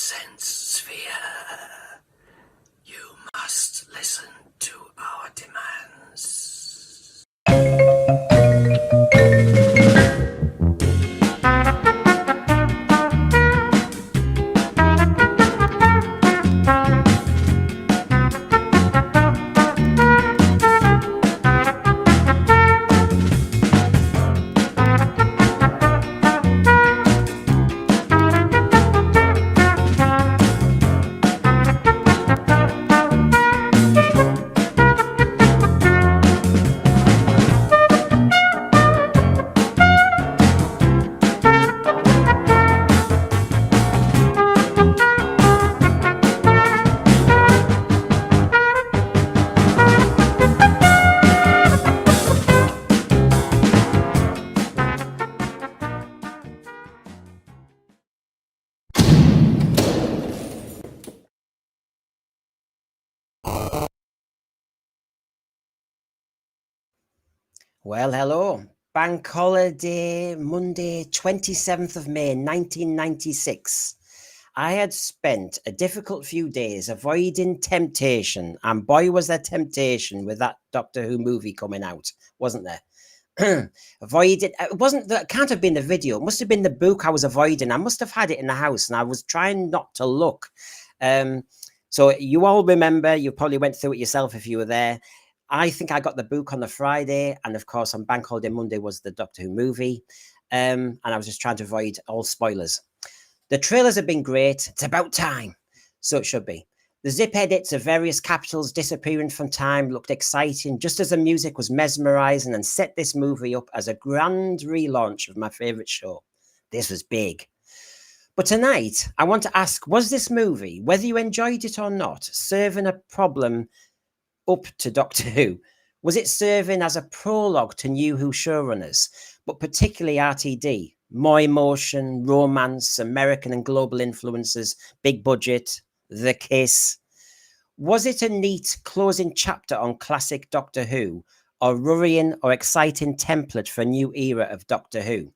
sense sphere. You must listen to our demands. Well, hello. Bank holiday, Monday, 27th of May, 1996. I had spent a difficult few days avoiding temptation, and boy, was there temptation with that Doctor Who movie coming out, wasn't there? Avoided. It wasn't that. Can't have been the video. It must have been the book I was avoiding. I must have had it in the house, and I was trying not to look. So you all remember. You probably went through it yourself if you were there. I think I got the book on the Friday, and of course on Bank Holiday Monday was the Doctor Who movie, and I was just trying to avoid all spoilers. The trailers have been great. It's about time, so it should be. The zip edits of various capitals disappearing from time looked exciting, just as the music was mesmerizing and set this movie up as a grand relaunch of my favorite show. This was big. But tonight, I want to ask, was this movie, whether you enjoyed it or not, serving a problem up to Doctor Who? Was it serving as a prologue to New Who showrunners, but particularly RTD? More emotion, romance, American and global influences, big budget, the kiss. Was it a neat closing chapter on classic Doctor Who, or worrying or exciting template for a new era of Doctor Who?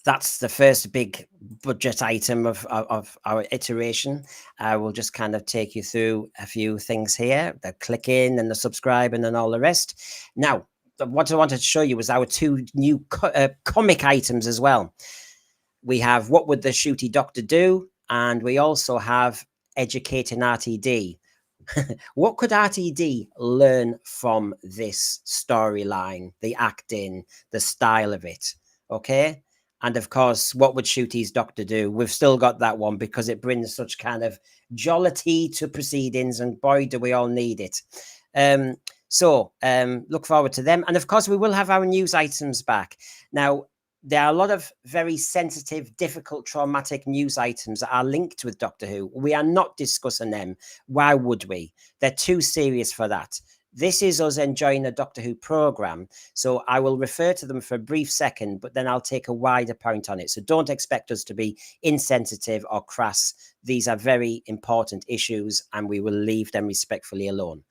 That's the first big budget item of our iteration. I will just kind of take you through a few things here, the clicking and the subscribing and all the rest. Now, what I wanted to show you was our two new comic items as well. We have What Would the Shooty Doctor Do? And we also have Educating RTD. What could RTD learn from this storyline, the acting, the style of it? Okay. And of course, what would Shooty's Doctor do? We've still got that one because it brings such kind of jollity to proceedings, and boy, do we all need it. So look forward to them. And of course, we will have our news items back. Now, there are a lot of very sensitive, difficult, traumatic news items that are linked with Doctor Who. We are not discussing them. Why would we? They're too serious for that. This is us enjoying a Doctor Who program, so I will refer to them for a brief second, but then I'll take a wider point on it. So don't expect us to be insensitive or crass. These are very important issues, and we will leave them respectfully alone.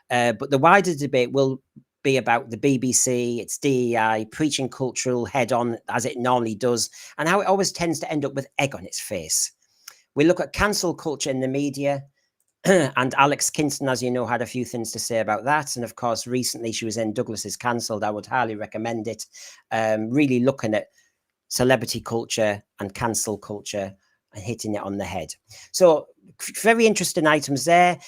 But the wider debate will be about the BBC, its DEI, preaching cultural head-on, as it normally does, and how it always tends to end up with egg on its face. We look at cancel culture in the media, and Alex Kingston, as you know, had a few things to say about that. And of course, recently she was in Douglas's Cancelled. I would highly recommend it. Really looking at celebrity culture and cancel culture and hitting it on the head. So very interesting items there.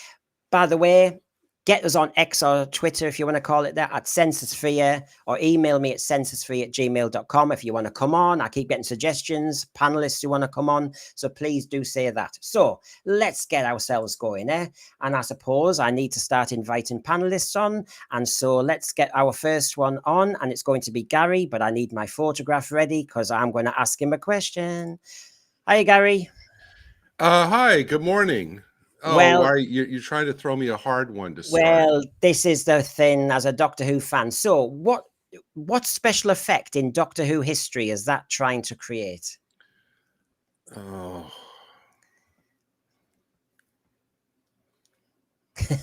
By the way, get us on X or Twitter, if you want to call it that, at Censorsphere, or email me at censorsphere@gmail.com if you want to come on. I keep getting suggestions, panelists who want to come on, so please do say that. So let's get ourselves going, eh? And I suppose I need to start inviting panelists on, and so let's get our first one on, and it's going to be Gary, but I need my photograph ready because I'm going to ask him a question. Hi, Gary. Hi, good morning. Oh, well, you're trying to throw me a hard one to start. Well, this is the thing as a Doctor Who fan. So what special effect in Doctor Who history is that trying to create? Oh.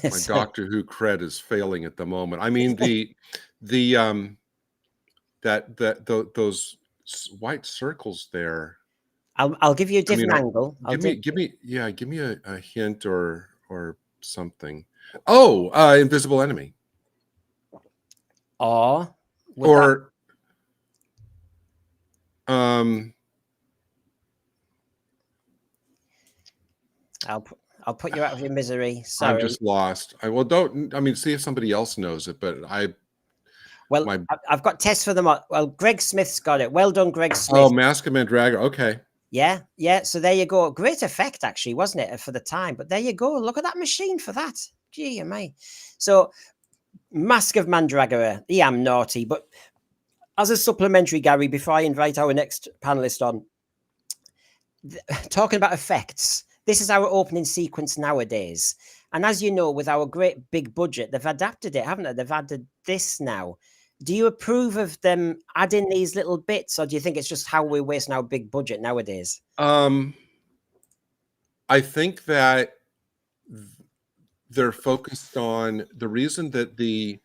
My Doctor Who cred is failing at the moment. I mean, those white circles there, I'll give you a I mean, different angle. give me a hint or something. Oh, Invisible Enemy. Or Or I'll put you out of your misery. Sorry. I'm just lost. See if somebody else knows it, but I've got tests for them. Well, Greg Smith's got it. Well done, Greg Smith. Oh, Mask of Mandragora. Okay. Yeah. So there you go. Great effect, actually, wasn't it, for the time? But there you go. Look at that machine for that. Gee, me. So, Mask of Mandragora. Yeah, I'm naughty. But as a supplementary, Gary, before I invite our next panelist on, talking about effects, this is our opening sequence nowadays. And as you know, with our great big budget, they've adapted it, haven't they? They've added this now. Do you approve of them adding these little bits, or do you think it's just how we're wasting our big budget nowadays? I think that they're focused on the reason that the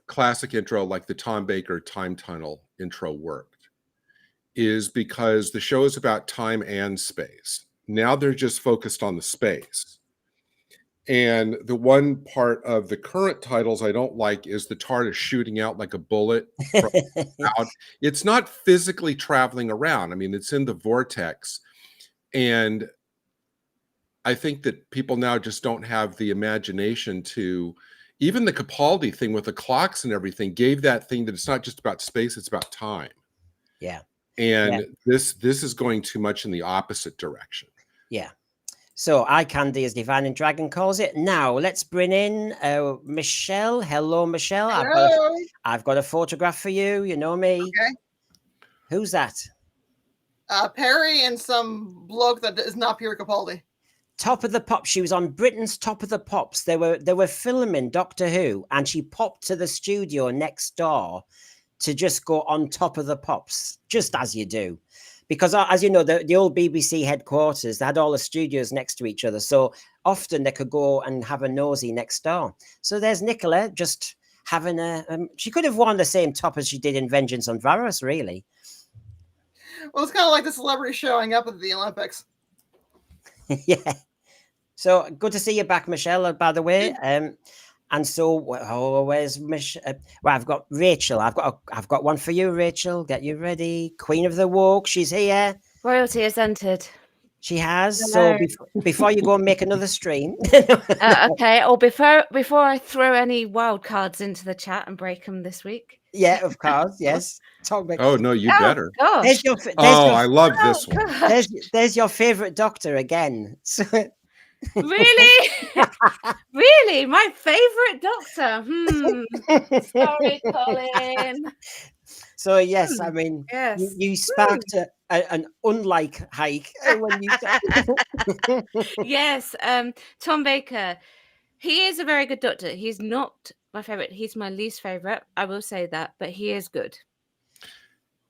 classic intro, like the Tom Baker Time Tunnel intro, worked is because the show is about time and space. Now they're just focused on the space. And the one part of the current titles I don't like is the TARDIS shooting out like a bullet from out. It's not physically traveling around. I mean, it's in the vortex. And I think that people now just don't have the imagination to, even the Capaldi thing with the clocks and everything gave that thing that it's not just about space, it's about time. Yeah. And this is going too much in the opposite direction. Yeah. So Eye Candy, as Divine and Dragon calls it. Now let's bring in Michelle. Hello, Michelle. Hello. I've got a photograph for you. You know me. Okay. Who's that? Perry and some bloke that is not Peter Capaldi. Top of the Pops. She was on Britain's Top of the Pops. They were filming Doctor Who, and she popped to the studio next door to just go on Top of the Pops, just as you do. Because as you know, the old BBC headquarters, they had all the studios next to each other. So often they could go and have a nosy next door. So there's Nicola just having she could have worn the same top as she did in Vengeance on Varus, really. Well, it's kind of like the celebrity showing up at the Olympics. Yeah. So good to see you back, Michelle, by the way. And so, where's Michelle? Well, I've got Rachel. I've got one for you, Rachel. Get you ready. Queen of the Woke. She's here. Royalty has entered. She has. Hello. So before you go and make another stream. Okay. Or before I throw any wild cards into the chat and break them this week. Yeah, of course. Yes. Talk about. Oh no, you better. Gosh. I love this one. There's your favorite Doctor again. So, really? Really? My favorite Doctor? Sorry, Colin. So yes, I mean, yes. you sparked an unlike hike when you. Yes, Tom Baker. He is a very good Doctor. He's not my favorite. He's my least favorite. I will say that, but he is good.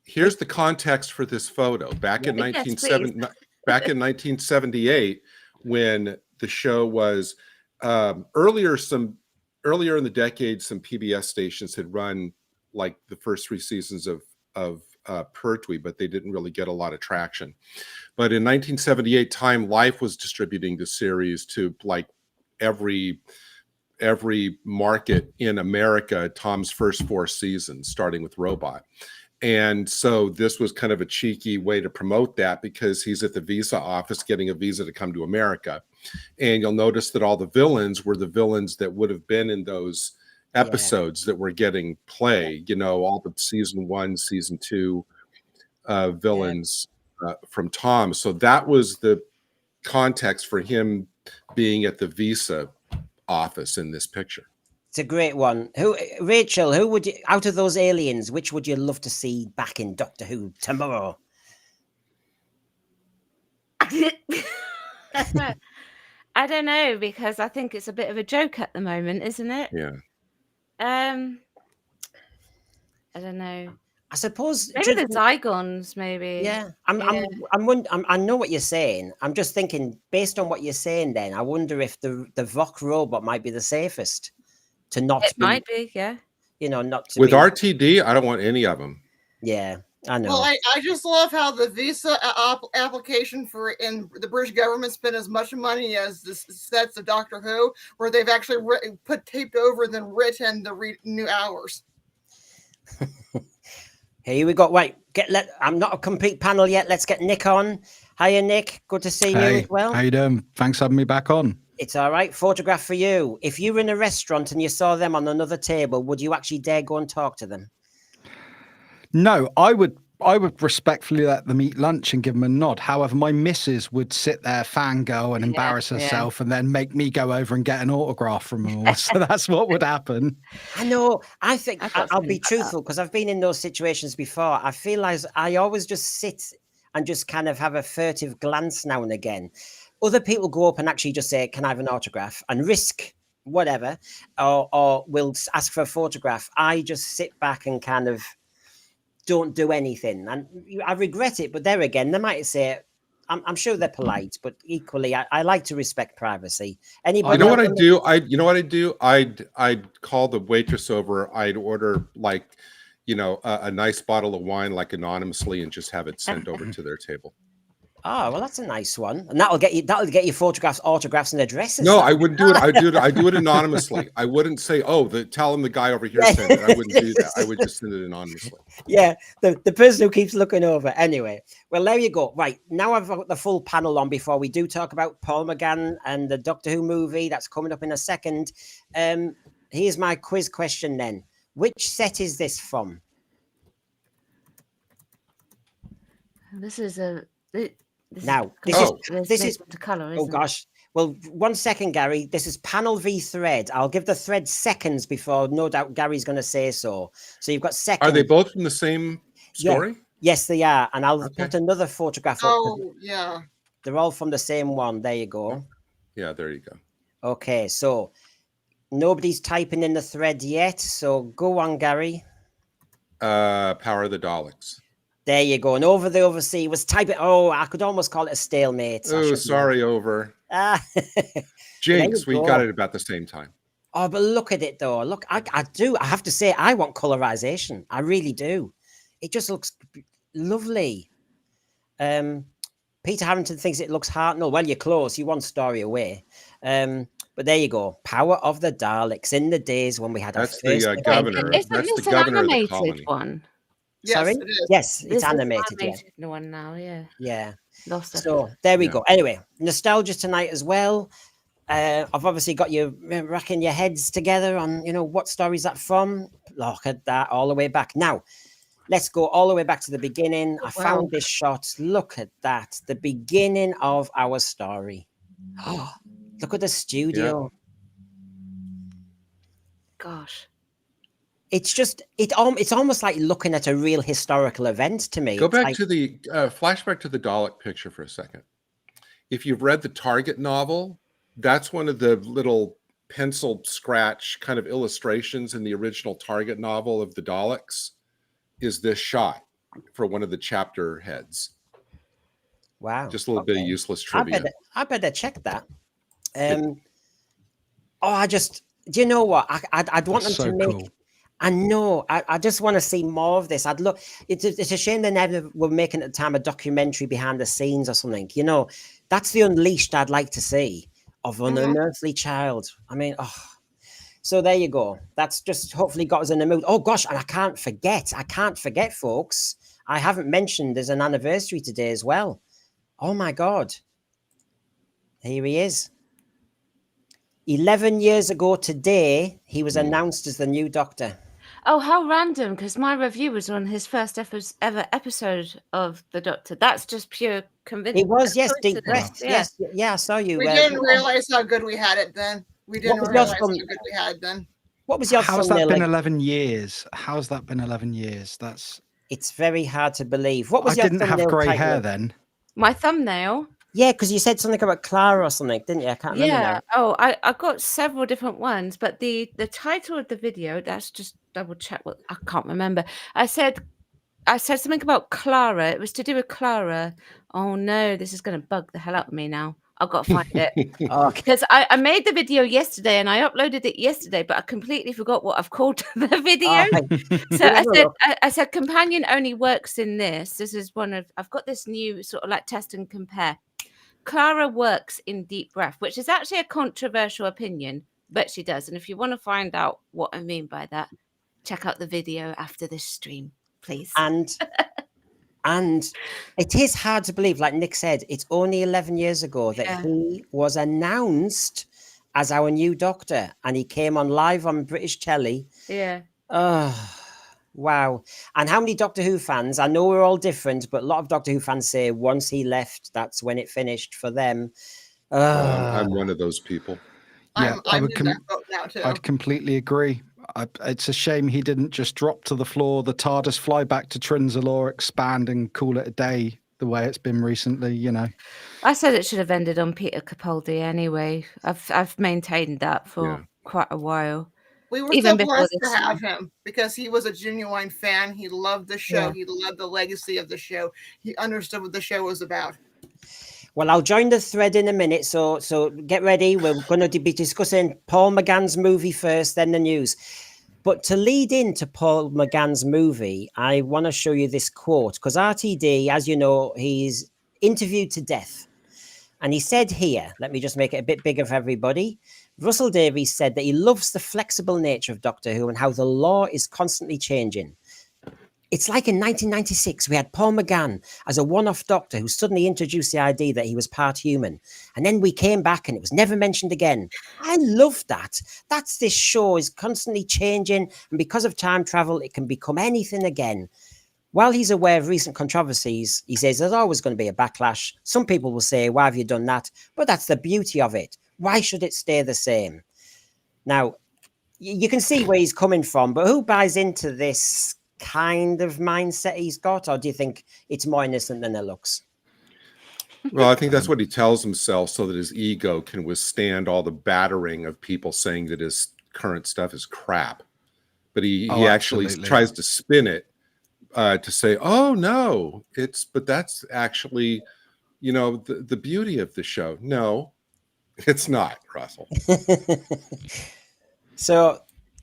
Here's the context for this photo. Back in 1978, when the show was earlier in the decade, some PBS stations had run like the first 3 seasons of Pertwee, but they didn't really get a lot of traction. But in 1978, Time Life was distributing the series to like every market in America, Tom's first 4 seasons, starting with Robot. And so this was kind of a cheeky way to promote that, because he's at the visa office getting a visa to come to America. And you'll notice that all the villains were the villains that would have been in those episodes that were getting play, you know, all the season 1, season 2 villains from Tom. So that was the context for him being at the visa office in this picture. It's a great one. Rachel, who would you, out of those aliens, which would you love to see back in Doctor Who tomorrow? I don't know, because I think it's a bit of a joke at the moment, isn't it? Yeah. I don't know. I suppose maybe the Zygons, maybe. Yeah. I know what you're saying. I'm just thinking, based on what you're saying, then I wonder if the Vok robot might be the safest to not. It might be, yeah. you know, not to With be. RTD, I don't want any of them. Yeah, I know. Well, I just love how the visa application for in the British government spent as much money as the sets of Doctor Who, where they've actually taped over than written the new hours. Here we go. Right, I'm not a complete panel yet. Let's get Nick on. Hiya, Nick. Good to see you as well. How you doing? Thanks for having me back on. It's all right. Photograph for you. If you were in a restaurant and you saw them on another table, would you actually dare go and talk to them? No, I would respectfully let them eat lunch and give them a nod. However, my missus would sit there, fangirl, and embarrass herself, and then make me go over and get an autograph from them all. So that's what would happen. I know. I think I'll be truthful because I've been in those situations before. I feel like I always just sit and just kind of have a furtive glance now and again. Other people go up and actually just say, "Can I have an autograph?" and risk whatever, or will ask for a photograph. I just sit back and kind of don't do anything, and I regret it. But there again, they might say, I'm sure they're polite, but equally, I like to respect privacy. Anybody? You know what I do? You know what I do? I'd call the waitress over. I'd order like, you know, a nice bottle of wine, like anonymously, and just have it sent over to their table. Oh, well, that's a nice one, and that'll get you photographs, autographs, and addresses. No, I wouldn't do it. I do it anonymously. I wouldn't say, "Oh, tell him the guy over here sent it." I wouldn't do that. I would just send it anonymously. Yeah, the person who keeps looking over. Anyway, well, there you go. Right, now I've got the full panel on before we do talk about Paul McGann and the Doctor Who movie that's coming up in a second. Here's my quiz question then. Which set is this from? This is a. This is to color. Oh gosh. Well, 1 second, Gary. This is panel v thread. I'll give the thread seconds before. No doubt, Gary's going to say so. So you've got seconds. Are they both from the same story? Yeah. Yes, they are. And I'll put another photograph up. Oh, yeah. They're all from the same one. There you go. Yeah, there you go. Okay, so nobody's typing in the thread yet. So go on, Gary. Power of the Daleks. There you go. And Over the Oversea was typing. Oh, I could almost call it a stalemate. Oh, sorry, Over. Jinx, we got it about the same time. Oh, but look at it though. Look, I have to say, I want colorization. I really do. It just looks lovely. Peter Harrington thinks it looks Hartnell. Well, you're close. You're one story away. But there you go. Power of the Daleks in the days when we had That's the governor. Isn't That's this the an governor of the animated colony. one? Yes, Sorry? it is. Yes, This it's is an animated. animated one now, yeah. Yeah. Lost So there we go. Anyway, nostalgia tonight as well. I've obviously got you racking your heads together on, you know, what story is that from? Look at that all the way back. Now, let's go all the way back to the beginning. I found this shot. Look at that. The beginning of our story. Oh, look at the studio. Gosh. It's just, it's almost like looking at a real historical event to me. Go It's back like, to the flashback to the Dalek picture for a second. If you've read the Target novel, that's one of the little pencil scratch kind of illustrations in the original Target novel of the Daleks is this shot for one of the chapter heads. wow. Just a little bit of useless trivia. I better check that. Do you know what? I'd want them That's to so make. cool. I know. I just want to see more of this. I'd look. It's a shame they never were making at the time a documentary behind the scenes or something. You know, that's the Unleashed I'd like to see of an unearthly child. I mean, so there you go. That's just hopefully got us in the mood. Oh gosh, and I can't forget, folks. I haven't mentioned there's an anniversary today as well. Oh my God. Here he is. 11 years ago today, he was announced as the new Doctor. Oh, how random, because my review was on his first ever episode of The Doctor. That's just pure convincing. It was, yes, deep coincidence. breath. Yes, I saw you. We didn't realize how good we had it then. We didn't was realize yours how from- good we had then. What was your How's thumbnail that been like? 11 years? How's that been 11 years? It's very hard to believe. What I was your didn't have thumbnail grey title? hair then. My thumbnail. Yeah, because you said something about Clara or something, didn't you? I can't remember Yeah. now. Oh, I got several different ones, but the title of the video, that's just double check what I can't remember. I said something about Clara. It was to do with Clara. Oh no, this is going to bug the hell out of me now. I've got to find it. Okay. Because I made the video yesterday and I uploaded it yesterday, but I completely forgot what I've called the video. So I said companion only works in this. This is one of, I've got this new sort of like test and compare. Clara works in deep breath, which is actually a controversial opinion, but she does. And if you want to find out what I mean by that, check out the video after this stream, please. And it is hard to believe, like Nick said, it's only 11 years ago that he was announced as our new Doctor, and he came on live on British telly. Yeah. Oh, wow. And how many Doctor Who fans, I know we're all different, but a lot of Doctor Who fans say once he left, that's when it finished for them. I'm one of those people. Yeah, I'm in that boat now too. I'd completely agree. It's a shame he didn't just drop to the floor, the TARDIS fly back to Trinzalore, expand and call it a day the way it's been recently, you know. I said it should have ended on Peter Capaldi anyway. I've maintained that for quite a while. We were so blessed to have him because he was a genuine fan. He loved the show. He loved the legacy of the show. He understood what the show was about. Well, I'll join the thread in a minute, so get ready. We're going to be discussing Paul McGann's movie first, then the news. But to lead into Paul McGann's movie, I want to show you this quote, because RTD, as you know, he's interviewed to death. And he said here, let me just make it a bit bigger for everybody. Russell Davies said that he loves the flexible nature of Doctor Who and how the lore is constantly changing. It's like in 1996, we had Paul McGann as a one-off Doctor who suddenly introduced the idea that he was part human. And then we came back and it was never mentioned again. I love that. This show is constantly changing. And because of time travel, it can become anything again. While he's aware of recent controversies, he says there's always going to be a backlash. Some people will say, why have you done that? But that's the beauty of it. Why should it stay the same? Now, you can see where he's coming from, but who buys into this kind of mindset he's got, or do you think it's more innocent than it looks? Well, I think that's what he tells himself so that his ego can withstand all the battering of people saying that his current stuff is crap. But he actually tries to spin it to say, oh no, but that's actually, you know, the beauty of the show. No, it's not, Russell. So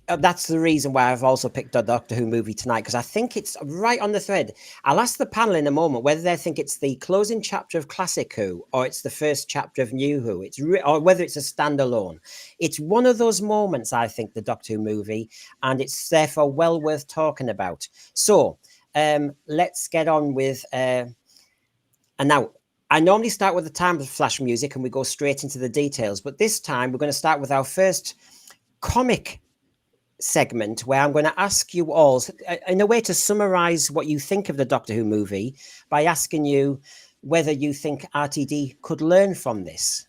that's the reason why I've also picked a Doctor Who movie tonight, because I think it's right on the thread. I'll ask the panel in a moment whether they think it's the closing chapter of Classic Who or it's the first chapter of New Who. Or whether it's a standalone. It's one of those moments, I think, the Doctor Who movie, and it's therefore well worth talking about. So let's get on with. And now, I normally start with the time flash music and we go straight into the details, but this time we're going to start with our first comic segment where I'm going to ask you all in a way to summarize what you think of the Doctor Who movie by asking you whether you think RTD could learn from this.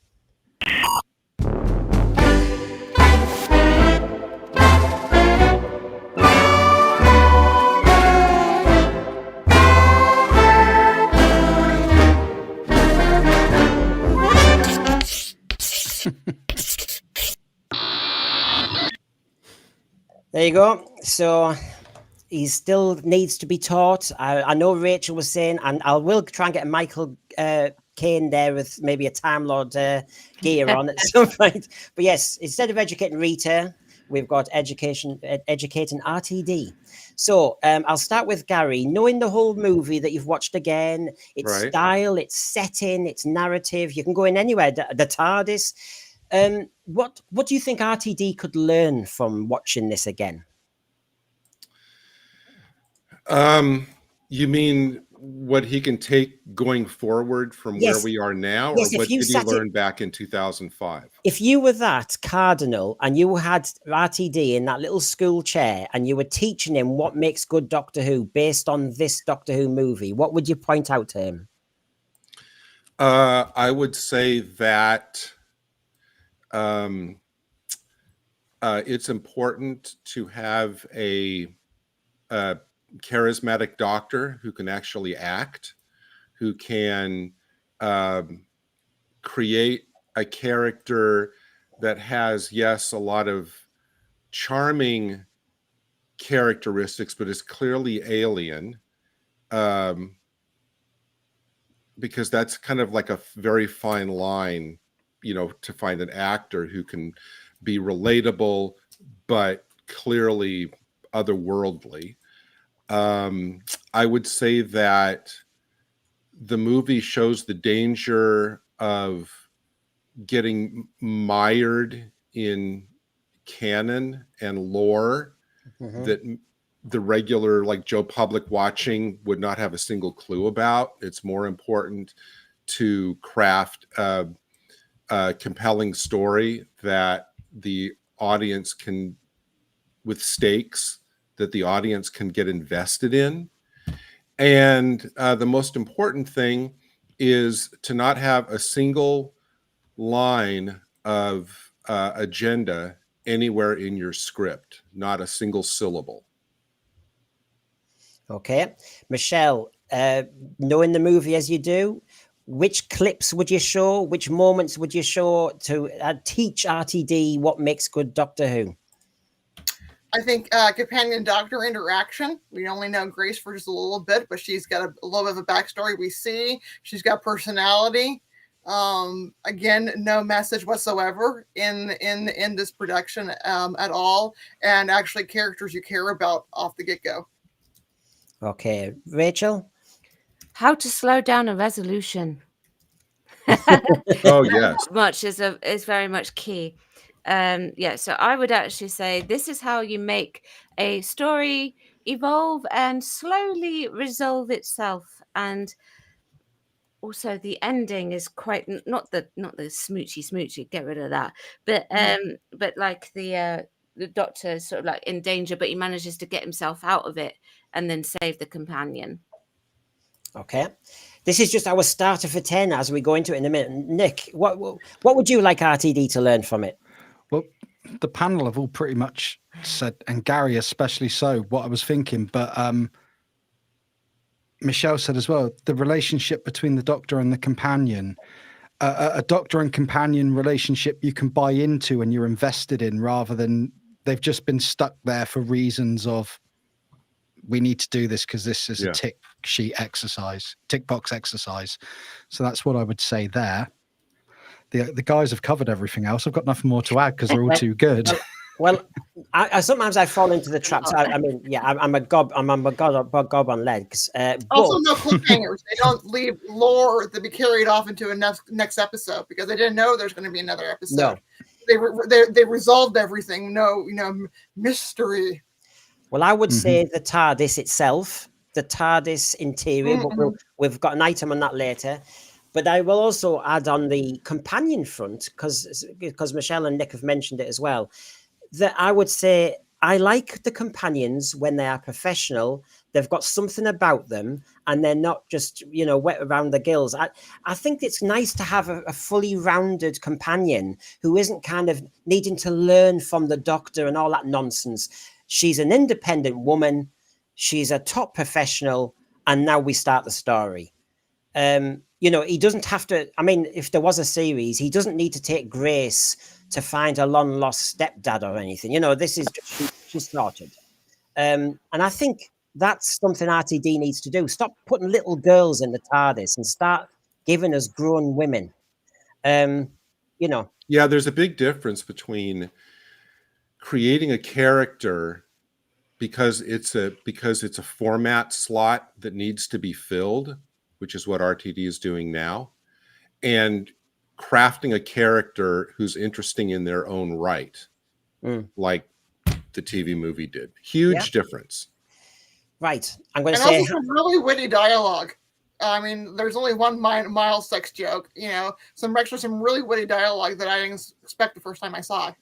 There you go. So he still needs to be taught. I know Rachel was saying, and I will try and get a Michael Caine there with maybe a Time Lord gear on at some point. But yes, instead of educating Rita, we've got educating RTD. So I'll start with Gary. Knowing the whole movie that you've watched again, its style, its setting, its narrative, you can go in anywhere. The TARDIS. What do you think RTD could learn from watching this again? You mean what he can take going forward from where we are now, or what did he learn back in 2005? If you were that cardinal and you had RTD in that little school chair and you were teaching him what makes good Doctor Who based on this Doctor Who movie, what would you point out to him? I would say that it's important to have a charismatic doctor who can actually act, who can create a character that has, yes, a lot of charming characteristics, but is clearly alien. because that's kind of like a very fine line, you know, to find an actor who can be relatable but clearly otherworldly. I would say that the movie shows the danger of getting mired in canon and lore that the regular, like Joe Public watching, would not have a single clue about. It's more important to craft a compelling story that the audience can, with stakes, that the audience can get invested in. And the most important thing is to not have a single line of agenda anywhere in your script, not a single syllable. Okay. Michelle, knowing the movie as you do, which clips would you show? Which moments would you show to teach RTD what makes good Doctor Who? I think companion doctor interaction. We only know Grace for just a little bit, but she's got a little bit of a backstory. We see she's got personality. Again, no message whatsoever in this production at all, and actually characters you care about off the get-go. Okay, Rachel, how to slow down a resolution. Oh yes, much is very much key. Yeah, so I would actually say this is how you make a story evolve and slowly resolve itself. And also the ending is quite not the smoochy, get rid of that, but like the Doctor is sort of like in danger, but he manages to get himself out of it and then save the companion. Okay, this is just our starter for 10 as we go into it in a minute. Nick, what would you like RTD to learn from it? Well, the panel have all pretty much said, and Gary especially so, what I was thinking, but Michelle said as well, the relationship between the Doctor and the companion, a Doctor and companion relationship you can buy into and you're invested in, rather than they've just been stuck there for reasons of, we need to do this because this is a tick box exercise. So that's what I would say there. The guys have covered everything else. I've got nothing more to add because they're all too good. Well, I sometimes I fall into the traps. I mean, yeah, I'm a gob on legs. Also, no cliffhangers. They don't leave lore to be carried off into a next episode because they didn't know there's going to be another episode. No. They resolved everything. No, mystery. Well, I would say the TARDIS itself, the TARDIS interior, but we've got an item on that later. But I will also add on the companion front, because Michelle and Nick have mentioned it as well, that I would say I like the companions when they are professional. They've got something about them and they're not just, wet around the gills. I think it's nice to have a fully rounded companion who isn't kind of needing to learn from the Doctor and all that nonsense. She's an independent woman. She's a top professional. And now we start the story. He doesn't have to, I mean, if there was a series, he doesn't need to take Grace to find a long lost stepdad or anything. This is just, she's sorted. And I think that's something RTD needs to do. Stop putting little girls in the TARDIS and start giving us grown women. Yeah, there's a big difference between creating a character because it's a format slot that needs to be filled, which is what RTD is doing now, and crafting a character who's interesting in their own right, like the TV movie did. Huge difference. Right. I'm going to say also some really witty dialogue. I mean, there's only one Miles sex joke, some really witty dialogue that I didn't expect the first time I saw it.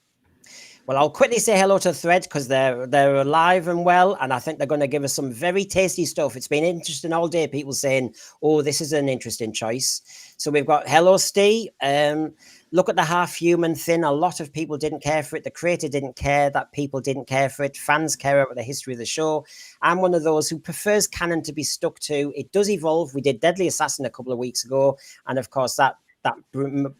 Well, I'll quickly say hello to Thread because they're alive and well, and I think they're going to give us some very tasty stuff. It's been interesting all day, people saying, oh, this is an interesting choice. So we've got hello, Steve. Look at the half-human thing. A lot of people didn't care for it. The creator didn't care that people didn't care for it. Fans care about the history of the show. I'm one of those who prefers canon to be stuck to. It does evolve. We did Deadly Assassin a couple of weeks ago, and of course that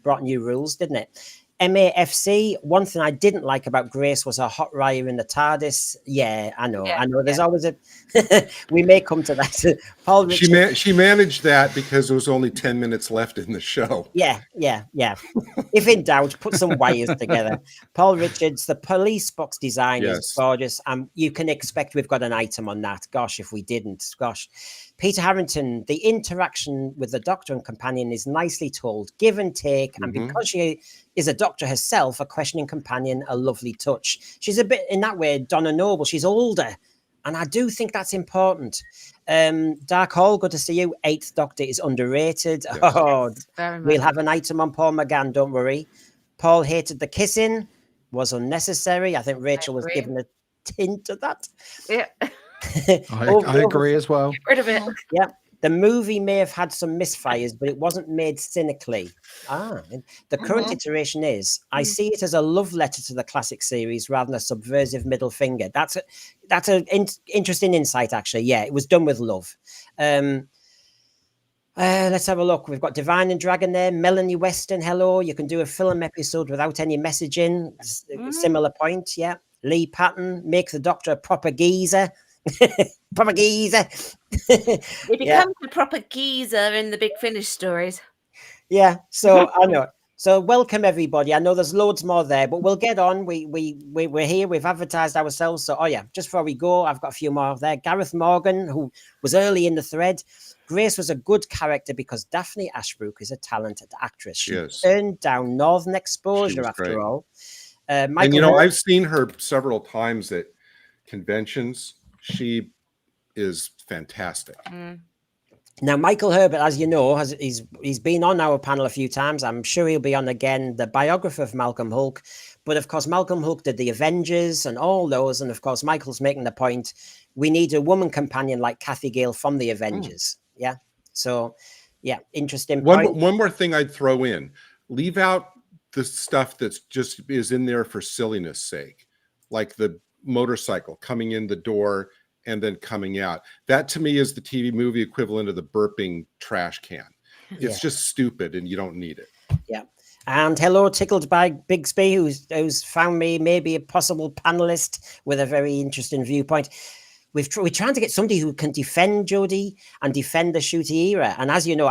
brought new rules, didn't it? MAFC, one thing I didn't like about Grace was her hot raya in the TARDIS. Yeah, I know. There's always a... we may come to that. Paul Richards... She managed that because there was only 10 minutes left in the show. Yeah. If in doubt, put some wires together. Paul Richards, the police box design is gorgeous. You can expect we've got an item on that. Gosh, if we didn't. Gosh. Peter Harrington, the interaction with the Doctor and companion is nicely told, give and take, and because she is a Doctor herself, a questioning companion, a lovely touch. She's a bit, in that way, Donna Noble. She's older, and I do think that's important. Dark Hall, good to see you. Eighth Doctor is underrated. Yes, we'll have an item on Paul McGann, don't worry. Paul hated the kissing, was unnecessary. I think Rachel was given a tint of that. Yeah. I agree as well. Get rid of it. Yeah. The movie may have had some misfires, but it wasn't made cynically. The current iteration is, I see it as a love letter to the classic series rather than a subversive middle finger. That's an interesting insight, actually. Yeah, it was done with love. Let's have a look. We've got Divine and Dragon there. Melanie Weston, hello. You can do a film episode without any messaging. Similar point, yeah. Lee Patton, make the Doctor a proper geezer. Proper geezer. He becomes a proper geezer in the Big Finish stories. Yeah, so I know. So welcome everybody. I know there's loads more there, but we'll get on. We're here. We've advertised ourselves. So just before we go, I've got a few more there. Gareth Morgan, who was early in the thread. Grace was a good character because Daphne Ashbrook is a talented actress. She turned down Northern exposure after all. Michael I've seen her several times at conventions. She is fantastic. Now, Michael Herbert, as you know, he's been on our panel a few times. I'm sure he'll be on again, the biographer of Malcolm Hulke. But of course, Malcolm Hulke did the Avengers and all those. And of course, Michael's making the point, we need a woman companion like Kathy Gale from the Avengers. Yeah. So, yeah, interesting point. One more thing I'd throw in. Leave out the stuff that's just is in there for silliness sake, like the motorcycle coming in the door and then coming out. That to me is the TV movie equivalent of the burping trash can. It's just stupid and you don't need it. Yeah. And hello, Tickled by Bigsby, who's found me maybe a possible panelist with a very interesting viewpoint. We're trying to get somebody who can defend Jodie and defend the Shooty era. And as you know,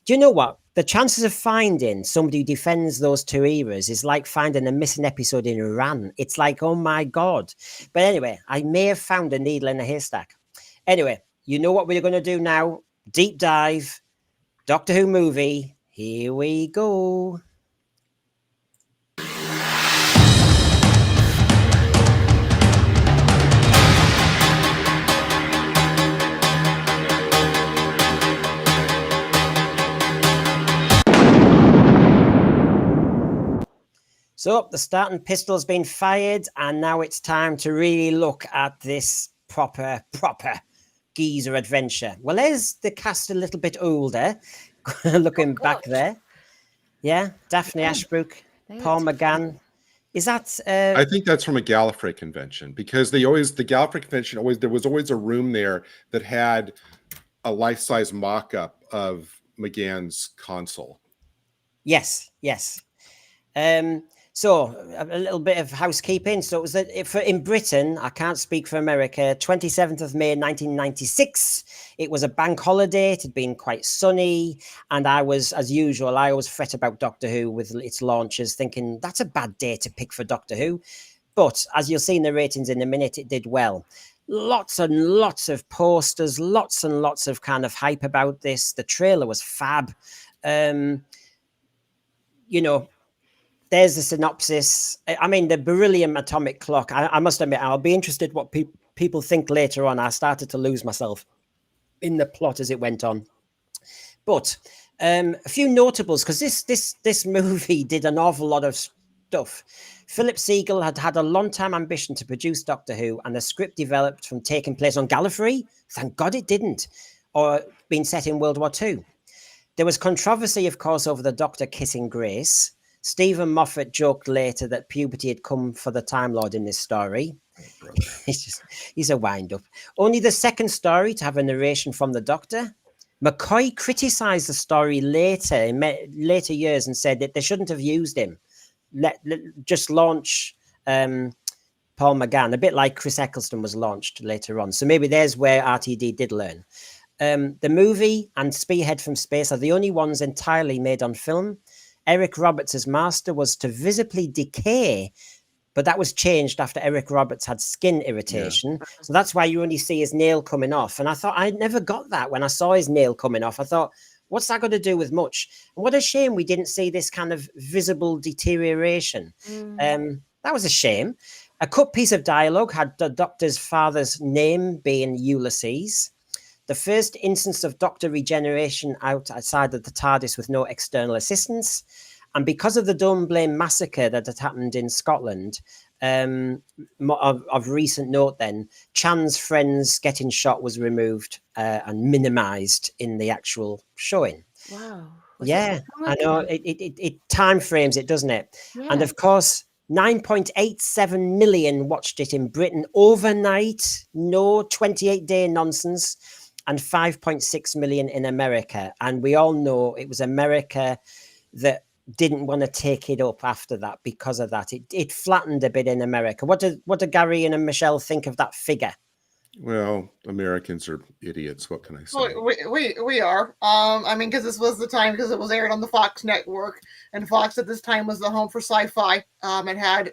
do you know what? The chances of finding somebody who defends those two eras is like finding a missing episode in Iran. It's like, oh my God. But anyway, I may have found a needle in a haystack. Anyway, you know what we're going to do now? Deep dive, Doctor Who movie. Here we go. So the starting pistol's been fired, and now it's time to really look at this proper geezer adventure. Well, there's the cast a little bit older, looking back there. Yeah, Daphne Ashbrook, Paul McGann. Is that? I think that's from a Gallifrey convention because the Gallifrey convention there was always a room there that had a life-size mock-up of McGann's console. Yes. So a little bit of housekeeping. So it was in Britain, I can't speak for America, 27th of May, 1996. It was a bank holiday. It had been quite sunny. And I was, as usual, I always fret about Doctor Who with its launches, thinking that's a bad day to pick for Doctor Who. But as you'll see in the ratings in a minute, it did well. Lots and lots of posters, lots and lots of kind of hype about this. The trailer was fab. There's the synopsis. I mean, the beryllium atomic clock. I must admit, I'll be interested what people think later on. I started to lose myself in the plot as it went on. But a few notables, because this movie did an awful lot of stuff. Philip Siegel had a long-time ambition to produce Doctor Who, and the script developed from taking place on Gallifrey. Thank God it didn't, or being set in World War II. There was controversy, of course, over the Doctor kissing Grace. Stephen Moffat joked later that puberty had come for the Time Lord in this story. He's a wind-up. Only the second story to have a narration from the Doctor. McCoy criticised the story later in later years and said that they shouldn't have used him. Just launch Paul McGann, a bit like Chris Eccleston was launched later on. So maybe there's where RTD did learn. The movie and Spearhead from Space are the only ones entirely made on film. Eric Roberts' master was to visibly decay, but that was changed after Eric Roberts had skin irritation. Yeah. So that's why you only see his nail coming off. And I thought, I never got that when I saw his nail coming off. I thought, what's that got to do with much? And what a shame we didn't see this kind of visible deterioration. That was a shame. A cut piece of dialogue had the Doctor's father's name being Ulysses. The first instance of Doctor regeneration outside of the TARDIS with no external assistance. And because of the Dunblane massacre that had happened in Scotland, of recent note then, Chan's friends getting shot was removed and minimised in the actual showing. Wow. Yeah, I know. It time frames it, doesn't it? Yeah. And of course, 9.87 million watched it in Britain overnight. No 28-day nonsense. And 5.6 million in America. And we all know it was America that didn't want to take it up after that because of that. It flattened a bit in America. What do Gary and Michelle think of that figure? Well, Americans are idiots. What can I say? Well, we are. I mean, because this was the time, because it was aired on the Fox network, and Fox at this time was the home for sci-fi. It had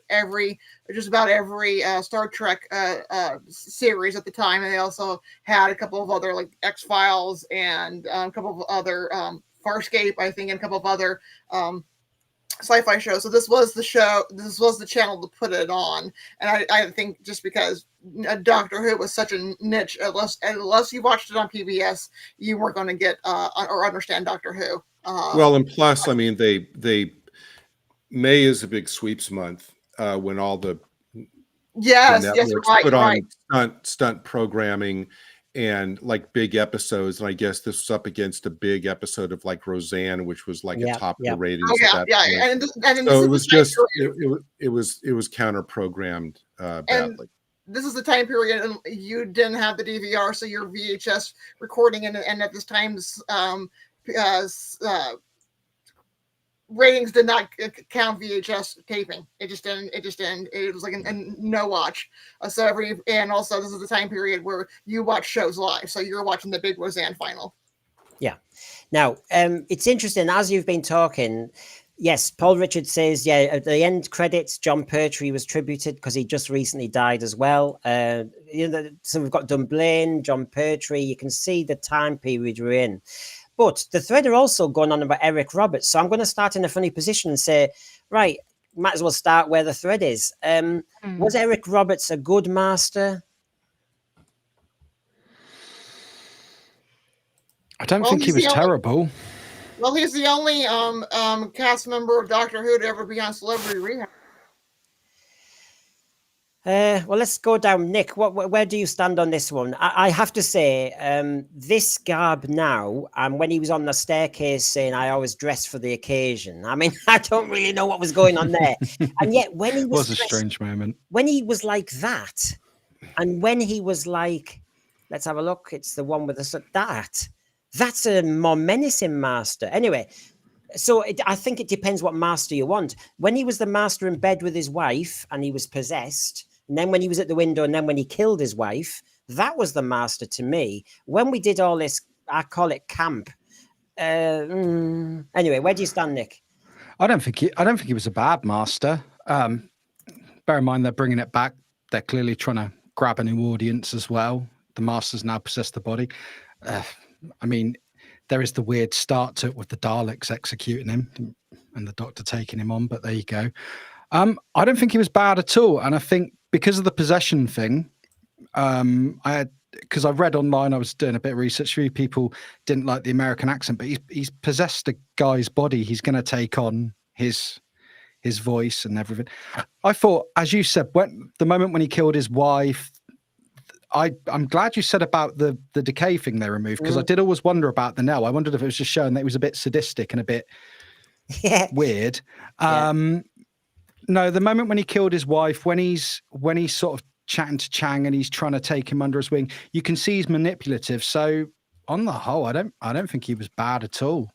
just about every Star Trek series at the time, and they also had a couple of other like X-Files and a couple of other Farscape, I think, and a couple of other sci-fi shows. So this was the show. This was the channel to put it on, and I think just because Doctor Who was such a niche, unless you watched it on PBS, you weren't going to get or understand Doctor Who. Well, and plus, I mean, they May is a big sweeps month when all the networks put on stunt programming and like big episodes, and I guess this was up against a big episode of like Roseanne, which was like a top of the ratings. And so it was just it was counter programmed badly. This is the time period, and you didn't have the DVR, so your VHS recording, and at this time, ratings did not count VHS taping. It just didn't. It was like a no watch. And also this is the time period where you watch shows live, so you're watching the big Roseanne final. Yeah. Now, it's interesting as you've been talking. Yes, Paul Richards says, yeah, at the end credits, John Pertwee was tributed because he just recently died as well. So we've got Dunblane, John Pertwee. You can see the time period we're in. But the thread are also going on about Eric Roberts. So I'm going to start in a funny position and say, right, might as well start where the thread is. Was Eric Roberts a good master? I don't think he was terrible. Well, he's the only cast member of Doctor Who to ever be on Celebrity Rehab. Well, let's go down. Nick, where do you stand on this one? I have to say, this garb now, and when he was on the staircase saying, I always dress for the occasion. I mean, I don't really know what was going on there. And yet, when he was... It was a strange moment. When he was like that, and when he was like, let's have a look, it's the one with that's a more menacing master. Anyway, so I think it depends what master you want. When he was the master in bed with his wife and he was possessed, and then when he was at the window, and then when he killed his wife, that was the master to me. When we did all this, I call it camp. Anyway, where do you stand, Nick? I don't think he was a bad master. Bear in mind they're bringing it back. They're clearly trying to grab a new audience as well. The master's now possessed the body. I mean, there is the weird start to it with the Daleks executing him and the Doctor taking him on, but there you go. I don't think he was bad at all. And I think because of the possession thing, because I read online, I was doing a bit of research, few people didn't like the American accent, but he's possessed a guy's body. He's going to take on his voice and everything. I thought, as you said, the moment when he killed his wife, I'm glad you said about the decay thing they removed, because I did always wonder about the nail. I wondered if it was just showing that it was a bit sadistic and a bit weird. No, the moment when he killed his wife, when he's sort of chatting to Chang and he's trying to take him under his wing, you can see he's manipulative. So on the whole, I don't think he was bad at all.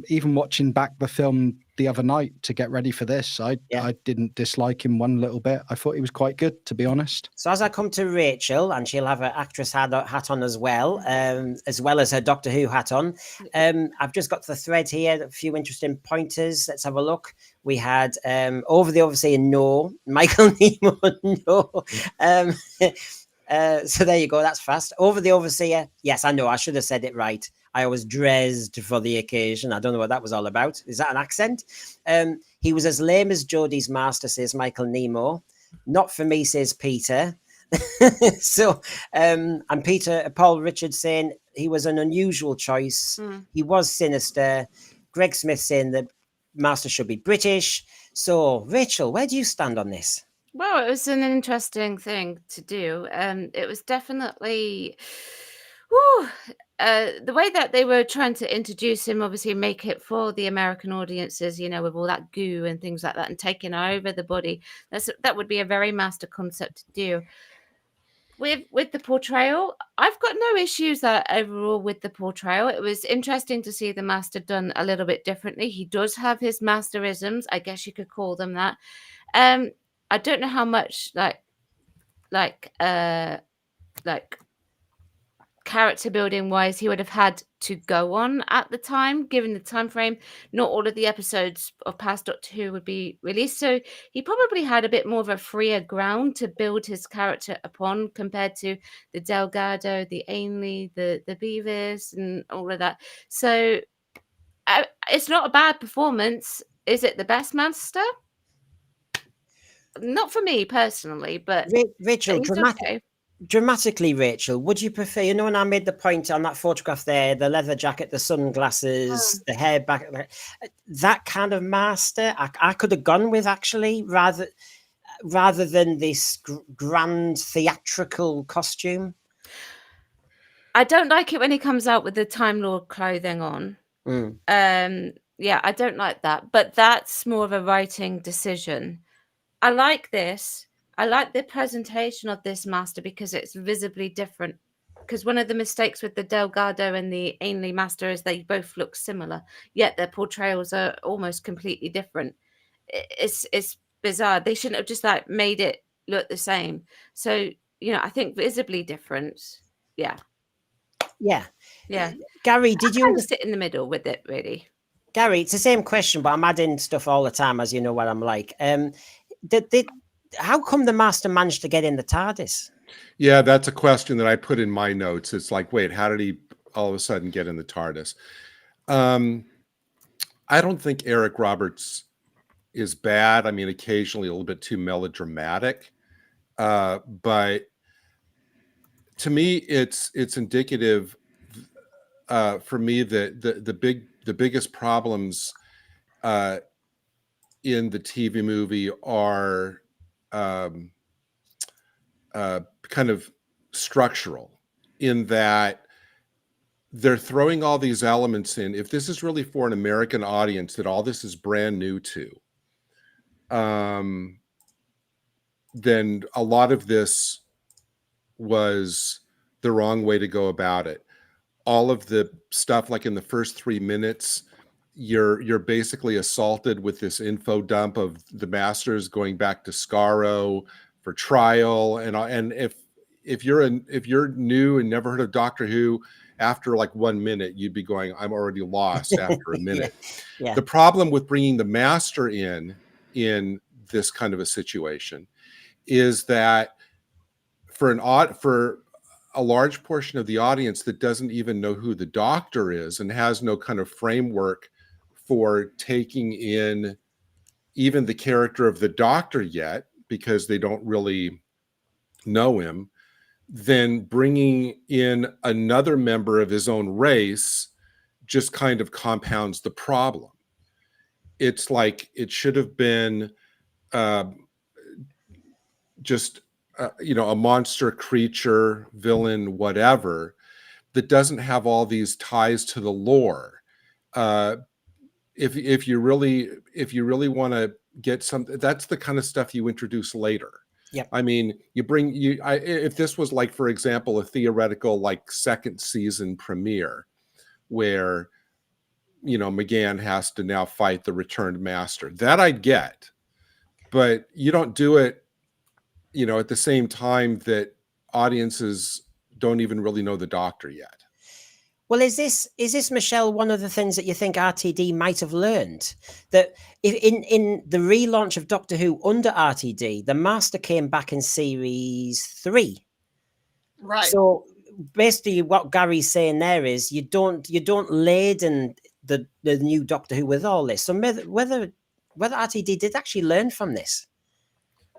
Even watching back the film the other night to get ready for this, I didn't dislike him one little bit. I thought he was quite good, to be honest. So as I come to Rachel, and she'll have her actress hat on as well as her Doctor Who hat on. I've just got the thread here, a few interesting pointers. Let's have a look. We had Over the Overseer, no. Michael Nemo, no. So there you go. That's fast. Over the Overseer. Yes, I know. I should have said it right. I was dressed for the occasion. I don't know what that was all about. Is that an accent? He was as lame as Jodie's master, says Michael Nemo. Not for me, says Peter. So, and Paul Richards saying he was an unusual choice. He was sinister. Greg Smith saying the master should be British. So, Rachel, where do you stand on this? Well, it was an interesting thing to do. It was definitely the way that they were trying to introduce him, obviously make it for the American audiences, you know, with all that goo and things like that, and taking over the body. That would be a very master concept to do. With the portrayal, I've got no issues overall with the portrayal. It was interesting to see the master done a little bit differently. He does have his masterisms, I guess you could call them that. I don't know how much like character building wise he would have had to go on at the time, given the time frame. Not all of the episodes of past Doctor Who would be released, so he probably had a bit more of a freer ground to build his character upon compared to the Delgado, the Ainley, the Beavers, and all of that. So it's not a bad performance. Is it the best master? Not for me personally, but Rachel, dramatically, Rachel, would you prefer, you know, when I made the point on that photograph there, the leather jacket, the sunglasses, the hair back, that kind of master, I could have gone with, actually, rather than this grand theatrical costume. I don't like it when he comes out with the Time Lord clothing on. Yeah, I don't like that, but that's more of a writing decision. I like this. I like the presentation of this master because it's visibly different. Because one of the mistakes with the Delgado and the Ainley master is they both look similar, yet their portrayals are almost completely different. It's bizarre. They shouldn't have just made it look the same. So, you know, I think visibly different. Yeah. Gary, did you sit in the middle with it, really? Gary, it's the same question, but I'm adding stuff all the time, as you know what I'm like. How come the master managed to get in the TARDIS? Yeah, that's a question that I put in my notes. It's like, wait, how did he all of a sudden get in the TARDIS? I don't think Eric Roberts is bad. I mean, occasionally a little bit too melodramatic. But to me, it's indicative for me that the biggest problems in the TV movie are kind of structural, in that they're throwing all these elements in. If this is really for an American audience that all this is brand new to, then a lot of this was the wrong way to go about it. All of the stuff, like in the first 3 minutes, you're basically assaulted with this info dump of the masters going back to Skaro for trial, and if you're new and never heard of Doctor Who, after like 1 minute you'd be going, I'm already lost after a minute. The problem with bringing the master in this kind of a situation is that for a large portion of the audience that doesn't even know who the Doctor is and has no kind of framework for taking in even the character of the Doctor yet, because they don't really know him, then bringing in another member of his own race just kind of compounds the problem. It's like it should have been just a monster creature, villain, whatever, that doesn't have all these ties to the lore. If you really want to get something, that's the kind of stuff you introduce later. Yep. I mean, if this was like, for example, a theoretical like second season premiere where, you know, McGann has to now fight the returned master, that I'd get. But you don't do it, you know, at the same time that audiences don't even really know the Doctor yet. Well, is this Michelle one of the things that you think RTD might have learned? That if in the relaunch of Doctor Who under RTD, the Master came back in series 3. Right. So basically, what Gary's saying there is you don't laden the new Doctor Who with all this. So whether RTD did actually learn from this.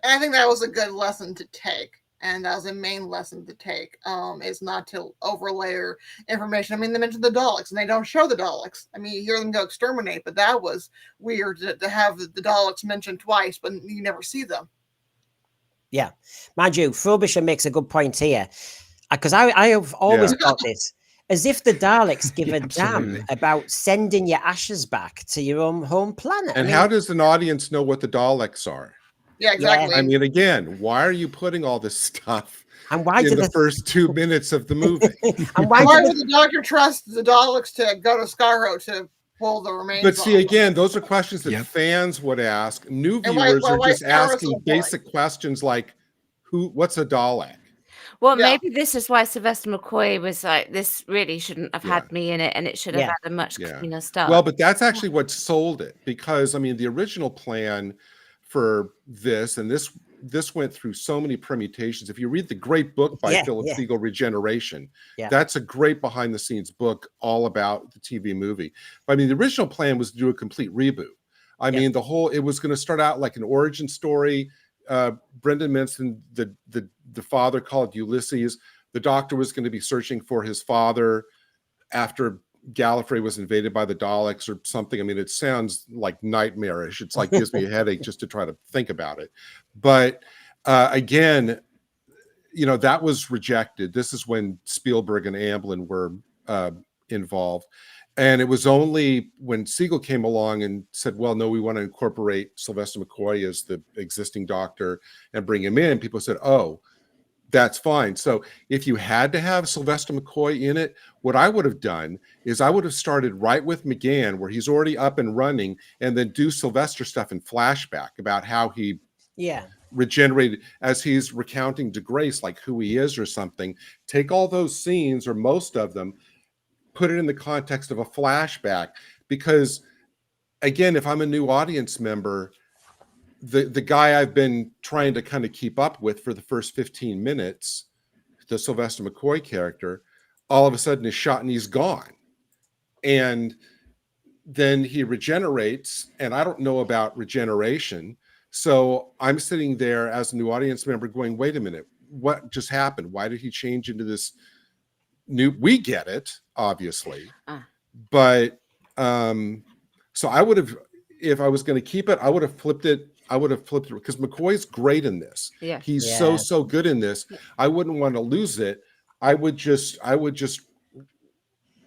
I think that was a good lesson to take. And that was a main lesson to take, is not to overlayer information. I mean, they mentioned the Daleks, and they don't show the Daleks. I mean, you hear them go exterminate, but that was weird to have the Daleks mentioned twice, but you never see them. Yeah. Mind you, Frobisher makes a good point here, because I have always thought this, as if the Daleks give a damn about sending your ashes back to your own home planet. And how does an audience know what the Daleks are? Yeah, exactly. I mean, again, why are you putting all this stuff and why in the first 2 minutes of the movie? And why would the Doctor trust the Daleks to go to Skyro to pull the remains? But see, again, those are questions that fans would ask. New viewers are just asking basic questions like, what's a Dalek? Well, maybe this is why Sylvester McCoy was like, this really shouldn't have had me in it, and it should have had a much cleaner start. Well, but that's actually what sold it, because I mean, the original plan for this, and this went through so many permutations. If you read the great book by Philip Siegel, Regeneration, that's a great behind the scenes book all about the TV movie. But I mean, the original plan was to do a complete reboot. I mean, it was going to start out like an origin story. Brendan mentioned the father called Ulysses. The Doctor was going to be searching for his father after Gallifrey was invaded by the Daleks or something. I mean, it sounds like nightmarish. It's like gives me a headache just to try to think about it. But again, you know, that was rejected. This is when Spielberg and Amblin were involved. And it was only when Siegel came along and said, well, no, we want to incorporate Sylvester McCoy as the existing Doctor and bring him in. People said, oh, that's fine. So if you had to have Sylvester McCoy in it, what I would have done is I would have started right with McGann, where he's already up and running, and then do Sylvester stuff in flashback about how he regenerated as he's recounting to Grace, like who he is or something. Take all those scenes, or most of them, put it in the context of a flashback. Because again, if I'm a new audience member, the guy I've been trying to kind of keep up with for the first 15 minutes, the Sylvester McCoy character, all of a sudden is shot and he's gone. And then he regenerates, and I don't know about regeneration. So I'm sitting there as a new audience member going, wait a minute, what just happened? Why did he change into this new? We get it, obviously. But so I would have, if I was going to keep it, I would have flipped it. Because McCoy's great in this. He's so good in this. I wouldn't want to lose it. I would just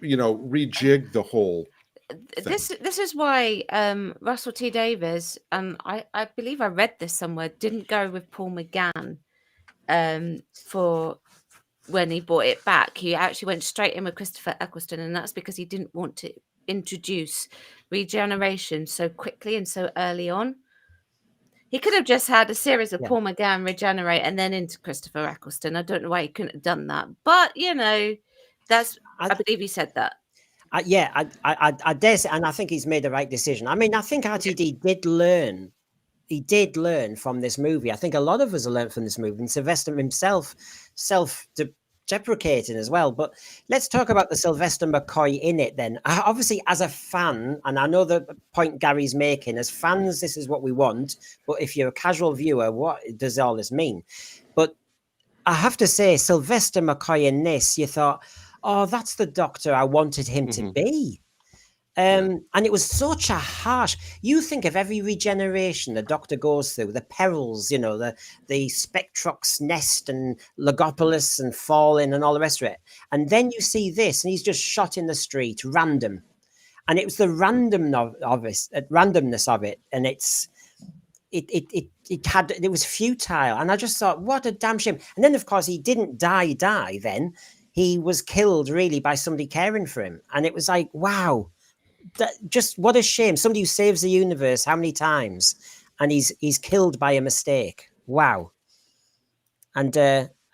you know, rejig the whole thing. This is why Russell T Davies, I believe I read this somewhere, didn't go with Paul McGann for when he brought it back. He actually went straight in with Christopher Eccleston, and that's because he didn't want to introduce regeneration so quickly and so early on. He could have just had a series of Paul McGann regenerate and then into Christopher Eccleston. I don't know why he couldn't have done that, but you know, I believe he said that. I dare say, and I think he's made the right decision. I mean, I think RTD did learn. He did learn from this movie. I think a lot of us have learned from this movie, and Sylvester himself self-deprecating as well. But let's talk about the Sylvester McCoy in it then. Obviously, as a fan, and I know the point Gary's making, as fans, this is what we want. But if you're a casual viewer, what does all this mean? But I have to say, Sylvester McCoy in this, you thought, oh, that's the Doctor I wanted him to be. And it was such a harsh. You think of every regeneration the Doctor goes through, the perils, you know, the Spectrox nest and Logopolis and falling and all the rest of it. And then you see this, and he's just shot in the street, random. And it was the randomness of it. And it was futile, and I just thought, what a damn shame. And then, of course, he didn't die. Then he was killed really by somebody caring for him, and it was like, wow, just what a shame. Somebody who saves the universe how many times, and he's killed by a mistake. Wow. And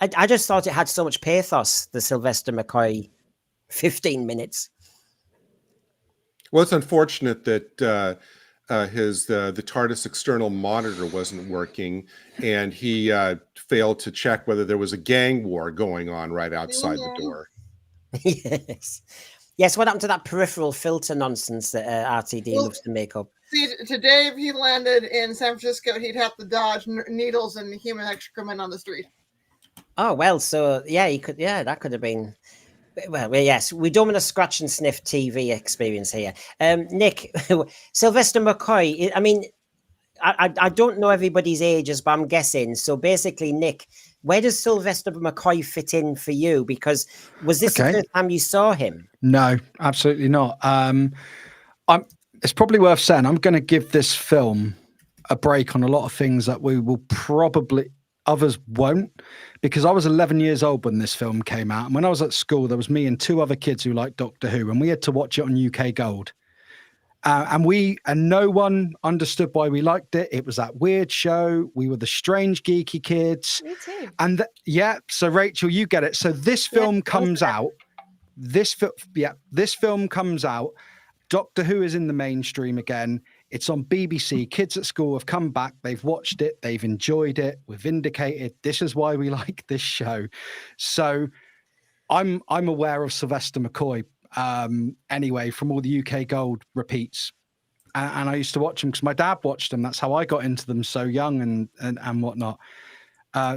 I just thought it had so much pathos, the Sylvester McCoy 15 minutes. Well, it's unfortunate that the TARDIS external monitor wasn't working, and he failed to check whether there was a gang war going on right outside the door. Yes. What happened to that peripheral filter nonsense that RTD loves to make up? See, today if he landed in San Francisco, he'd have to dodge needles and human excrement on the street. Oh well, so yeah, he could. Yeah, that could have been. Well, yes, we don't want to scratch and sniff TV experience here. Nick, Sylvester McCoy. I mean, I don't know everybody's ages, but I'm guessing. So basically, Nick, where does Sylvester McCoy fit in for you? Because was this the first time you saw him? No, absolutely not. It's probably worth saying I'm going to give this film a break on a lot of things that we will probably others won't, because I was 11 years old when this film came out, and when I was at school there was me and 2 other kids who liked Doctor Who, and we had to watch it on UK Gold, and no one understood why we liked it. It was that weird show. We were the strange geeky kids. Me too. And so Rachel, you get it. So this film comes out. This film comes out. Doctor Who is in the mainstream again. It's on BBC. Kids at school have come back. They've watched it. They've enjoyed it. We've vindicated. This is why we like this show. So I'm aware of Sylvester McCoy anyway from all the UK Gold repeats. And I used to watch them because my dad watched them. That's how I got into them so young and whatnot.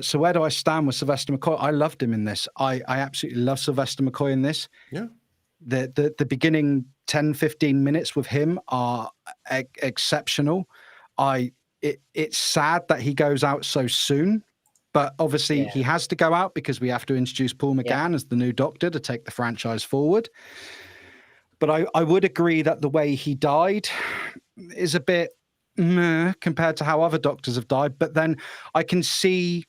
So where do I stand with Sylvester McCoy? I loved him in this. I absolutely love Sylvester McCoy in this. Yeah. The beginning 10, 15 minutes with him are exceptional. It's sad that he goes out so soon, but obviously he has to go out because we have to introduce Paul McGann as the new Doctor to take the franchise forward. But I would agree that the way he died is a bit meh compared to how other Doctors have died. But then I can see,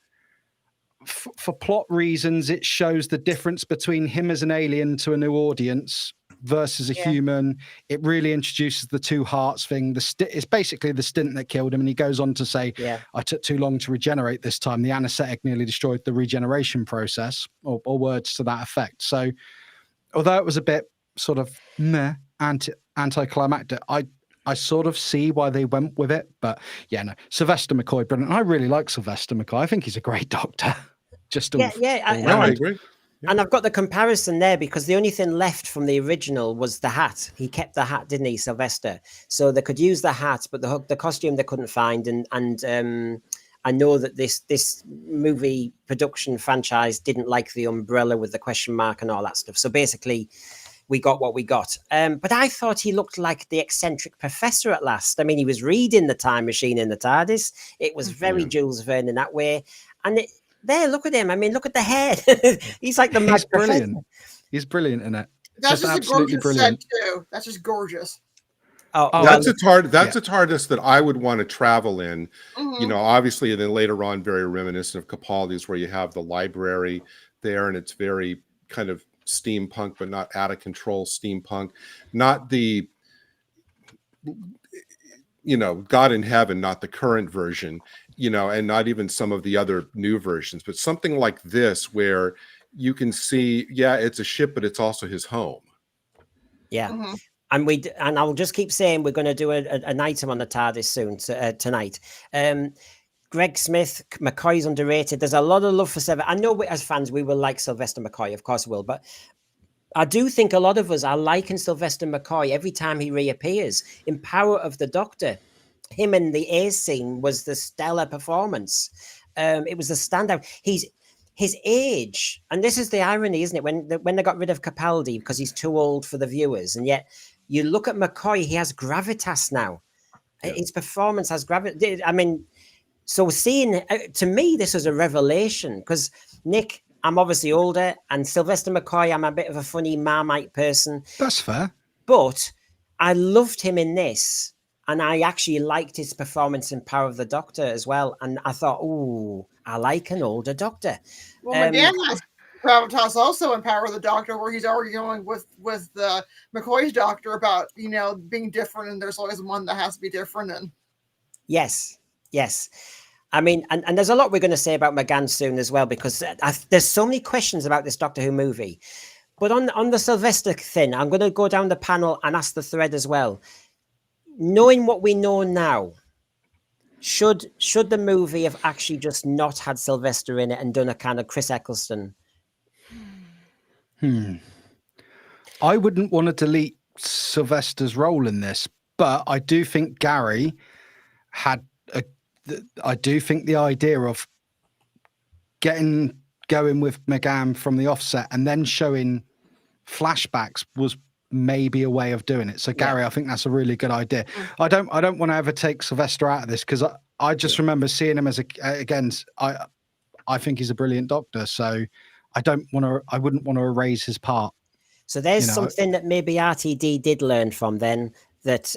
for plot reasons, it shows the difference between him as an alien to a new audience versus a human. It really introduces the 2 hearts thing. It's basically the stint that killed him, and he goes on to say, I took too long to regenerate this time. The anesthetic nearly destroyed the regeneration process, or words to that effect. So although it was a bit sort of meh, anticlimactic, I sort of see why they went with it. But yeah, no, Sylvester McCoy, brilliant. I really like Sylvester McCoy. I think he's a great Doctor. I agree. Yeah. And I've got the comparison there because the only thing left from the original was the hat. He kept the hat, didn't he, Sylvester? So they could use the hat, but the costume they couldn't find. And I know that this movie production franchise didn't like the umbrella with the question mark and all that stuff. So basically, we got what we got. But I thought he looked like the eccentric professor at last. I mean, he was reading the time machine in the TARDIS. It was very Jules Verne in that way. And there, look at him. I mean, look at the hair. He's like the mad brilliant. professor. He's brilliant in it. That's just absolutely a gorgeous set too. That's just gorgeous. That's a TARDIS that I would want to travel in. You know, obviously, and then later on, very reminiscent of Capaldi's, where you have the library there, and it's very kind of steampunk, but not out of control steampunk. Not the, God in Heaven, not the current version, and not even some of the other new versions, but something like this where you can see, it's a ship, but it's also his home. Yeah. And I'll just keep saying we're going to do an item on the TARDIS soon, tonight. Greg Smith, McCoy's underrated. There's a lot of love for Sylvester. I know as fans we will like Sylvester McCoy, of course we will, but I do think a lot of us are liking Sylvester McCoy every time he reappears. In Power of the Doctor, him in the A scene was the stellar performance. It was the standout. His age, and this is the irony, isn't it? When they got rid of Capaldi because he's too old for the viewers, and yet you look at McCoy, he has gravitas now. Yeah. His performance has gravitas. I mean, so seeing, to me, this was a revelation because Nick, I'm obviously older, and Sylvester McCoy, I'm a bit of a funny Marmite person. That's fair. But I loved him in this. And I actually liked his performance in Power of the Doctor as well. And I thought, ooh, I like an older Doctor. Well, McGann has gravitas also in Power of the Doctor, where he's arguing with the McCoy's Doctor about, you know, being different, and there's always one that has to be different. And yes. I mean, and there's a lot we're going to say about McGann soon as well, because there's so many questions about this Doctor Who movie. But on the Sylvester thing, I'm going to go down the panel and ask the thread as well. Knowing what we know now, should the movie have actually just not had Sylvester in it and done a kind of Chris Eccleston? I wouldn't want to delete Sylvester's role in this, but I do think Gary had I do think the idea of going with McGann from the offset and then showing flashbacks was maybe a way of doing it. So Gary, I think that's a really good idea. I don't want to ever take Sylvester out of this, because I just remember seeing him as I think he's a brilliant Doctor. So I wouldn't want to erase his part. So there's something that maybe RTD did learn from then, that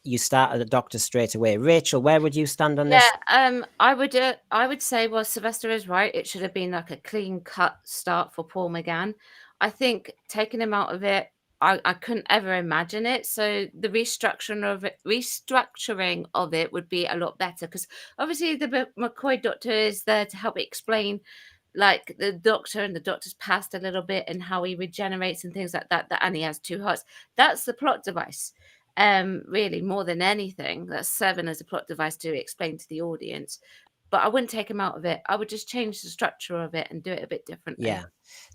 you started a Doctor straight away. Rachel, where would you stand on this? I would say, well, Sylvester is right. It should have been like a clean cut start for Paul McGann. I think taking him out of it, I couldn't ever imagine it. So the restructuring of it would be a lot better, because obviously the McCoy Doctor is there to help explain like the Doctor and the Doctor's past a little bit, and how he regenerates and things like that, and he has two hearts. That's the plot device. Really, more than anything, that's serving as a plot device to explain to the audience. But I wouldn't take him out of it. I would just change the structure of it and do it a bit differently. Yeah.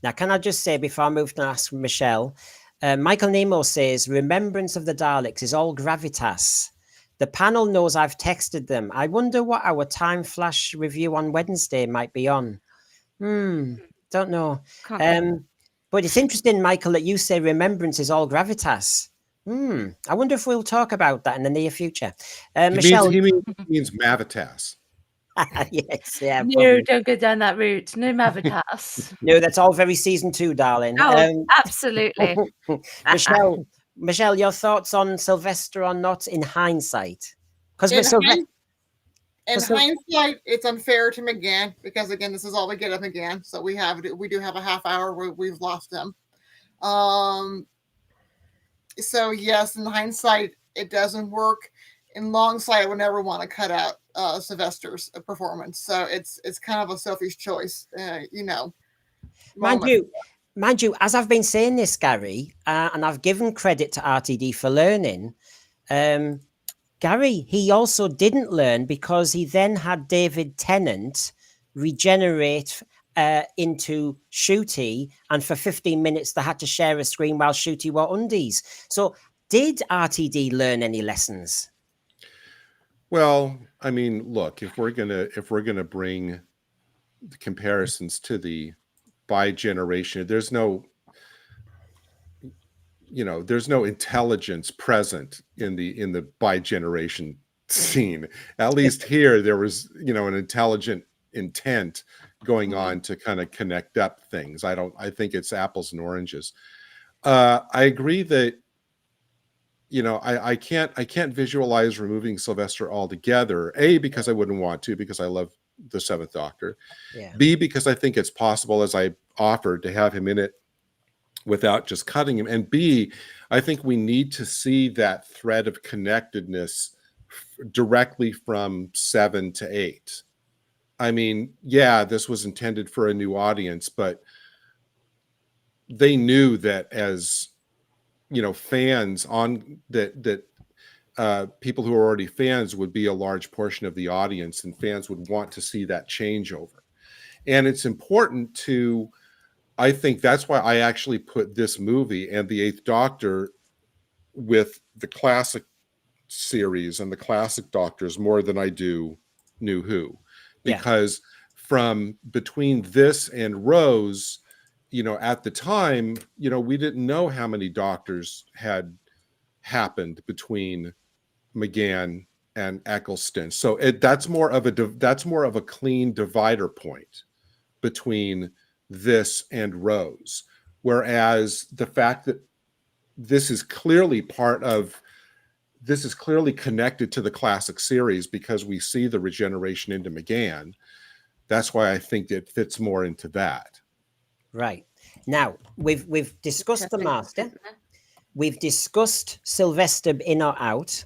Now, can I just say, before I move to ask Michelle, Michael Nemo says, remembrance of the Daleks is all gravitas. The panel knows I've texted them. I wonder what our time flash review on Wednesday might be on. Don't know. But it's interesting, Michael, that you say remembrance is all gravitas. I wonder if we'll talk about that in the near future. Michelle, he means Mavitas. Yes, yeah. No, probably. don't go down that route. No Mavitas. No, that's all very season 2, darling. Oh, absolutely. Michelle, your thoughts on Sylvester or not in hindsight? Because in hindsight, it's unfair to McGann, because again, this is all we get of McGann. So we do have a half hour where we've lost him. So yes, in hindsight, it doesn't work. In long sight, I would never want to cut out Sylvester's performance. So it's kind of a Sophie's choice, Mind you, as I've been saying this, Gary, and I've given credit to RTD for learning. Gary, he also didn't learn, because he then had David Tennant regenerate into Shooty, and for 15 minutes they had to share a screen while Shooty wore undies. So did RTD learn any lessons? Well, I mean, look, if we're gonna bring the comparisons to the bi-generation, there's no intelligence present in the bi-generation scene. At least here there was, an intelligent intent going on to kind of connect up things. I think it's apples and oranges. I agree that, I can't visualize removing Sylvester altogether. A, because I wouldn't want to, because I love the Seventh Doctor. Yeah. B, because I think it's possible, as I offered, to have him in it without just cutting him. And B, I think we need to see that thread of connectedness directly from 7 to 8. I mean, yeah, this was intended for a new audience, but they knew that as, fans on that people who are already fans would be a large portion of the audience, and fans would want to see that changeover. And it's important to, I think that's why I actually put this movie and the Eighth Doctor with the classic series and the classic Doctors more than I do New Who, because from between this and Rose, at the time, we didn't know how many Doctors had happened between McGann and Eccleston. So that's more of a clean divider point between this and Rose. Whereas the fact that this is clearly part of this is clearly connected to the classic series because we see the regeneration into McGann. That's why I think it fits more into that. Right. Now, we've discussed the Master. We've discussed Sylvester in or out.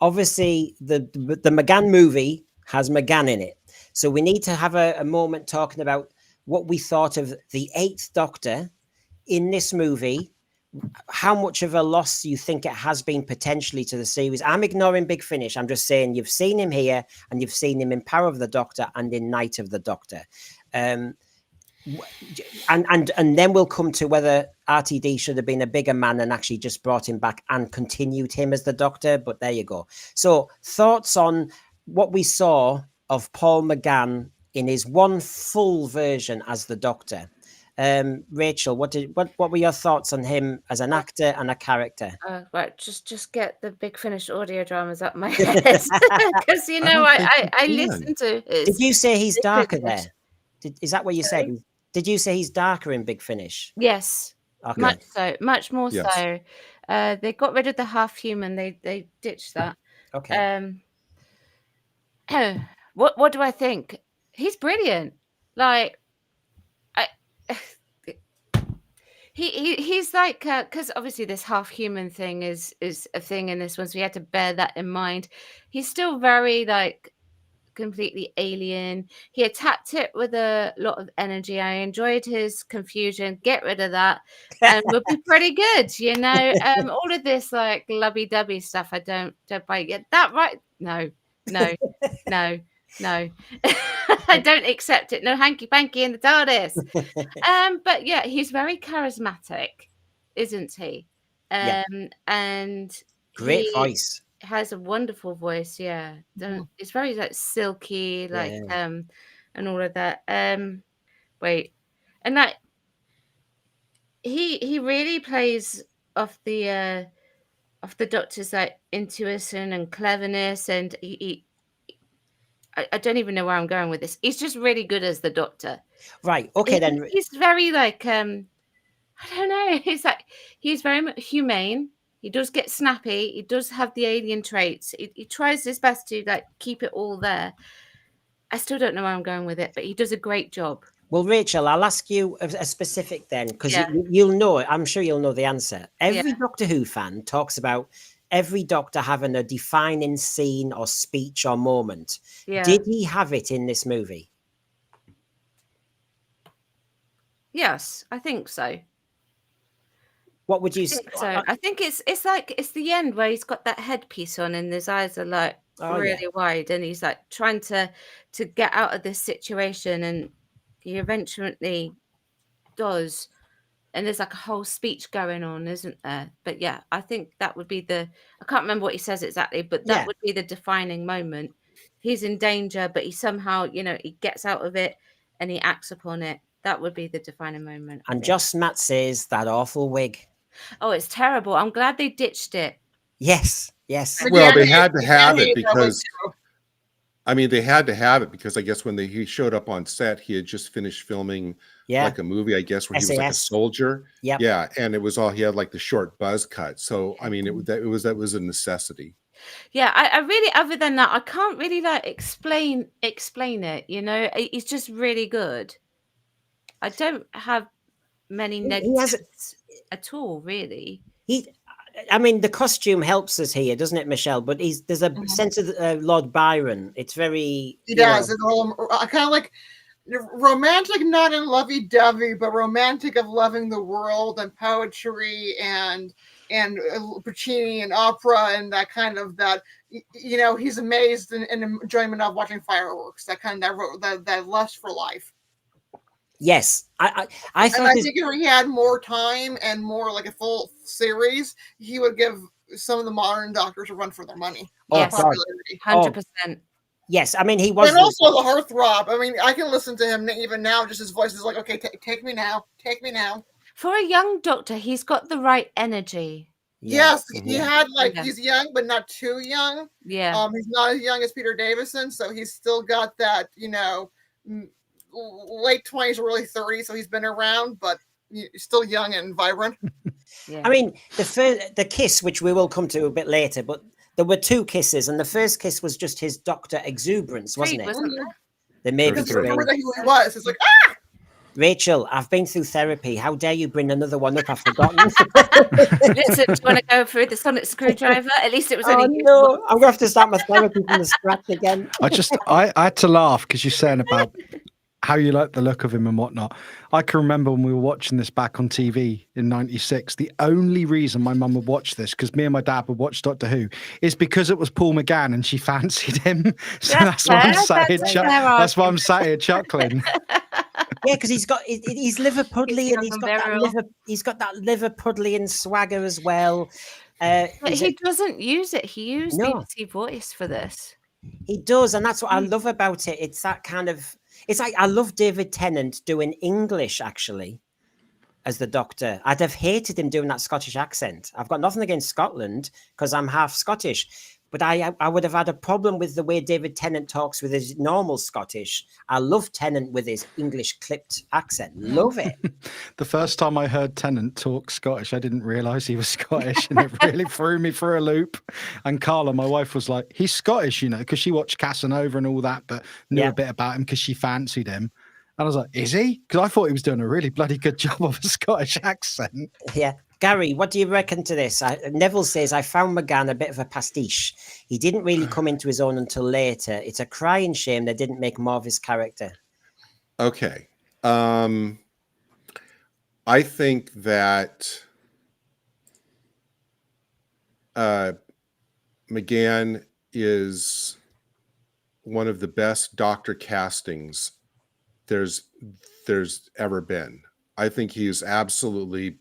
Obviously, the McGann movie has McGann in it. So we need to have a moment talking about what we thought of the 8th Doctor in this movie, how much of a loss you think it has been potentially to the series. I'm ignoring Big Finish. I'm just saying you've seen him here and you've seen him in Power of the Doctor and in Night of the Doctor. And then we'll come to whether RTD should have been a bigger man and actually just brought him back and continued him as the Doctor. But there you go. So thoughts on what we saw of Paul McGann in his one full version as the Doctor. Rachel, what were your thoughts on him as an actor and a character? Right, just get the Big Finish audio dramas up my head because I listen to. Did you say he's darker there? Is that what you said? Did you say he's darker in Big Finish? Yes, okay. Much so, much more so. They got rid of the half human. They ditched that. Okay. What do I think? He's brilliant. Like, he's like, because obviously this half human thing is a thing in this one, so we had to bear that in mind. He's still very like completely alien. He attacked it with a lot of energy. I enjoyed his confusion. Get rid of that, and we'll be pretty good. All of this like lovey-dovey stuff, I don't buy. Get that right? No. I don't accept it. No hanky-panky in the TARDIS. But yeah, he's very charismatic, isn't he? And great voice. Has a wonderful voice. Yeah, it's very like silky, like and all of that. And like he really plays off the Doctor's like intuition and cleverness, and I don't even know where I'm going with this. He's just really good as the Doctor. Right. Okay, then. He's very like I don't know. He's very humane. He does get snappy. He does have the alien traits. He tries his best to like keep it all there. I still don't know where I'm going with it, but he does a great job. Well, Rachel, I'll ask you a specific then, because you'll know. I'm sure you'll know the answer. Every Doctor Who fan talks about every Doctor having a defining scene or speech or moment. Yeah. Did he have it in this movie? Yes, I think so. What would you say? So I think it's like it's the end where he's got that headpiece on and his eyes are like really wide, and he's like trying to get out of this situation, and he eventually does. And there's like a whole speech going on, isn't there? But yeah, I think that would be I can't remember what he says exactly, but that would be the defining moment. He's in danger, but he somehow, he gets out of it and he acts upon it. That would be the defining moment. And Joss Matt says that awful wig. Oh, it's terrible. I'm glad they ditched it. Yes. Well, they had to have it because, they had to have it because I guess when he showed up on set, he had just finished filming like a movie, I guess, where he was like a soldier. Yeah. And it was he had like the short buzz cut. So, that was a necessity. Yeah, I really, other than that, I can't really like explain it. He's just really good. I don't have many negatives at all, really. The costume helps us here, doesn't it, Michelle? But there's a sense of Lord Byron. It's very... He does. It's kind of like romantic, not in lovey-dovey, but romantic of loving the world and poetry and Puccini and opera and that kind of that. He's amazed and enjoyment of watching fireworks. That kind of that lust for life. Yes, I think if he had more time and more like a full series, he would give some of the modern doctors a run for their money. Yes, 100%. Yes, he was. And also the heartthrob. I can listen to him even now. Just his voice is like, okay, take me now, take me now. For a young Doctor, he's got the right energy. Yes, he had he's young, but not too young. Yeah. He's not as young as Peter Davison, so he's still got that, late 20s, early 30s, so he's been around, but still young and vibrant. The kiss, which we will come to a bit later, but There were 2 kisses, and the first kiss was just his doctor exuberance, wasn't it? Wasn't there? They made There's it three. Remember strange. that who he was. It's like, Rachel, I've been through therapy. How dare you bring another one up? I've forgotten. Listen, do you want to go through the sonic screwdriver? At least it was Oh only no, I'm gonna have to start my therapy from the scratch again. I had to laugh because you're saying about how you like the look of him and whatnot. I can remember when we were watching this back on TV in '96. The only reason my mum would watch this, because me and my dad would watch Doctor Who, is because it was Paul McGann and she fancied him. So that's why I'm sat here. That's why I'm sat here chuckling. Yeah, because he's Liverpudlian. He's got that Liverpudlian swagger as well. But he doesn't use it. He used BBC Voice for this. He does, and that's what I love about it. It's that kind of. It's like I love David Tennant doing English actually as the Doctor. I'd have hated him doing that Scottish accent. I've got nothing against Scotland because I'm half Scottish. But I would have had a problem with the way David Tennant talks with his normal Scottish. I love Tennant with his English clipped accent. Love it. The first time I heard Tennant talk Scottish, I didn't realise he was Scottish, and it really threw me for a loop. And Carla, my wife, was like, he's Scottish, you know, because she watched Casanova and all that, but knew a bit about him because she fancied him. And I was like, is he? Because I thought he was doing a really bloody good job of a Scottish accent. Yeah. Gary, what do you reckon to this? Neville says, I found McGann a bit of a pastiche. He didn't really come into his own until later. It's a crying shame they didn't make more of his character. Okay. I think that McGann is one of the best Doctor castings there's ever been. I think he is absolutely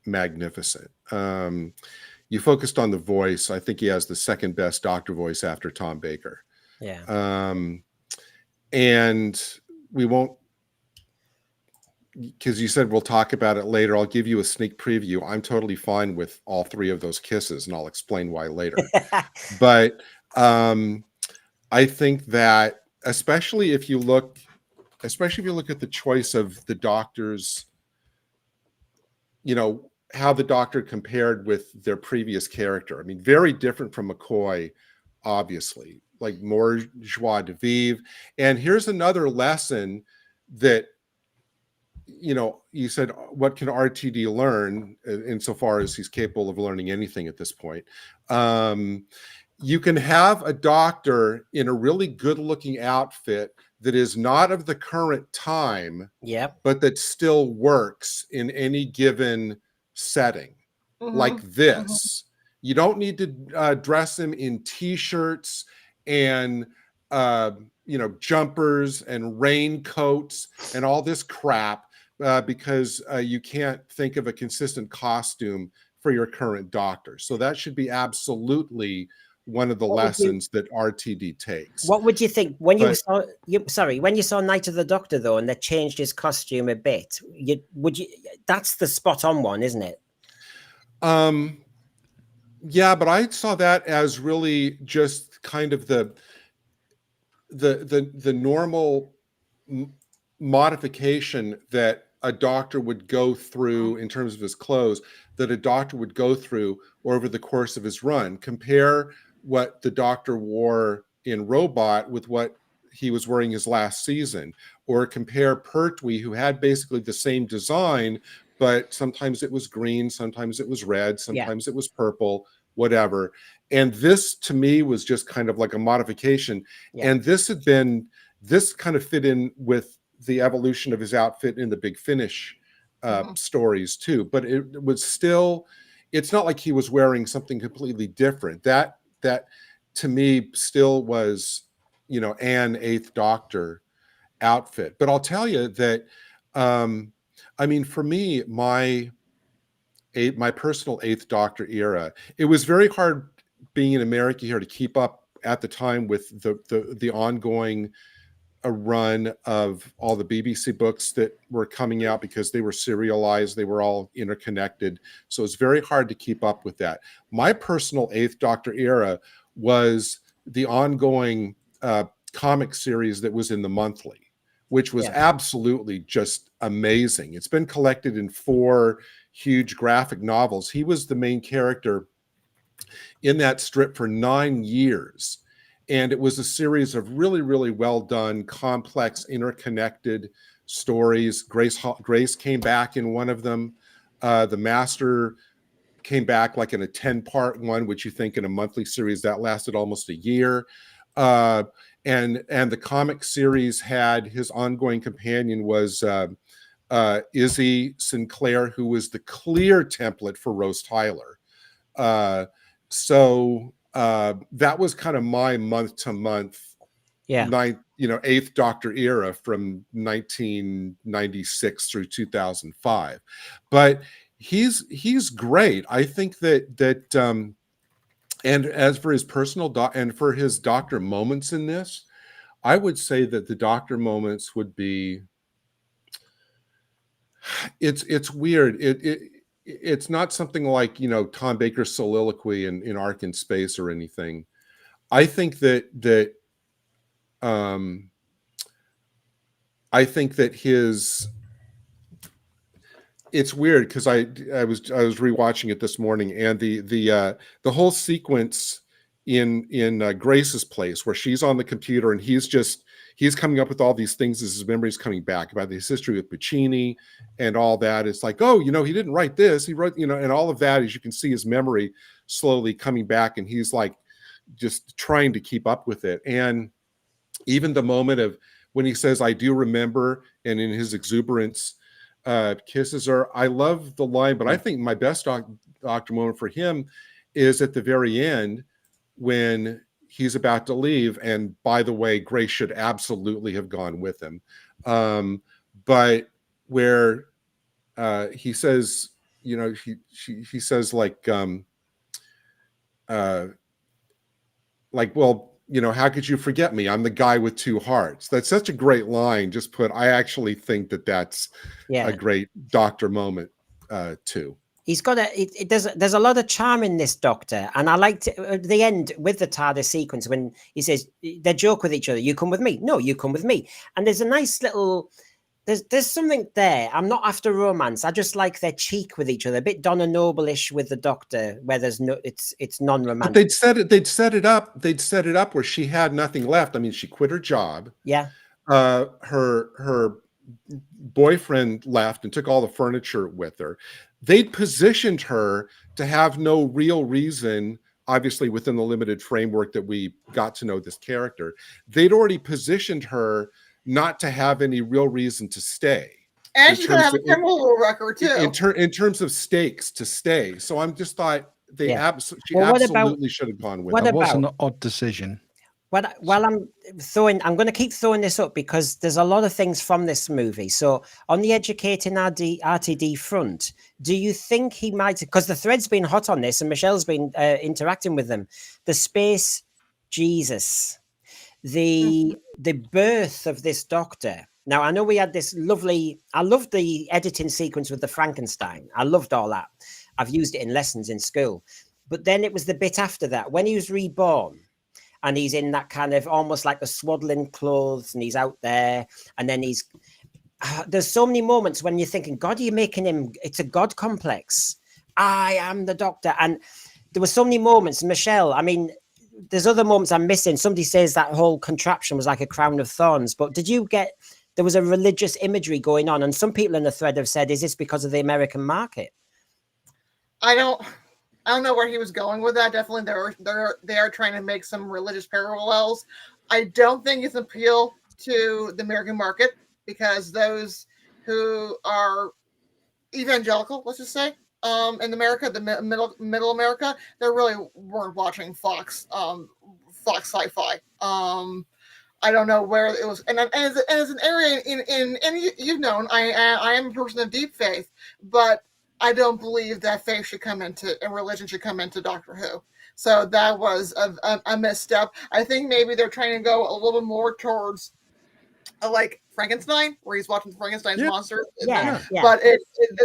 magnificent. You focused on the voice. I think he has the second best Doctor voice after Tom Baker. Yeah. And we won't, because you said we'll talk about it later. I'll give you a sneak preview. I'm totally fine with all 3 of those kisses, and I'll explain why later. But I think that especially if you look at the choice of the Doctors, you know, how the Doctor compared with their previous character. I mean, very different from McCoy, obviously, like more joie de vivre. And here's another lesson that, you know, you said, what can RTD learn insofar as he's capable of learning anything at this point? You can have a Doctor in a really good looking outfit that is not of the current time, but that still works in any given setting, like this. You don't need to dress him in t-shirts and you know, jumpers and raincoats and all this crap because you can't think of a consistent costume for your current Doctor. So that should be absolutely one of the lessons that RTD takes. What would you think when you saw Night of the Doctor though, and they changed his costume a bit? That's the spot on one, isn't it? Yeah, but I saw that as really just kind of the normal modification that a Doctor would go through in terms of his clothes, that a Doctor would go through over the course of his run. Compare what the Doctor wore in Robot with what he was wearing his last season, or compare Pertwee, who had basically the same design, but sometimes it was green, sometimes it was red, sometimes it was purple, whatever. And this to me was just kind of like a modification. And this kind of fit in with the evolution of his outfit in the Big Finish stories too. But it was still, it's not like he was wearing something completely different. That to me still was, you know, an 8th Doctor outfit. But I'll tell you that, I mean, for me, my personal 8th Doctor era, it was very hard being in America here to keep up at the time with the ongoing run of all the BBC books that were coming out because they were serialized, they were all interconnected. So it's very hard to keep up with that. My personal 8th Doctor era was the ongoing comic series that was in the monthly, which was absolutely just amazing. It's been collected in 4 huge graphic novels. He was the main character in that strip for 9 years. And it was a series of really, really well done, complex, interconnected stories. Grace came back in one of them. The Master came back like in a 10-part one, which you think in a monthly series that lasted almost a year. And the comic series had his ongoing companion was Izzy Sinclair, who was the clear template for Rose Tyler. So that was kind of my month-to-month, eighth Doctor era from 1996 through 2005. But he's great. I think that and as for his personal and for his Doctor moments in this, I would say that the Doctor moments would be, it's weird. It's not something like, Tom Baker's soliloquy in Ark in Space or anything. I think that his, it's weird because I was rewatching it this morning, and the whole sequence in Grace's place where she's on the computer and he's coming up with all these things as his memory's coming back about his history with Puccini and all that. It's like, oh, he didn't write this, he wrote, and all of that, as you can see his memory slowly coming back, and he's like just trying to keep up with it. And even the moment of when he says, "I do remember," and in his exuberance kisses her. I love the line, but I think my best Doctor moment for him is at the very end when he's about to leave. And by the way, Grace should absolutely have gone with him. But where he says, he says like, well, how could you forget me? I'm the guy with two hearts. That's such a great line. I actually think that's a great Doctor moment too. He's got there's a lot of charm in this Doctor, and I liked it at the end with the TARDIS sequence when he says they joke with each other. You come with me, no, you come with me, and there's a nice little. There's something there. I'm not after romance. I just like their cheek with each other, a bit Donna Noble-ish with the Doctor, where there's no, it's non-romantic. But they'd set it up where she had nothing left. I mean, she quit her job. Yeah. Her boyfriend left and took all the furniture with her. They'd positioned her to have no real reason, obviously within the limited framework that we got to know this character. They'd already positioned her not to have any real reason to stay. And she's going to have a criminal record, too. In terms of stakes to stay. So I'm just thought she absolutely should have gone with it. That was an odd decision. While I'm going to keep throwing this up because there's a lot of things from this movie. So on the educating RTD front, do you think he might, because the thread's been hot on this and Michelle's been interacting with them, the space Jesus, the birth of this Doctor. Now, I know we had this I loved the editing sequence with the Frankenstein. I loved all that. I've used it in lessons in school. But then it was the bit after that, when he was reborn, and he's in that kind of almost like the swaddling clothes, and he's out there, and then there's so many moments when you're thinking, God, are you making him, it's a God complex. I am the Doctor. And there were so many moments, Michelle, I mean, there's other moments I'm missing. Somebody says that whole contraption was like a crown of thorns, but there was a religious imagery going on, and some people in the thread have said, is this because of the American market? I don't know where he was going with that. Definitely, they are trying to make some religious parallels. I don't think it's an appeal to the American market because those who are evangelical, let's just say, in America, the middle America, they really weren't watching Fox sci-fi. I don't know where it was, and as an area and you've known, I am a person of deep faith, but I don't believe that faith should come into and religion should come into Doctor Who. So that was a misstep. I think maybe they're trying to go a little bit more towards like Frankenstein, where he's watching Frankenstein's monster. Yeah. But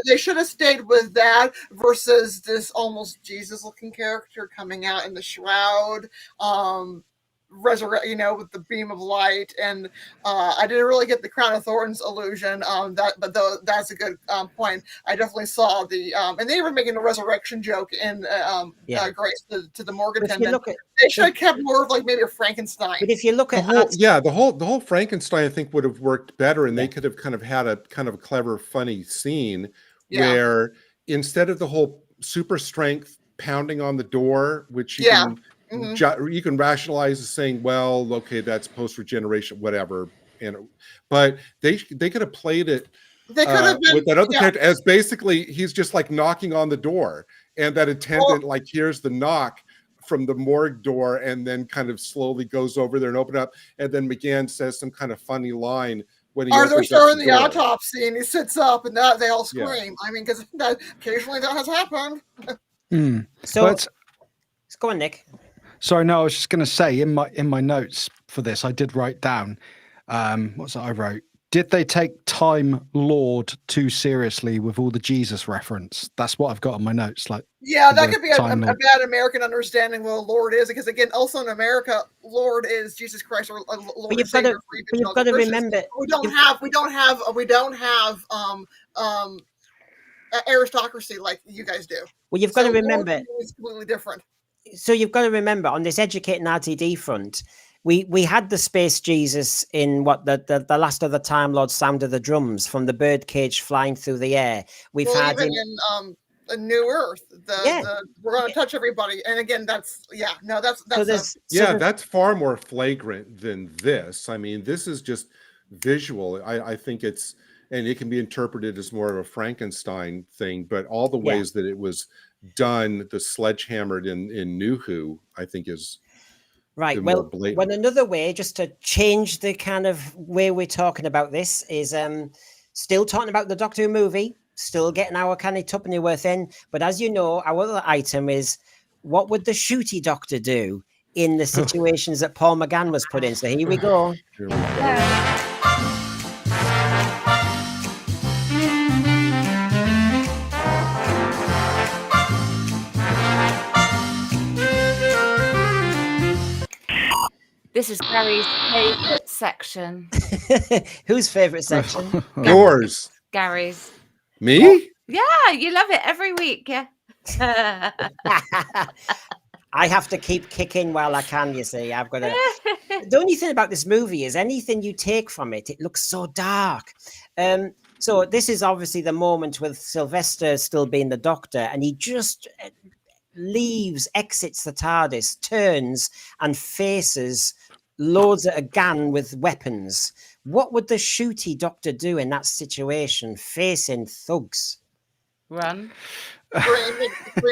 they should have stayed with that versus this almost Jesus-looking character coming out in the shroud. resurrect, with the beam of light, and I didn't really get the crown of thorns illusion. That's a good point. I definitely saw the and they were making a resurrection joke in Grace to the morgue attendant. They should have kept more of like maybe a Frankenstein. But if you look at the whole Frankenstein, I think would have worked better, and they could have kind of had a kind of clever, funny scene where instead of the whole super strength pounding on the door, which you can you can rationalize as saying, well, okay, that's post regeneration, whatever, but they could have played it. They could have with that other character as basically he's just like knocking on the door, and that attendant like hears the knock from the morgue door and then kind of slowly goes over there and open up, and then McGann says some kind of funny line when he they're showing the autopsy and he sits up and they all scream. I mean, because occasionally that has happened. So go on, Nick. Sorry, no, I was just going to say in my notes for this, I did write down what's that I wrote. Did they take Time Lord too seriously with all the Jesus reference? That's what I've got on my notes. Like, that could be a bad American understanding what a Lord is, because again, also in America, Lord is Jesus Christ or Lord. But you've got to remember, we don't have aristocracy like you guys do. Well, you've got to remember, it's completely different. So you've got to remember on this educating RTD front. We had the space Jesus in the last of the Time Lord Sound of the Drums from the birdcage flying through the air. We've had even in a New Earth. We're going to touch everybody, and again, that's far more flagrant than this. I mean, this is just visual. I think it's, and it can be interpreted as more of a Frankenstein thing, but all the ways that it was done, the sledgehammered in Nuwho, I think is. Right. Well, another way, just to change the kind of way we're talking about this, is still talking about the Doctor Who movie, still getting our kind of tuppenny worth in. But as you know, our other item is, what would the Shooty Doctor do in the situations that Paul McGann was put in? So here we go. This is Gary's favourite section. Whose favourite section? Yours. Gary's. Me? Yeah, you love it every week. Yeah. I have to keep kicking while I can, you see. I've got to. The only thing about this movie is anything you take from it, it looks so dark. So this is obviously the moment with Sylvester still being the Doctor, and he just exits the TARDIS, turns and faces loads of a gang with weapons. What would the Shooty Doctor do in that situation, facing thugs? Run. Scream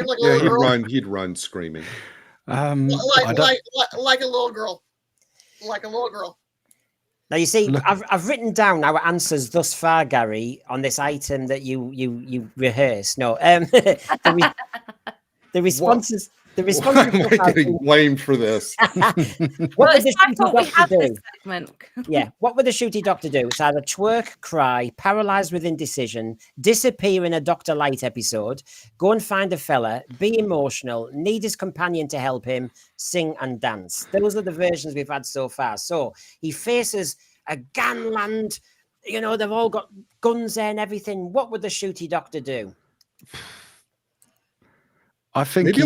like a little girl. He'd run screaming. Like a little girl. Like a little girl. Now you see, I've written down our answers thus far, Gary, on this item that you rehearsed. No, the responses. The responses. Why am I getting blamed for this? What would the Shooty Doctor do? Yeah, what would the Shooty Doctor do? It's either twerk, cry, paralyzed with indecision, disappear in a Dr. Light episode, go and find a fella, be emotional, need his companion to help him, sing and dance. Those are the versions we've had so far. So he faces a gangland. They've all got guns there and everything. What would the Shooty Doctor do? I think maybe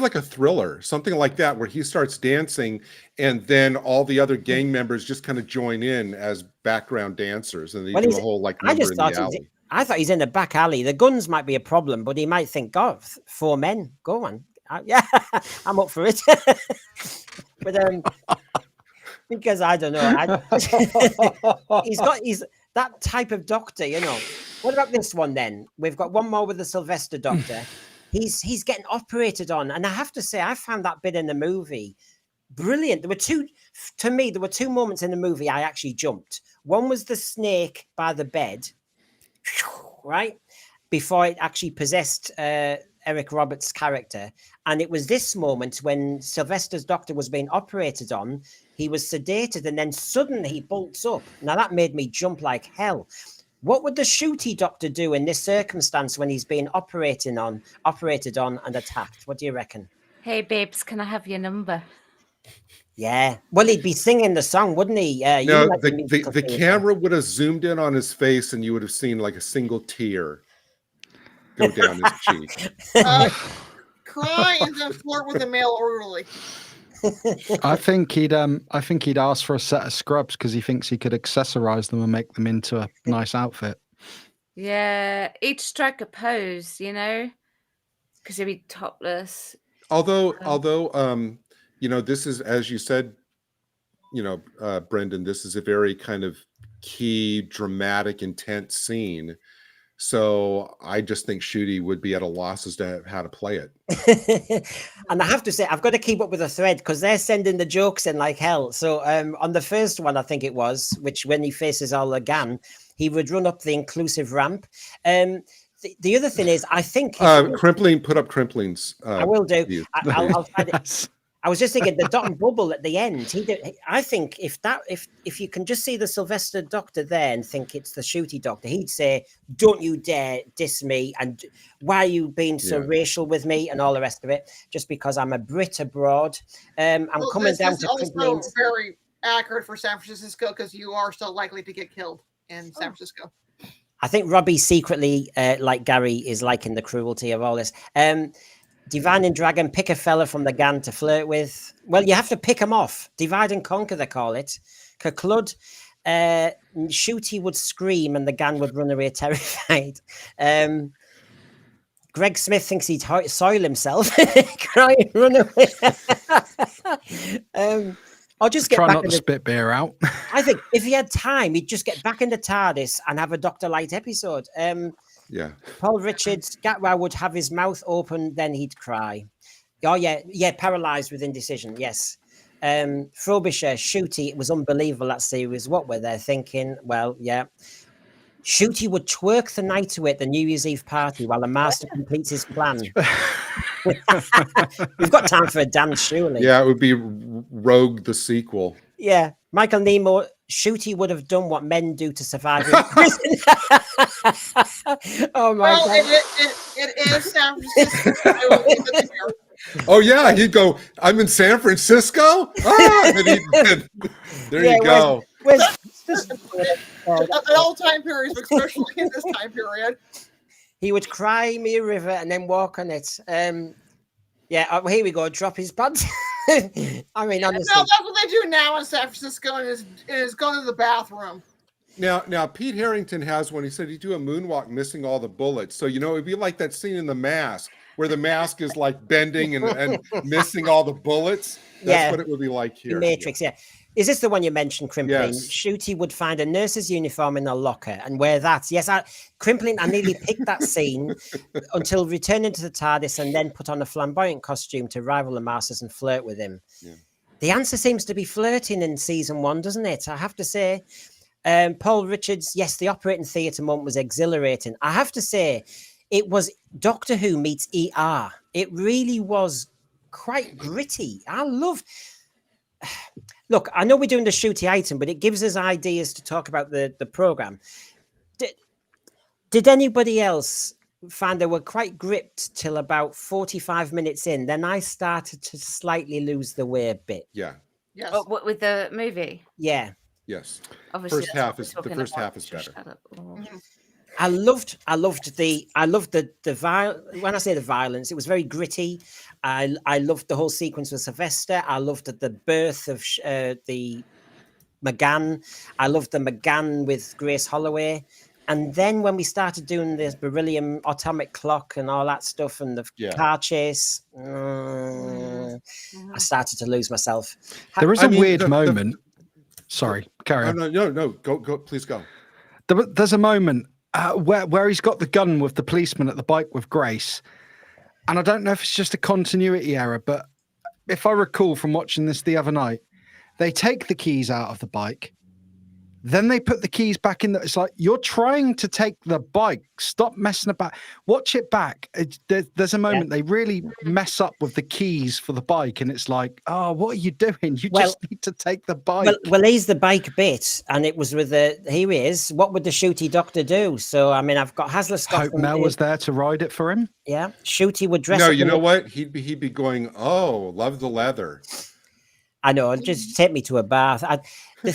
like a Thriller, something like that, where he starts dancing and then all the other gang members just kind of join in as background dancers, and they do a whole like number in the alley. I thought he's in the back alley. The guns might be a problem, but he might think, God, 4 men, go on. Yeah, I'm up for it. But because I don't know, he's that type of Doctor, What about this one then? We've got one more with the Sylvester Doctor. He's getting operated on, and I have to say, I found that bit in the movie brilliant. There were two moments in the movie I actually jumped. One was the snake by the bed, right before it actually possessed Eric Roberts' character, and it was this moment when Sylvester's Doctor was being operated on. He was sedated, and then suddenly he bolts up. Now that made me jump like hell. What would the Shooty Doctor do in this circumstance when he's being operated on and attacked? What do you reckon? Hey, babes, can I have your number? Yeah. Well, he'd be singing the song, wouldn't he? No, like the camera would have zoomed in on his face, and you would have seen like a single tear go down his cheek. Cry and then flirt with a male orderly. I think he'd ask for a set of scrubs because he thinks he could accessorize them and make them into a nice outfit. Yeah, he'd strike a pose, you know, because he'd be topless. Although, you know, this is, as you said, you know, Brendan, this is a very kind of key, dramatic, intense scene. So I just think Shooty would be at a loss as to how to play it. And I have to say, I've got to keep up with the thread because they're sending the jokes in like hell. So on the first one, I think it was, which when he faces Al Lagan, he would run up the inclusive ramp. The other thing is, I think Crimpling, put up Crimpling's. I will do. I'll try to. I was just thinking the dot and bubble at the end. I think if you can just see the Sylvester Doctor there and think it's the Shooty Doctor, he'd say, "Don't you dare diss me, and why are you being so racial with me, and all the rest of it, just because I'm a Brit abroad." I'm coming down to also very accurate for San Francisco because you are still likely to get killed in San Francisco. I think Robbie secretly, like Gary, is liking the cruelty of all this. Divine and Dragon, pick a fella from the gang to flirt with. Well, you have to pick them off. Divide and conquer, they call it. Kerklud, Shooty would scream and the gang would run away terrified. Greg Smith thinks he'd soil himself, cry and run away. I'll just try not to spit beer out. I think if he had time, he'd just get back in the TARDIS and have a Dr. Light episode. Yeah. Paul Richards, Gatwa would have his mouth open, then he'd cry. Oh, yeah, paralyzed with indecision, yes. Frobisher, Shooty, it was unbelievable, that series. What were they thinking? Well, yeah. Shooty would twerk the night away at the New Year's Eve party while the master completes his plan. We've got time for a dance, surely. Yeah, it would be Rogue the sequel. Yeah. Michael Nemo, Shooty would have done what men do to survive in prison. Oh my God. It is San Francisco. Oh yeah, he'd go, I'm in San Francisco? Ah, there you go. At all time periods, but especially in this time period. He would cry me a river and then walk on it. Here we go, drop his pants. I mean, honestly. No, that's what they do now in San Francisco, and is going to the bathroom. Now, Pete Harrington has one. He said he'd do a moonwalk missing all the bullets. So, you know, it'd be like that scene in The Mask where the mask is like bending and missing all the bullets. That's what it would be like here. The Matrix, yeah. Is this the one you mentioned, Crimpling? Yes. Shooty would find a nurse's uniform in a locker and wear that. Yes, Crimpling, I nearly picked that scene until returning to the TARDIS and then put on a flamboyant costume to rival the masters and flirt with him. Yeah. The answer seems to be flirting in season 1, doesn't it? I have to say. Paul Richards, yes, the operating theatre moment was exhilarating. I have to say, it was Doctor Who meets ER. It really was quite gritty. I loved... Look, I know we're doing the Shooty item, but it gives us ideas to talk about the program. Did anybody else find they were quite gripped till about 45 minutes in? Then I started to slightly lose the way a bit. Yeah. Yes. Oh, what, with the movie? Yeah. Yes. Obviously, the first half is better. I loved the when I say the violence, it was very gritty. I loved the whole sequence with Sylvester. I loved the birth of the McGann. I loved the McGann with Grace Holloway. And then when we started doing this beryllium atomic clock and all that stuff and the car chase, I started to lose myself. There is a weird moment. Sorry, carry on. No, go, please go. There's a moment where he's got the gun with the policeman at the bike with Grace. And I don't know if it's just a continuity error, but if I recall from watching this the other night, they take the keys out of the bike. Then they put the keys back in. It's like, you're trying to take the bike. Stop messing about. Watch it back. There's a moment they really mess up with the keys for the bike. And it's like, oh, what are you doing? You just need to take the bike. Well, he's the bike bit. And it was with here he is. What would the Shooty Doctor do? So, I mean, I've got Hasler Scott. Hope Mel was there to ride it for him. Yeah. Shooty would dress No, you know what? He'd be going, oh, love the leather. I know. Just take me to a bath. The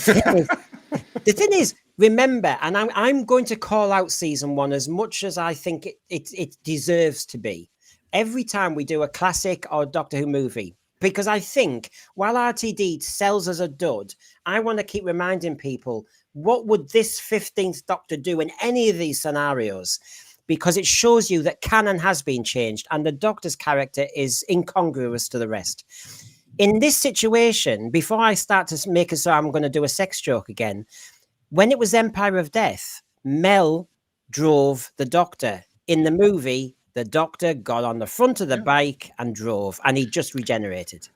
thing is, remember, and I'm going to call out season 1 as much as I think it deserves to be. Every time we do a classic or Doctor Who movie, because I think while RTD sells as a dud, I want to keep reminding people, what would this 15th Doctor do in any of these scenarios? Because it shows you that canon has been changed and the Doctor's character is incongruous to the rest. In this situation, before I start to make it so I'm going to do a sex joke again, when it was Empire of Death, Mel drove the Doctor. In the movie, the Doctor got on the front of the bike and drove, and he just regenerated.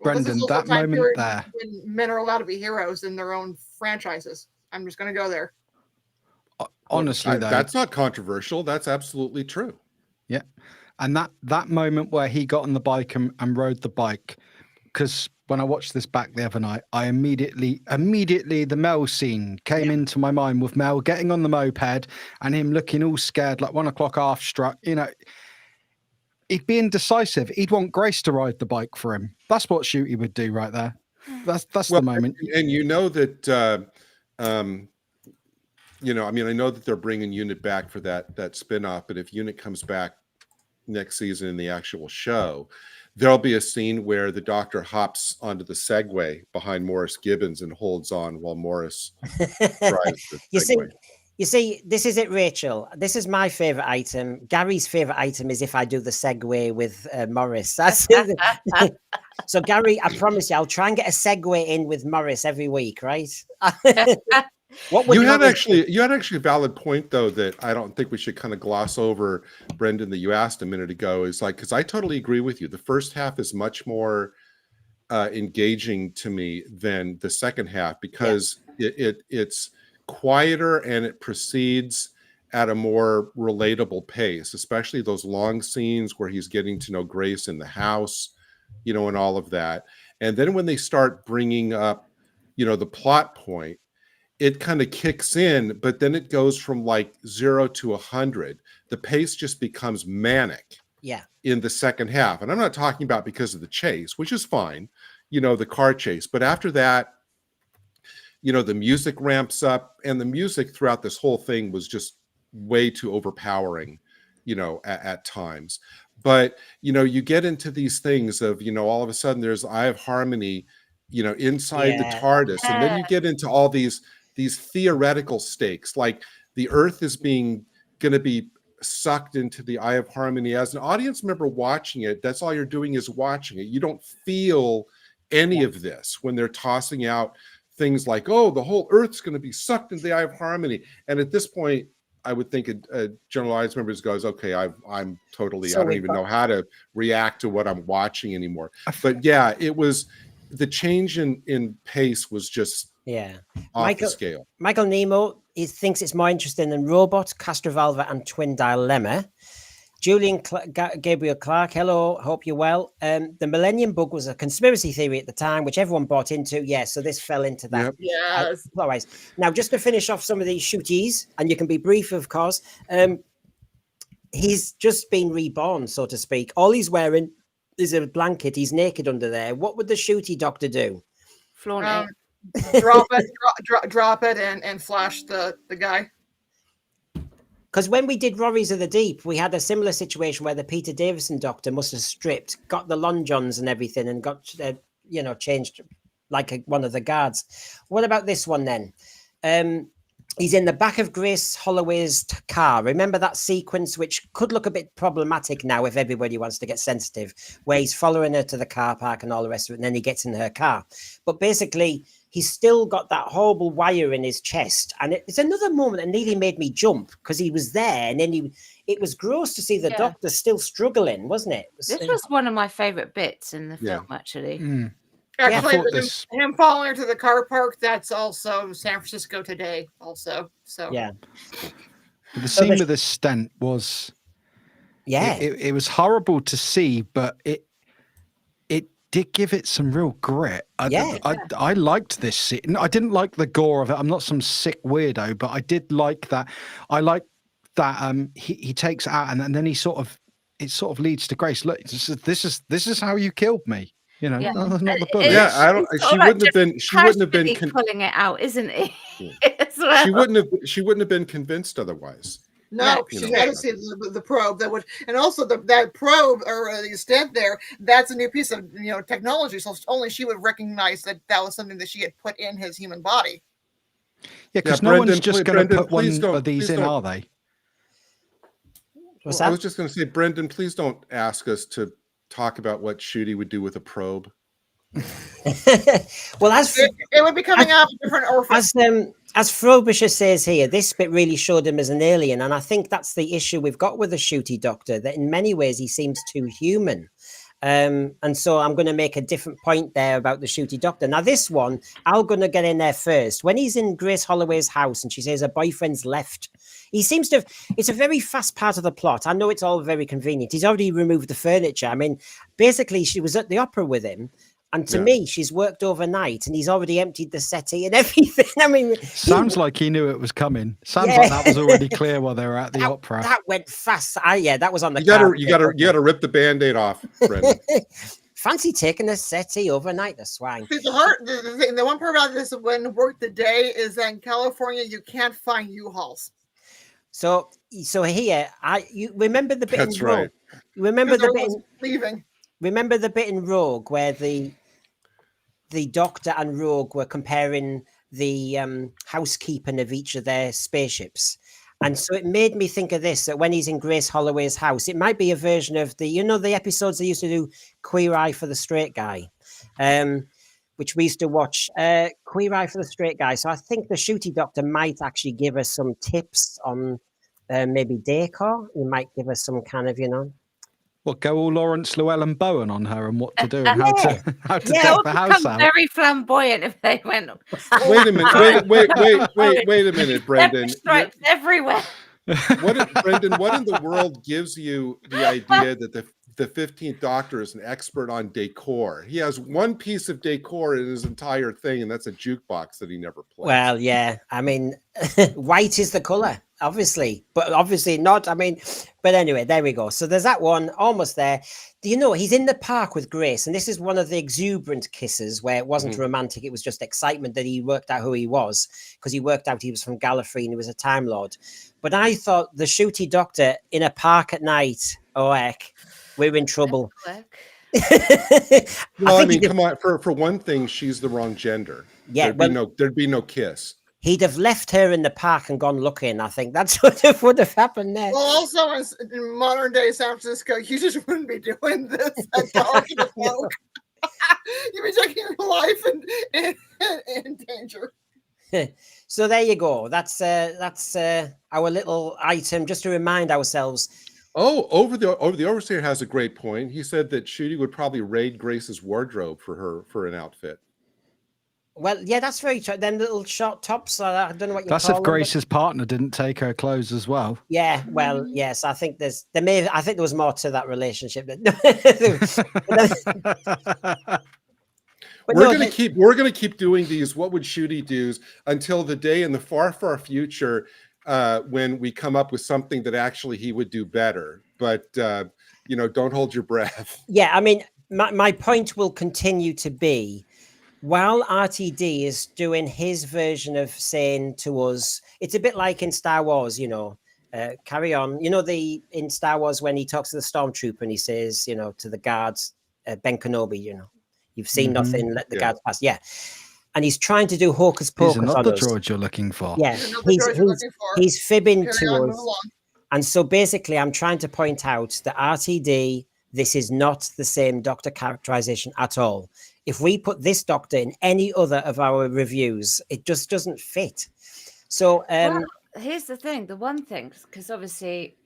Brendan, that moment there. When men are allowed to be heroes in their own franchises. I'm just going to go there. Honestly, though, that's not controversial. That's absolutely true. Yeah. And that moment where he got on the bike and rode the bike, because when I watched this back the other night, I immediately the Mel scene came into my mind, with Mel getting on the moped and him looking all scared, like 1 o'clock half struck. You know, he'd be indecisive. He'd want Grace to ride the bike for him. That's what Shooty would do right there. That's the moment. And you know that, you know, I mean, I know that they're bringing Unit back for that spin-off, but if Unit comes back next season in the actual show, there'll be a scene where the Doctor hops onto the Segway behind Morris Gibbons and holds on while Morris drives the Segway. You see, this is it, Rachel. This is my favorite item. Gary's favorite item is if I do the segue with Morris. That's so, Gary, I promise you, I'll try and get a segue in with Morris every week, right? You had actually a valid point, though, that I don't think we should kind of gloss over, Brendan, that you asked a minute ago. Is like, because I totally agree with you. The first half is much more engaging to me than the second half, because it's quieter and it proceeds at a more relatable pace, especially those long scenes where he's getting to know Grace in the house, you know, and all of that. And then when they start bringing up, you know, the plot point, it kind of kicks in, but then it goes from like 0 to 100. The pace just becomes manic in the second half. And I'm not talking about because of the chase, which is fine, you know, the car chase. But after that, you know, the music ramps up, and the music throughout this whole thing was just way too overpowering, you know, at times. But, you know, you get into these things of, you know, all of a sudden there's Eye of Harmony, you know, inside the TARDIS. And then you get into all these theoretical stakes, like the Earth is going to be sucked into the Eye of Harmony. As an audience member watching it, that's all you're doing is watching it. You don't feel any of this when they're tossing out things like, oh, the whole Earth's going to be sucked into the Eye of Harmony. And at this point, I would think a general audience member goes, okay, I'm totally, I don't even know how to react to what I'm watching anymore. But yeah, it was, the change in pace was just off the scale. Michael Nemo, he thinks it's more interesting than Robot, Castrovalva, and Twin Dilemma. Julian Gabriel Clark, hello, hope you're well. The Millennium Bug was a conspiracy theory at the time, which everyone bought into. So this fell into that. Yes. Now, just to finish off some of these shooties, and you can be brief, of course, he's just been reborn, so to speak. All he's wearing is a blanket. He's naked under there. What would the Shooty Doctor do? Flaunt it. drop it and flash the guy. Because when we did Rories of the Deep, we had a similar situation where the Peter Davison Doctor must have stripped, got the long johns and everything, and got, changed like one of the guards. What about this one then? He's in the back of Grace Holloway's car. Remember that sequence, which could look a bit problematic now if everybody wants to get sensitive, where he's following her to the car park and all the rest of it, and then he gets in her car. But basically, he's still got that horrible wire in his chest. And it's another moment that nearly made me jump, because he was there, and then it was gross to see the Doctor still struggling, wasn't it? This was one of my favourite bits in the film, actually. Mm. Actually, him following her to the car park, that's also San Francisco Today also. So the scene with the stent was it was horrible to see, but it did give it some real grit. I liked this scene. I didn't like the gore of it. I'm not some sick weirdo, but I did like that. I like that he takes it out, and then it sort of leads to Grace. Look, this is how you killed me. You know, Yeah. not the bullets. Yeah, I don't. It's She sort of like wouldn't have been. She wouldn't have been. casually pulling it out, isn't he? Yeah. As well. She wouldn't have. She wouldn't have been convinced otherwise. No, You she know, had to see the probe that would, and also that probe or the stent there. That's a new piece of technology. So only she would recognize that was something that she had put in his human body. Yeah, because Yeah, no Brendan, one's just going to put one of these in, are they? What's I that? was just going to say, Brendan, please don't ask us to talk about what Shooty would do with a probe. Well, as It would be coming out of a different orifice. as Frobisher says here, this bit really showed him as an alien, and I think that's the issue we've got with the Shooty Doctor, that in many ways he seems too human. And so I'm going to make a different point there about the Shooty Doctor. Now, this one, I'm going to get in there first. When he's in Grace Holloway's house and she says her boyfriend's left, he seems to have, it's a very fast part of the plot. I know it's all very convenient. He's already removed the furniture. I mean, basically, she was at the opera with him. And to me, she's worked overnight and he's already emptied the settee and everything. I mean, sounds like he knew it was coming. Sounds like that was already clear while they were at the opera. That went fast. Yeah, that was on the You gotta rip the Band-Aid off, Brendan. Fancy taking the settee overnight, the swine. The one part about this when work the day is that in California you can't find U-Hauls. So here, you remember the bit That's in Rogue? right. Remember the bit in, leaving. Remember the bit in Rogue where the Doctor and Rogue were comparing the housekeeping of each of their spaceships. And so it made me think of this, that when he's in Grace Holloway's house, it might be a version of the episodes they used to do, Queer Eye for the Straight Guy, which we used to watch, Queer Eye for the Straight Guy. So I think the Shooty Doctor might actually give us some tips on maybe decor. He might give us some kind of, What, go all Lawrence Llewellyn Bowen on her and what to do and how to deck the house out? Very flamboyant if they went. Wait a minute. Wait a minute, Brendan. Stripes everywhere. What in the world gives you the idea that the 15th Doctor is an expert on decor? He has one piece of decor in his entire thing, and that's a jukebox that he never plays. Well, yeah. I mean, white is the color, obviously, but obviously not. I mean, but anyway, there we go. So there's that one, almost there. He's in the park with Grace, and this is one of the exuberant kisses where it wasn't romantic. It was just excitement that he worked out who he was, because he worked out he was from Gallifrey and he was a Time Lord. But I thought the Shooty Doctor in a park at night, oh heck, we're in trouble. Well, I mean, come on. For one thing, she's the wrong gender. Yeah, there'd be no kiss. He'd have left her in the park and gone looking. I think that's what would have happened there. Well, also in modern day San Francisco, you just wouldn't be doing this at dark in the smoke. You'd be taking your life in danger. So there you go. That's our little item, just to remind ourselves. Oh, the overseer has a great point. He said that Shooty would probably raid Grace's wardrobe for an outfit. Well, yeah, that's very true. Them little short tops. I don't know what you That's call if Grace's partner didn't take her clothes as well. Yeah, well, yes. I think there was more to that relationship. We're gonna keep doing these. What would Shooty do until the day in the far, far future when we come up with something that actually he would do better? But don't hold your breath. Yeah, I mean, my point will continue to be, while RTD is doing his version of saying to us, it's a bit like in Star Wars, carry on. In Star Wars when he talks to the stormtrooper and he says, to the guards, Ben Kenobi, you've seen nothing, let the guards pass. Yeah. And he's trying to do hocus pocus on us. He's not the droid you're looking for. Yeah, he's fibbing to us. And so basically, I'm trying to point out that RTD, this is not the same Doctor characterization at all. If we put this Doctor in any other of our reviews, it just doesn't fit. So here's the thing. The one thing, because obviously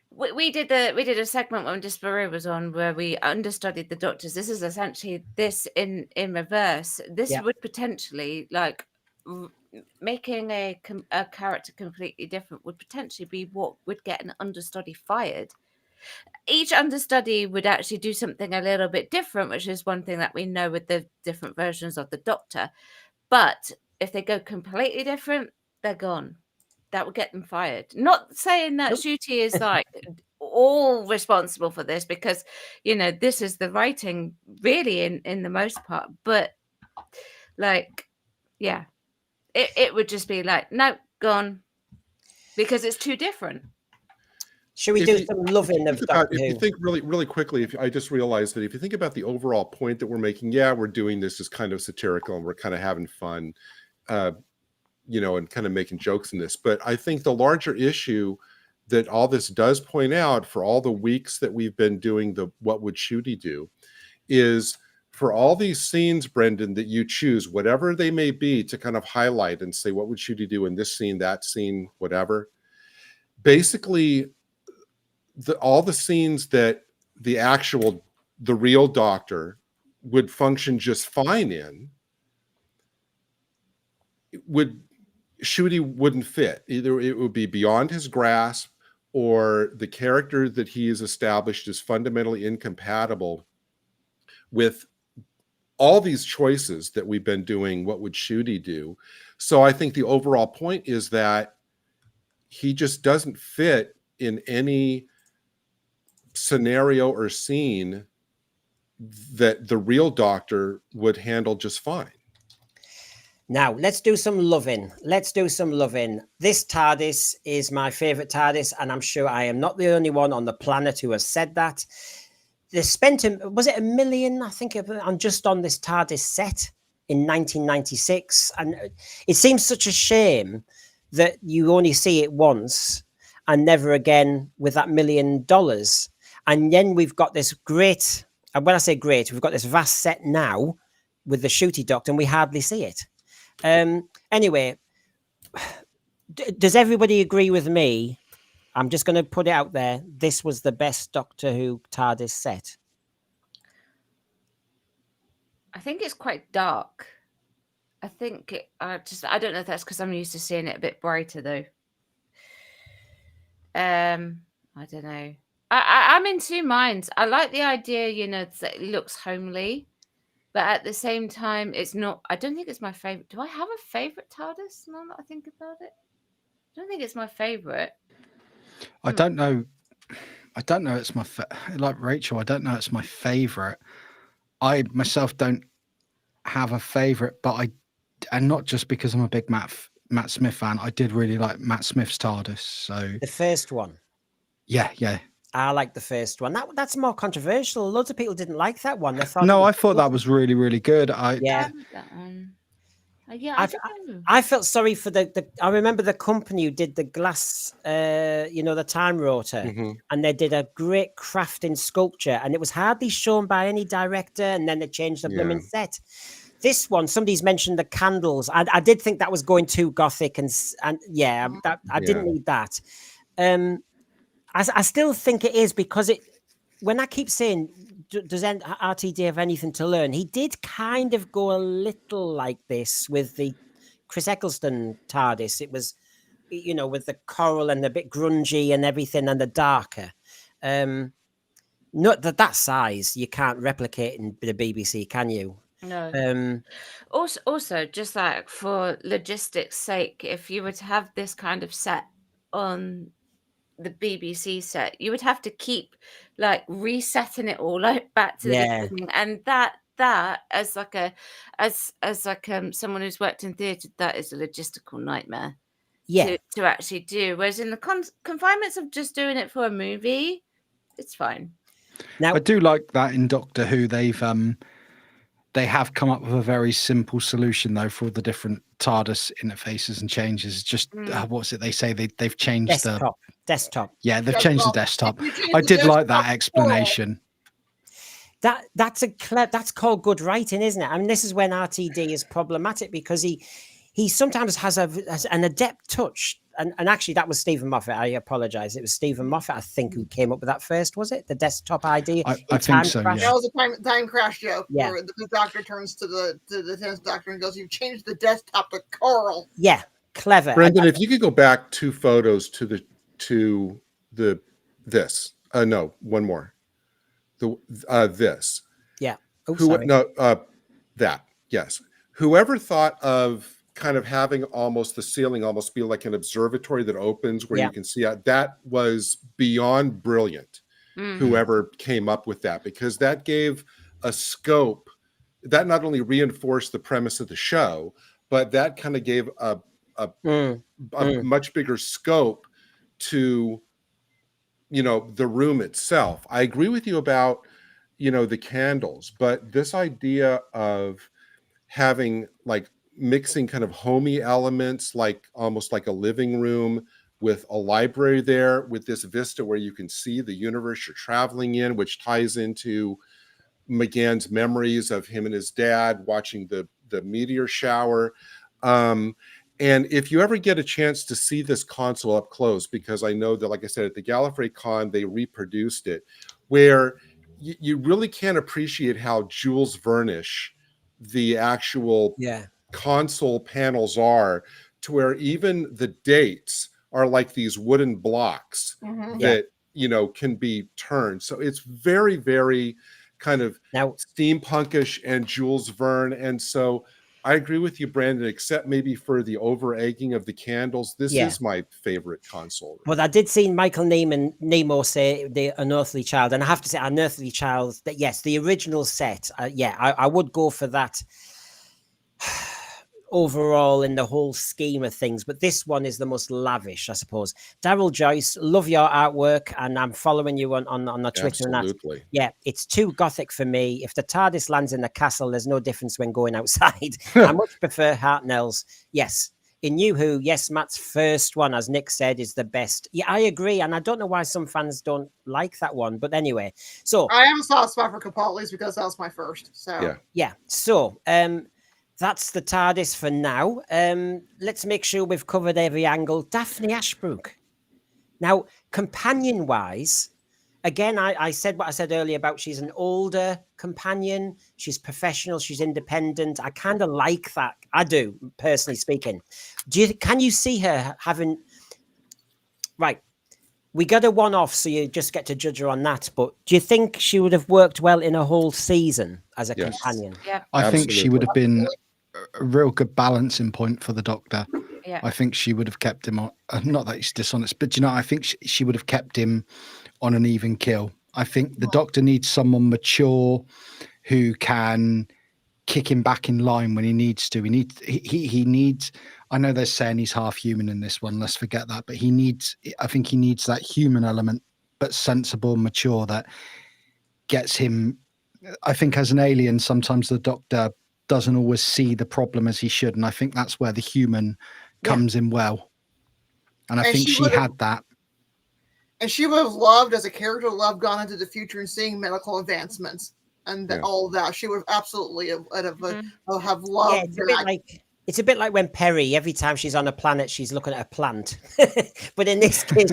we did a segment when Disparu was on where we understudied the Doctors. This is essentially this in reverse. This would potentially, like, making a character completely different would potentially be what would get an understudy fired. Each understudy would actually do something a little bit different, which is one thing that we know with the different versions of the Doctor. But if they go completely different, they're gone. That would get them fired. Not saying that Shooty is like all responsible for this because, you know, this is the writing really in the most part. But like, yeah, it would just be like, no, gone, because it's too different. Should we do some loving of Doctor Who? If you think really quickly, I just realized that if you think about the overall point that we're making, yeah, we're doing this as kind of satirical and we're kind of having fun, you know, and kind of making jokes in this. But I think the larger issue that all this does point out for all the weeks that we've been doing the What Would Shooty Do is for all these scenes, Brendan, that you choose, whatever they may be, to kind of highlight and say, what would Shooty do in this scene, that scene, whatever. Basically, all the scenes that the real Doctor would function just fine in, Shooty wouldn't fit. Either it would be beyond his grasp, or the character that he has established is fundamentally incompatible with all these choices that we've been doing. What would Shooty do? So I think the overall point is that he just doesn't fit in any scenario or scene that the real Doctor would handle just fine. Now, let's do some loving. Let's do some loving. This TARDIS is my favorite TARDIS, and I'm sure I am not the only one on the planet who has said that. They spent, was it $1 million, I think, on just on this TARDIS set in 1996. And it seems such a shame that you only see it once and never again with that $1 million. And then we've got this great, and when I say great, we've got this vast set now with the Shooty Doctor, and we hardly see it. Anyway, does everybody agree with me? I'm just going to put it out there. This was the best Doctor Who TARDIS set. I think it's quite dark. I think I don't know if that's because I'm used to seeing it a bit brighter though. I don't know. I'm in two minds. I like the idea, you know, that it looks homely, but at the same time, it's not. I don't think it's my favorite. Do I have a favorite TARDIS now that I think about it? I don't think it's my favorite. I don't know. I don't know. It's my like Rachel. I don't know. It's my favorite. I myself don't have a favorite, but and not just because I'm a big Matt Smith fan. I did really like Matt Smith's TARDIS. So the first one. Yeah. I like the first one. That's more controversial. Loads of people didn't like that one. They thought I thought that was really, really good. Yeah, I felt sorry for I remember the company who did the glass, the time rotor, and they did a great crafting sculpture, and it was hardly shown by any director, and then they changed the blooming set. This one, somebody's mentioned the candles. I did think that was going too gothic, and I didn't need that. I still think it is because when I keep saying, does RTD have anything to learn? He did kind of go a little like this with the Chris Eccleston TARDIS. It was, with the coral and a bit grungy and everything and the darker. Not that size you can't replicate in the BBC, can you? No. Also, just like for logistics' sake, if you were to have this kind of set on the BBC set, you would have to keep like resetting it all back to the beginning, and that as someone who's worked in theatre, that is a logistical nightmare to actually do, whereas in the confinements of just doing it for a movie, it's fine. Now I do like that in Doctor Who they have come up with a very simple solution though for all the different TARDIS interfaces and changes. Just what's it they say they've changed desktop. Yeah, they've changed the desktop. I did like that explanation. That's called good writing, isn't it? I mean, this is when RTD is problematic because he sometimes has an adept touch. And actually, that was Stephen Moffat. I apologize. It was Stephen Moffat, I think, who came up with that first. Was it the desktop idea? I think so. Yeah. That was a time crash joke. Yeah. Where the Doctor turns to the 10th Doctor and goes, "You've changed the desktop to coral." Yeah, clever. Brendan, if you could go back 2 photos to this. No, one more. This. Yeah. That. Yes. Whoever thought of kind of having almost the ceiling almost be like an observatory that opens where Yeah. you can see out, that was beyond brilliant. Whoever came up with that, because that gave a scope that not only reinforced the premise of the show, but that kind of gave a much bigger scope to, you know, the room itself. I agree with you about, you know, the candles, but this idea of having like mixing kind of homey elements, like almost like a living room with a library there, with this vista where you can see the universe you're traveling in, which ties into McGann's memories of him and his dad watching the meteor shower. And if you ever get a chance to see this console up close, because I know that, like I said, at the Gallifrey Con, they reproduced it, where you really can't appreciate how Jules Vernish the actual console panels are, to where even the dates are like these wooden blocks that, you know, can be turned. So it's very, very kind of steampunkish and Jules Verne. And so I agree with you, Brandon, except maybe for the over egging of the candles. This is my favorite console. But I did see Michael Nemo say the Unearthly Child, and I have to say, Unearthly Child, that yes, the original set, I would go for that overall in the whole scheme of things, but this one is the most lavish, I suppose. Daryl Joyce, love your artwork, and I'm following you on the Twitter. Absolutely. And that. Yeah, it's too gothic for me. If the TARDIS lands in the castle, there's no difference when going outside. I much prefer Hartnell's. Yes. In New Who, yes, Matt's first one, as Nick said, is the best. Yeah, I agree, and I don't know why some fans don't like that one, but anyway. So I have a soft spot for Capaldi's because that was my first. So So that's the TARDIS for now. Let's make sure we've covered every angle. Daphne Ashbrook. Now, companion-wise, again, I said what I said earlier about she's an older companion. She's professional. She's independent. I kind of like that. I do, personally speaking. Can you see her having... Right. We got a one-off, so you just get to judge her on that. But do you think she would have worked well in a whole season as a companion? Yeah. I think she would have been a real good balancing point for the Doctor. Yeah. I think she would have kept him on, not that he's dishonest, but you know, I think she would have kept him on an even kill. I think the Doctor needs someone mature who can kick him back in line when he needs to. He needs, I know they're saying he's half human in this one, let's forget that, but I think he needs that human element, but sensible, mature, that gets him. I think as an alien, sometimes the Doctor doesn't always see the problem as he should, and I think that's where the human comes in well. And I think she had that. And she would have loved, as a character, gone into the future and seeing medical advancements and all of that. She would absolutely have loved that. It's a bit like when Perry, every time she's on a planet, she's looking at a plant. But in this case,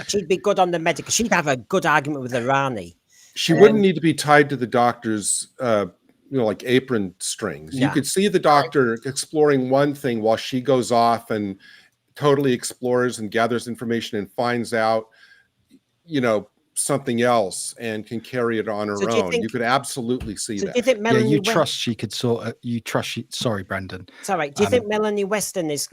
she'd be good on the medical. She'd have a good argument with the Rani. She wouldn't need to be tied to the Doctor's like apron strings. You could see the Doctor exploring one thing while she goes off and totally explores and gathers information and finds out, something else and can carry it on her own. You could absolutely see that. Do you think Melanie you trust she could sorry, Brendan. It's all right. Do you think Melanie Weston is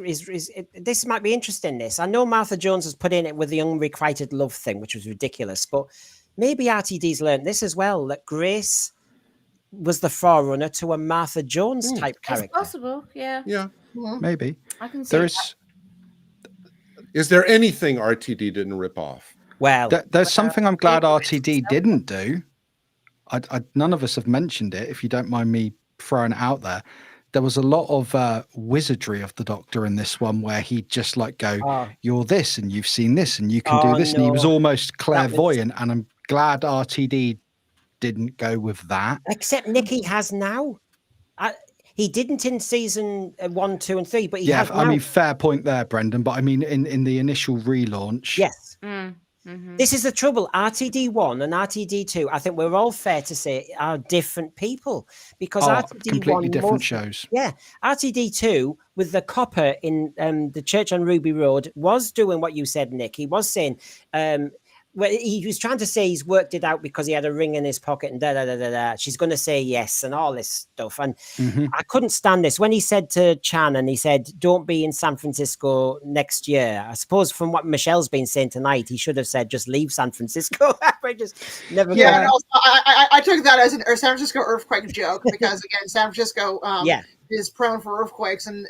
this might be interesting, this? I know Martha Jones has put in it with the unrequited love thing, which was ridiculous, but maybe RTD's learned this as well, that Grace was the forerunner to a Martha Jones type character. It's possible, yeah. Yeah. Maybe. I can see Is there anything RTD didn't rip off? Well, there's something I'm glad RTD didn't do. None of us have mentioned it, if you don't mind me throwing it out there. There was a lot of wizardry of the Doctor in this one, where he'd just go, you're this, and you've seen this, and you can do this. No. And he was almost clairvoyant, and I'm glad RTD didn't go with that. Except Nikki has now. He didn't in season 1, 2, and 3, but he has now. I mean, fair point there, Brendan. But I mean, in the initial relaunch, yes. This is the trouble. RTD1 and RTD2, I think we're all fair to say, are different people, because RTD1 completely different shows. Yeah, RTD2 with the copper in the church on Ruby Road was doing what you said, Nick. He was saying, well, he was trying to say he's worked it out because he had a ring in his pocket and da da da da da. She's going to say yes and all this stuff. And I couldn't stand this when he said to Chan, and he said, "Don't be in San Francisco next year." I suppose from what Michelle's been saying tonight, he should have said, "Just leave San Francisco." I just never. Yeah, and also, I took that as a San Francisco earthquake joke because again, San Francisco. Is prone for earthquakes, and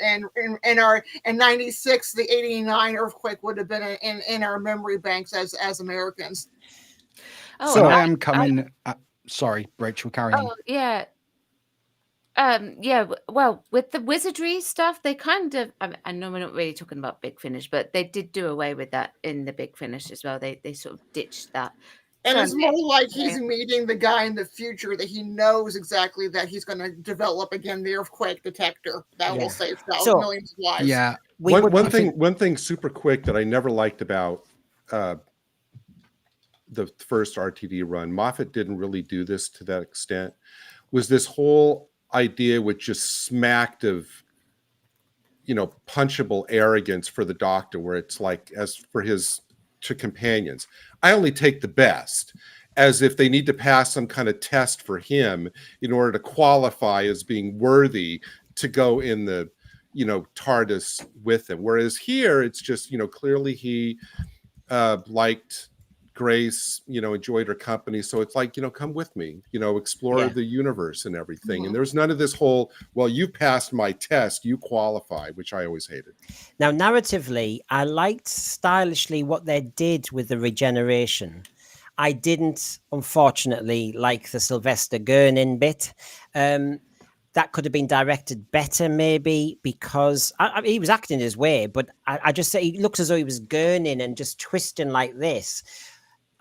in our in '96, the '89 earthquake would have been in our memory banks as Americans. Oh, so I am coming. Sorry, Rachel, carry on. Oh yeah, yeah. Well, with the wizardry stuff, they kind of. I know we're not really talking about Big Finish, but they did do away with that in the Big Finish as well. They sort of ditched that. And it's more like he's meeting the guy in the future that he knows exactly that he's going to develop again the earthquake detector that will save millions of lives. Yeah. One thing super quick that I never liked about the first RTD run, Moffat didn't really do this to that extent, was this whole idea which just smacked of, punchable arrogance for the Doctor, where it's like, as for his companions, I only take the best, as if they need to pass some kind of test for him in order to qualify as being worthy to go in the, TARDIS with him. Whereas here, it's just, clearly he liked Grace, enjoyed her company. So it's like, come with me, explore the universe and everything. And there's none of this whole, well, you passed my test, you qualify, which I always hated. Now, narratively, I liked stylishly what they did with the regeneration. I didn't, unfortunately, like the Sylvester Gurning bit. That could have been directed better, maybe, because he was acting his way, but I just say he looks as though he was gurning and just twisting like this.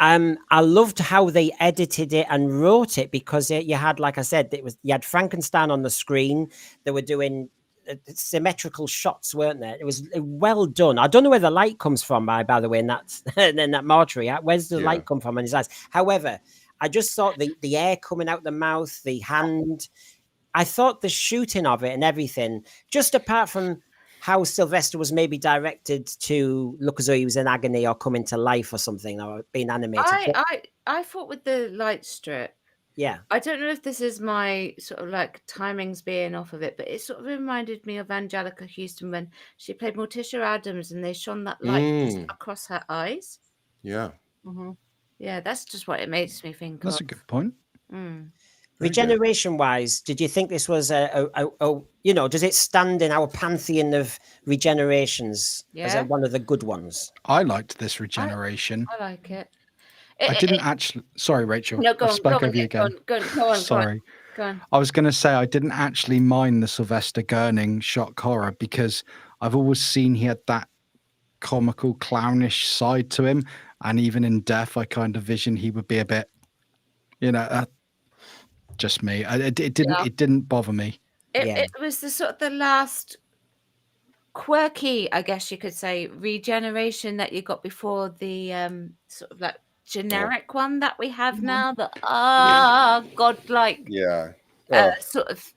I loved how they edited it and wrote it, because you had, like I said, you had Frankenstein on the screen. They were doing symmetrical shots, weren't there? It was well done. I don't know where the light comes from, by the way, in that mortuary. Where's the light come from in his eyes? However, I just thought the air coming out the mouth, the hand, I thought the shooting of it and everything, just apart from how Sylvester was maybe directed to look as though he was in agony or coming to life or something, or being animated. I thought with the light strip, I don't know if this is my sort of like timings being off of it, but it sort of reminded me of Angelica Houston when she played Morticia Adams and they shone that light just across her eyes. Yeah. Yeah, that's just what it makes me think That's a good point. Regeneration wise, did you think this was does it stand in our pantheon of regenerations as one of the good ones? I liked this regeneration. I like it. I didn't actually. Sorry, Rachel. No, go on. Spoke over you again. Go on. Sorry. Go on. I was going to say I didn't actually mind the Sylvester Gurning shock horror, because I've always seen he had that comical, clownish side to him, and even in death, I kind of vision he would be a bit, just me. It didn't bother me. It was the sort of the last quirky, I guess you could say, regeneration that you got before the sort of like generic one that we have now. The godlike, sort of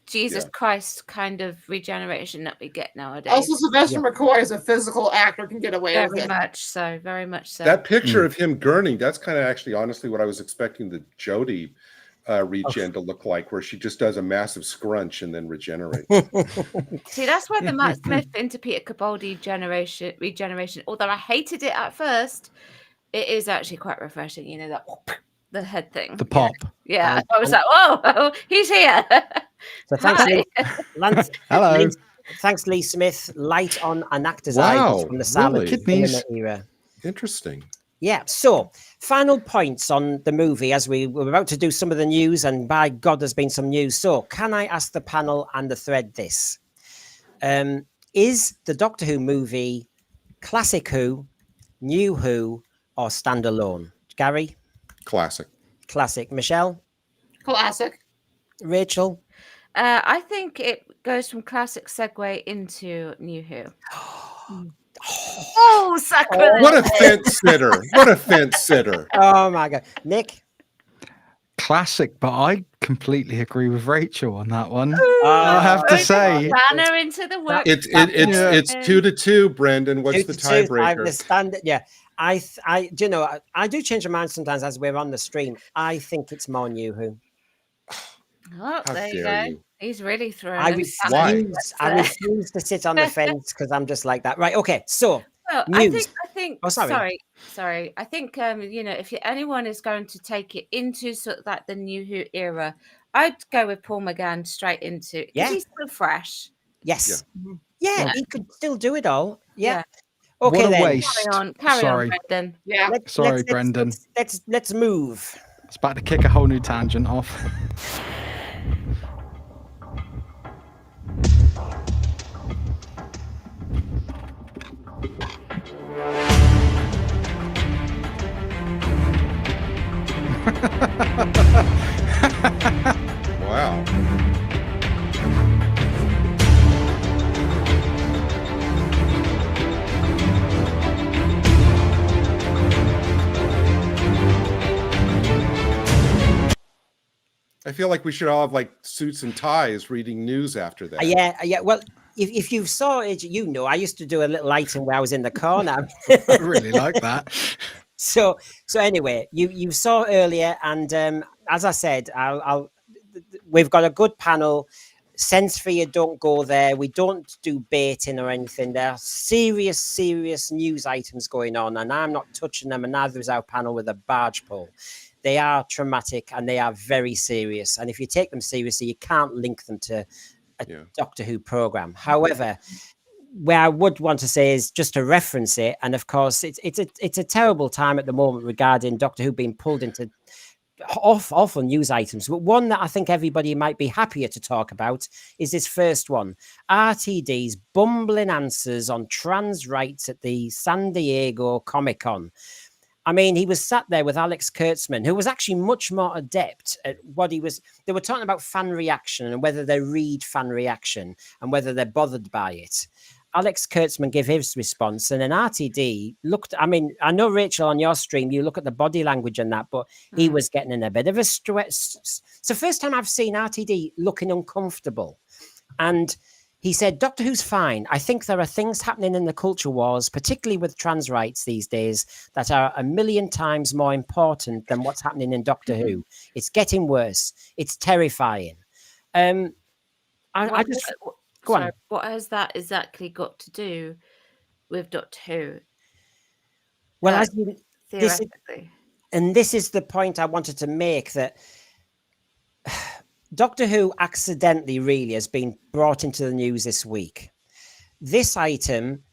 Jesus Christ kind of regeneration that we get nowadays. Also, Sylvester McCoy as a physical actor can get away with it. Very much so. That picture of him gurning, that's kind of actually, honestly, what I was expecting the Jodie regen to look like, where she just does a massive scrunch and then regenerates. See, that's where the Matt Smith into Peter Capaldi regeneration, although I hated it at first, it is actually quite refreshing, that the head thing. The pop. Yeah. I was like, whoa, he's here. So thanks, Lee. Hello. Thanks, Lee Smith. Light on an actor's eye from the silent kidneys era. Interesting. Yeah. So, final points on the movie as we were about to do some of the news, and by God, there's been some news. So, can I ask the panel and the thread this? Is the Doctor Who movie classic Who, new Who, or standalone? Gary? Classic. Classic. Michelle? Classic. Rachel? I think it goes from classic segue into new Who. Oh, sacrilege! What a fence sitter! What a fence sitter! Oh my God, Nick. Classic, but I completely agree with Rachel on that one. I have to say, Banner into the work. It's 2-2, Brendan. What's the tiebreaker? The standard, yeah. I do change my mind sometimes as we're on the stream. I think it's more Nuwho. Oh, How there you dare go. you? He's really throwing. I them Why? refuse. I refuse to sit on the fence because I'm just like that. Right. Okay. So Well, news. I think. Oh, sorry. Sorry. I think if anyone is going to take it into sort of like the Nuwho era, I'd go with Paul McGann straight into it because Yeah. he's still fresh. Yes. Yeah, he could still do it all. Yeah. What Okay a then. waste. Carry Sorry. on, Brendan. Yeah. Sorry, Brendan. Let's move. It's about to kick a whole new tangent off. Wow. I feel like we should all have like suits and ties reading news after that. Yeah. Well, if you saw it, I used to do a little item where I was in the corner. I really like that. So anyway, you saw earlier, and as I said, we've got a good panel. Censorship, don't go there. We don't do baiting or anything. There are serious news items going on, and I'm not touching them, and neither is our panel with a barge pole. They are traumatic and they are very serious. And if you take them seriously, you can't link them to a Doctor Who program. However, where I would want to say is just to reference it, and of course, it's a terrible time at the moment regarding Doctor Who being pulled into awful news items. But one that I think everybody might be happier to talk about is this first one: RTD's bumbling answers on trans rights at the San Diego Comic-Con. I mean, he was sat there with Alex Kurtzman, who was actually much more adept at what he was. They were talking about fan reaction and whether they read fan reaction and whether they're bothered by it. Alex Kurtzman gave his response, and then RTD looked. I mean, I know, Rachel, on your stream, you look at the body language and that, but he was getting in a bit of a stress. It's the first time I've seen RTD looking uncomfortable. And he said, Doctor Who's fine. I think there are things happening in the culture wars, particularly with trans rights these days, that are a million times more important than what's happening in Doctor Who. It's getting worse. It's terrifying. Go on. What has that exactly got to do with Doctor Who? Well, theoretically. This is the point I wanted to make, that Doctor Who accidentally really has been brought into the news this week. This item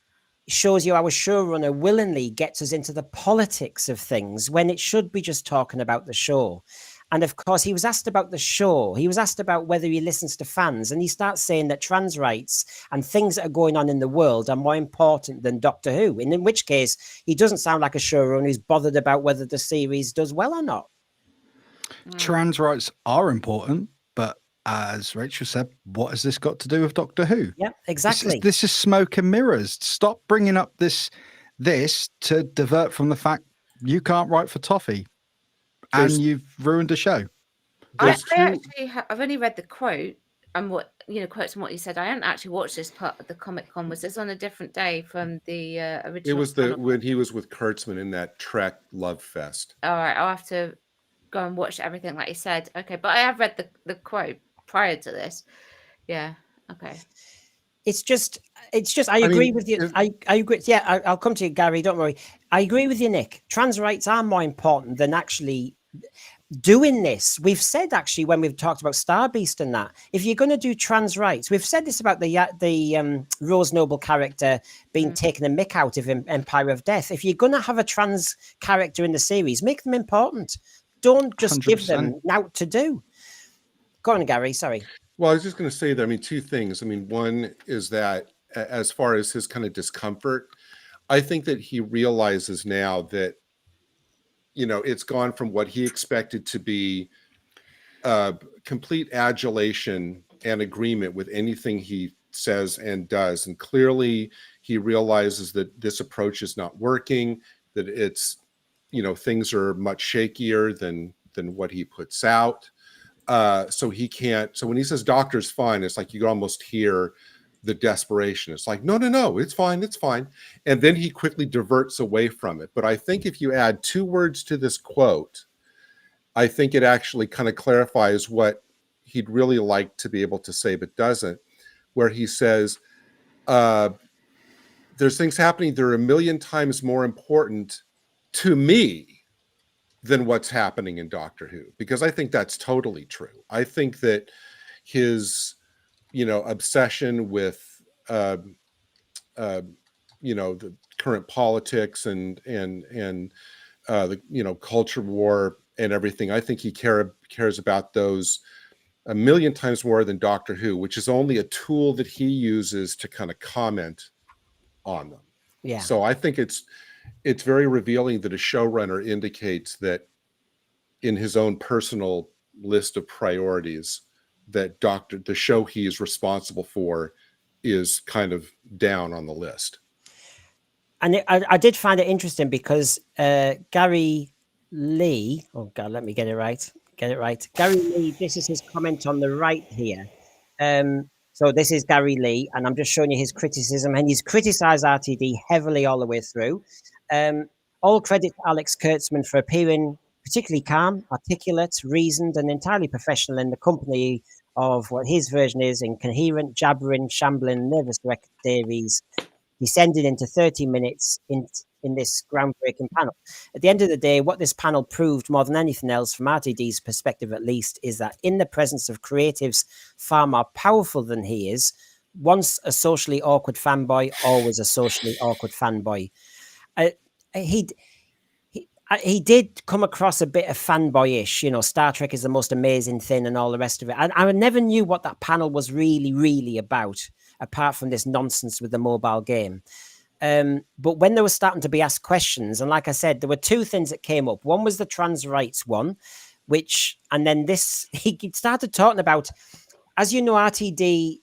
shows you how a showrunner willingly gets us into the politics of things when it should be just talking about the show. And of course, he was asked about the show. He was asked about whether he listens to fans. And he starts saying that trans rights and things that are going on in the world are more important than Doctor Who. And in which case, he doesn't sound like a showrunner who's bothered about whether the series does well or not. Trans rights are important, but as Rachel said, what has this got to do with Doctor Who? Yeah, exactly. This is smoke and mirrors. Stop bringing up this to divert from the fact you can't write for toffee and you've ruined the show. I've only read the quote and quotes and what you said. I haven't actually watched this part of the Comic-Con. Was this on a different day from the original? It was when he was with Kurtzman in that Trek Love Fest. All right, I'll have to go and watch everything like you said. Okay, but I have read the quote prior to this. Yeah. Okay. It's just. I agree with you. I agree. Yeah, I'll come to you, Gary. Don't worry. I agree with you, Nick. Trans rights are more important than actually doing this. We've said actually when we've talked about Star Beast and that, if you're going to do trans rights, we've said this about the Rose Noble character being taken a mick out of Empire of Death. If you're going to have a trans character in the series, make them important. Don't just 100%. Give them out to do. Go on, Gary. Sorry. Well, I was just going to say that. I mean, two things. I mean, one is that as far as his kind of discomfort, I think that he realizes now that, it's gone from what he expected to be complete adulation and agreement with anything he says and does. And clearly he realizes that this approach is not working, that it's, things are much shakier than what he puts out. So he can't. So when he says doctor's fine, it's like you can almost hear the desperation. It's like, no, it's fine. And then he quickly diverts away from it. But I think if you add 2 words to this quote, I think it actually kind of clarifies what he'd really like to be able to say, but doesn't, where he says, there's things happening that are a million times more important to me than what's happening in Doctor Who, because I think that's totally true. I think that his, obsession with, the current politics and the, culture war and everything, I think he cares about those a million times more than Doctor Who, which is only a tool that he uses to kind of comment on them. Yeah. So I think it's very revealing that a showrunner indicates that in his own personal list of priorities, that the show he is responsible for is kind of down on the list. And I did find it interesting because Gary Lee, oh God, let me get it right. Gary Lee, this is his comment on the right here. So this is Gary Lee, and I'm just showing you his criticism, and he's criticized RTD heavily all the way through. All credit to Alex Kurtzman for appearing particularly calm, articulate, reasoned, and entirely professional in the company of what his version is incoherent, jabbering, shambling, nervous wreck theories, descended into 30 minutes in this groundbreaking panel. At the end of the day, what this panel proved more than anything else, from RTD's perspective at least, is that in the presence of creatives far more powerful than he is, once a socially awkward fanboy, always a socially awkward fanboy. He did come across a bit of fanboyish, Star Trek is the most amazing thing and all the rest of it. I never knew what that panel was really, really about, apart from this nonsense with the mobile game. But when they were starting to be asked questions, and like I said, there were 2 things that came up. One was the trans rights one, and then this, he started talking about, as you know, RTD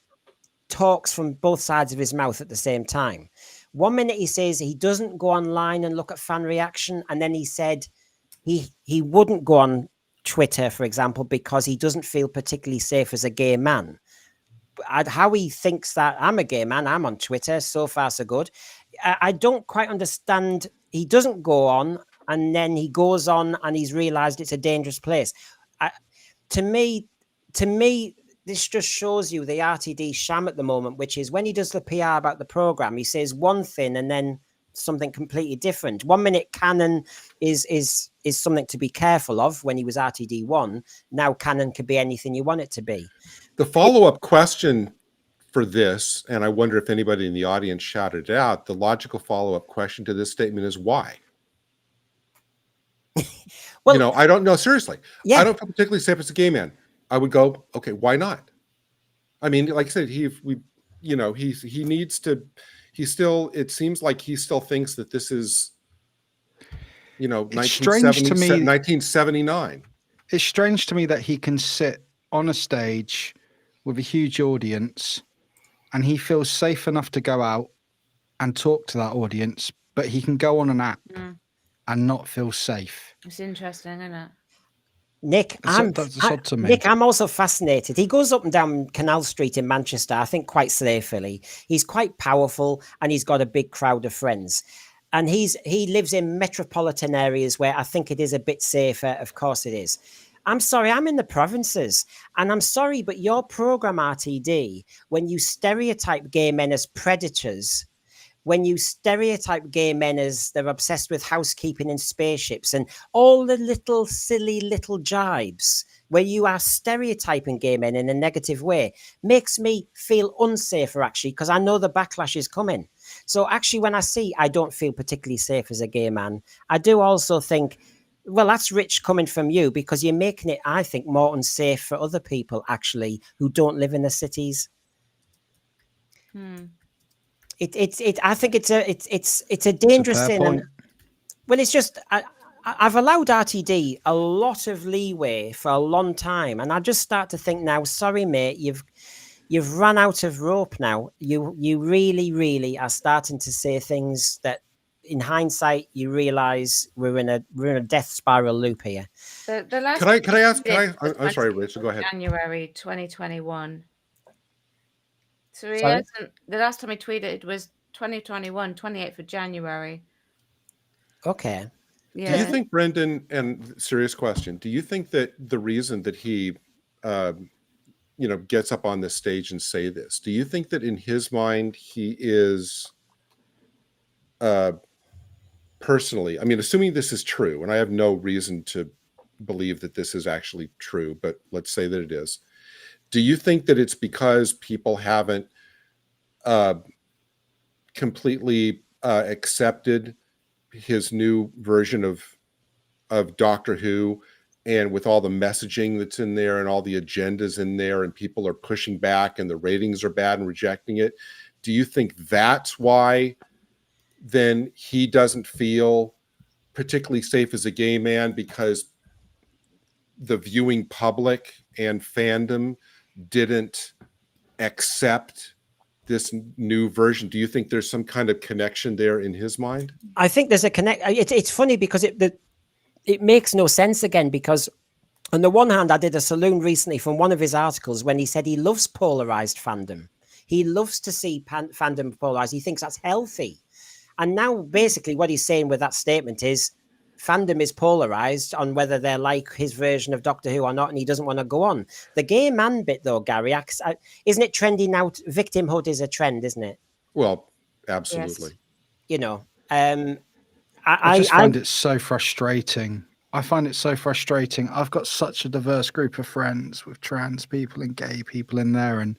talks from both sides of his mouth at the same time. One minute he says he doesn't go online and look at fan reaction, and then he said he wouldn't go on Twitter, for example, because he doesn't feel particularly safe as a gay man. How he thinks that I'm a gay man, I'm on Twitter, so far so good. I don't quite understand. He doesn't go on, and then he goes on and he's realized it's a dangerous place. To me, this just shows you the RTD sham at the moment, which is when he does the PR about the program, he says one thing and then something completely different. 1 minute canon is something to be careful of when he was RTD1. Now canon could be anything you want it to be. The follow-up question for this, and I wonder if anybody in the audience shouted it out, the logical follow-up question to this statement is why? Well, I don't know. Seriously, yeah. I don't feel particularly safe as a gay man. I would go, okay, why not? I mean, like I said, he needs to. It seems like he still thinks that this is, 1979. It's strange to me that he can sit on a stage with a huge audience and he feels safe enough to go out and talk to that audience, but he can go on an app and not feel safe. It's interesting, isn't it? Nick, I'm also fascinated. He goes up and down Canal Street in Manchester, I think quite safely. He's quite powerful and he's got a big crowd of friends. And he lives in metropolitan areas where I think it is a bit safer. Of course it is. I'm sorry, I'm in the provinces. And I'm sorry, but your program, RTD, when you stereotype gay men as predators, when you stereotype gay men as they're obsessed with housekeeping and spaceships and all the little silly little jibes where you are stereotyping gay men in a negative way, makes me feel unsafer, actually, because I know the backlash is coming. So actually, when I don't feel particularly safe as a gay man, I do also think, well, that's rich coming from you, because you're making it, I think, more unsafe for other people, actually, who don't live in the cities. I think it's a dangerous thing. And, well, it's just I've allowed RTD a lot of leeway for a long time, and I just start to think now, sorry, mate, you've run out of rope now. You really, really are starting to say things that, in hindsight, you realize we're in a death spiral loop here. The last can I ask? I'm sorry, Rachel. Go ahead. January 2021. So he Sorry? hasn't. The last time he tweeted was 2021, 28th of January. Okay. Do you Yeah. think, Brendan, and serious question, do you think that the reason that he, gets up on this stage and say this, do you think that in his mind he is personally, I mean, assuming this is true, and I have no reason to believe that this is actually true, but let's say that it is, do you think that it's because people haven't completely accepted his new version of Doctor Who, and with all the messaging that's in there and all the agendas in there, and people are pushing back and the ratings are bad and rejecting it? Do you think that's why then he doesn't feel particularly safe as a gay man, because the viewing public and fandom didn't accept this new version? Do you think there's some kind of connection there in his mind? I think there's a connect. It's funny because it makes no sense again, because on the one hand, I did a saloon recently from one of his articles when he said he loves polarized fandom. He loves to see fandom polarized. He thinks that's healthy. And now basically what he's saying with that statement is fandom is polarized on whether they're like his version of Doctor Who or not, and he doesn't want to go on. The gay man bit though, Gary, isn't it trendy now? Victimhood is a trend, isn't it? Well, absolutely. Yes. You know, I just find it so frustrating. I find it so frustrating. I've got such a diverse group of friends with trans people and gay people in there, and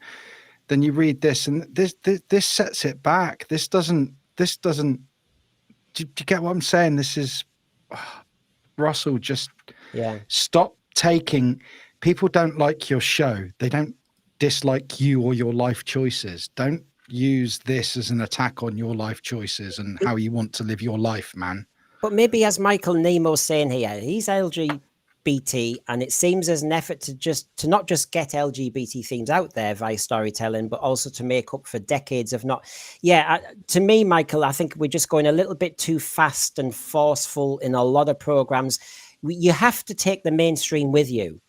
then you read this, and this sets it back. This doesn't. Do you get what I'm saying? This is Russell. Just stop taking. People don't like your show. They don't dislike you or your life choices. Don't use this as an attack on your life choices and how you want to live your life, man. But maybe, as Michael Nemo's saying here, he's LGBT, and it seems as an effort to not just get LGBT themes out there via storytelling, but also to make up for decades of not. Yeah, to me, Michael, I think we're just going a little bit too fast and forceful in a lot of programs. You have to take the mainstream with you.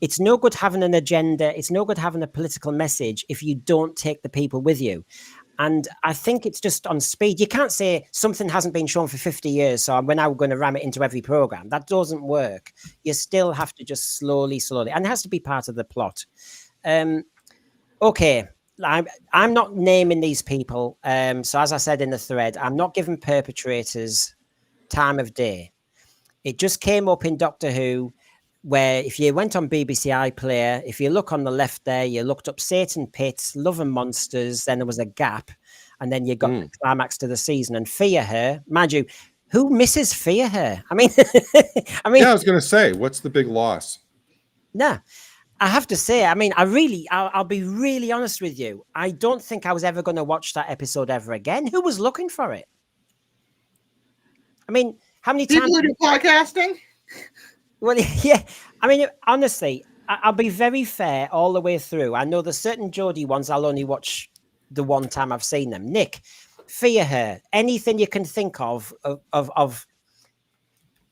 It's no good having an agenda. It's no good having a political message if you don't take the people with you. And I think it's just on speed. You can't say something hasn't been shown for 50 years, so we're now going to ram it into every program. That doesn't work. You still have to just slowly. And it has to be part of the plot. Okay. I'm not naming these people. So as I said in the thread, I'm not giving perpetrators time of day. It just came up in Doctor Who, where if you went on BBC iPlayer, if you look on the left there, you looked up Satan Pit, Love and Monsters, then there was a gap, and then you got the climax to the season. And Fear Her, mind you, who misses Fear Her? I mean, yeah, I was going to say, what's the big loss? Nah, I have to say, I mean, I'll be really honest with you. I don't think I was ever going to watch that episode ever again. Who was looking for it? I mean, how many times? People who do podcasting? Well, yeah. I mean, honestly, I'll be very fair all the way through. I know there's certain Geordie ones I'll only watch the one time I've seen them. Nick, Fear Her, anything you can think of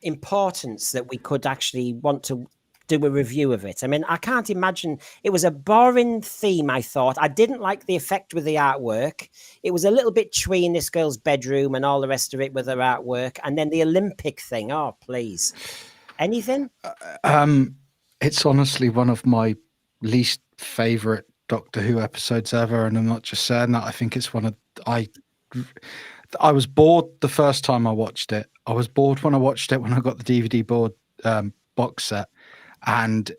importance that we could actually want to do a review of it. I mean, I can't imagine. It was a boring theme, I thought. I didn't like the effect with the artwork. It was a little bit twee in this girl's bedroom and all the rest of it with her artwork. And then the Olympic thing. Oh, please. Anything? It's honestly one of my least favorite Doctor Who episodes ever, and I'm not just saying that. I think it's one of I was bored the first time I watched it. I was bored when I watched it when I got the DVD board box set, and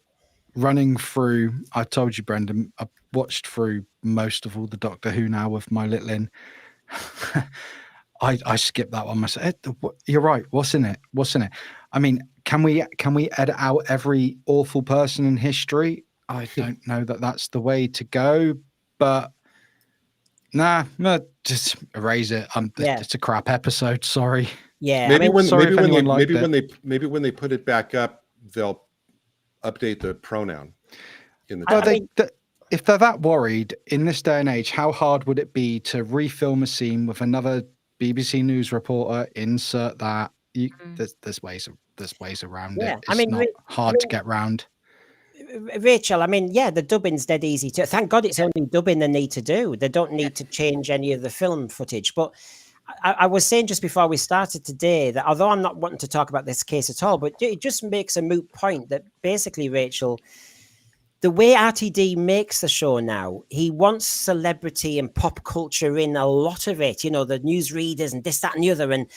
running through. I told you, Brendan, I watched through most of all the Doctor Who now with my little in. I skipped that one myself. You're right. What's in it? I mean, can we edit out every awful person in history? I don't know that that's the way to go, but no, just erase it. It's a crap episode. Sorry. Yeah. Maybe when they put it back up, they'll update the pronoun in the. If they're that worried in this day and age, how hard would it be to refilm a scene with another BBC News reporter? Insert that. There's ways around it. It's not hard to get around. Rachel, I mean, yeah, the dubbing's dead easy to. Thank God it's only dubbing they need to do. They don't need to change any of the film footage. But I was saying just before we started today that although I'm not wanting to talk about this case at all, but it just makes a moot point that basically, Rachel, the way RTD makes the show now, he wants celebrity and pop culture in a lot of it. You know, the newsreaders and this, that, and the other. And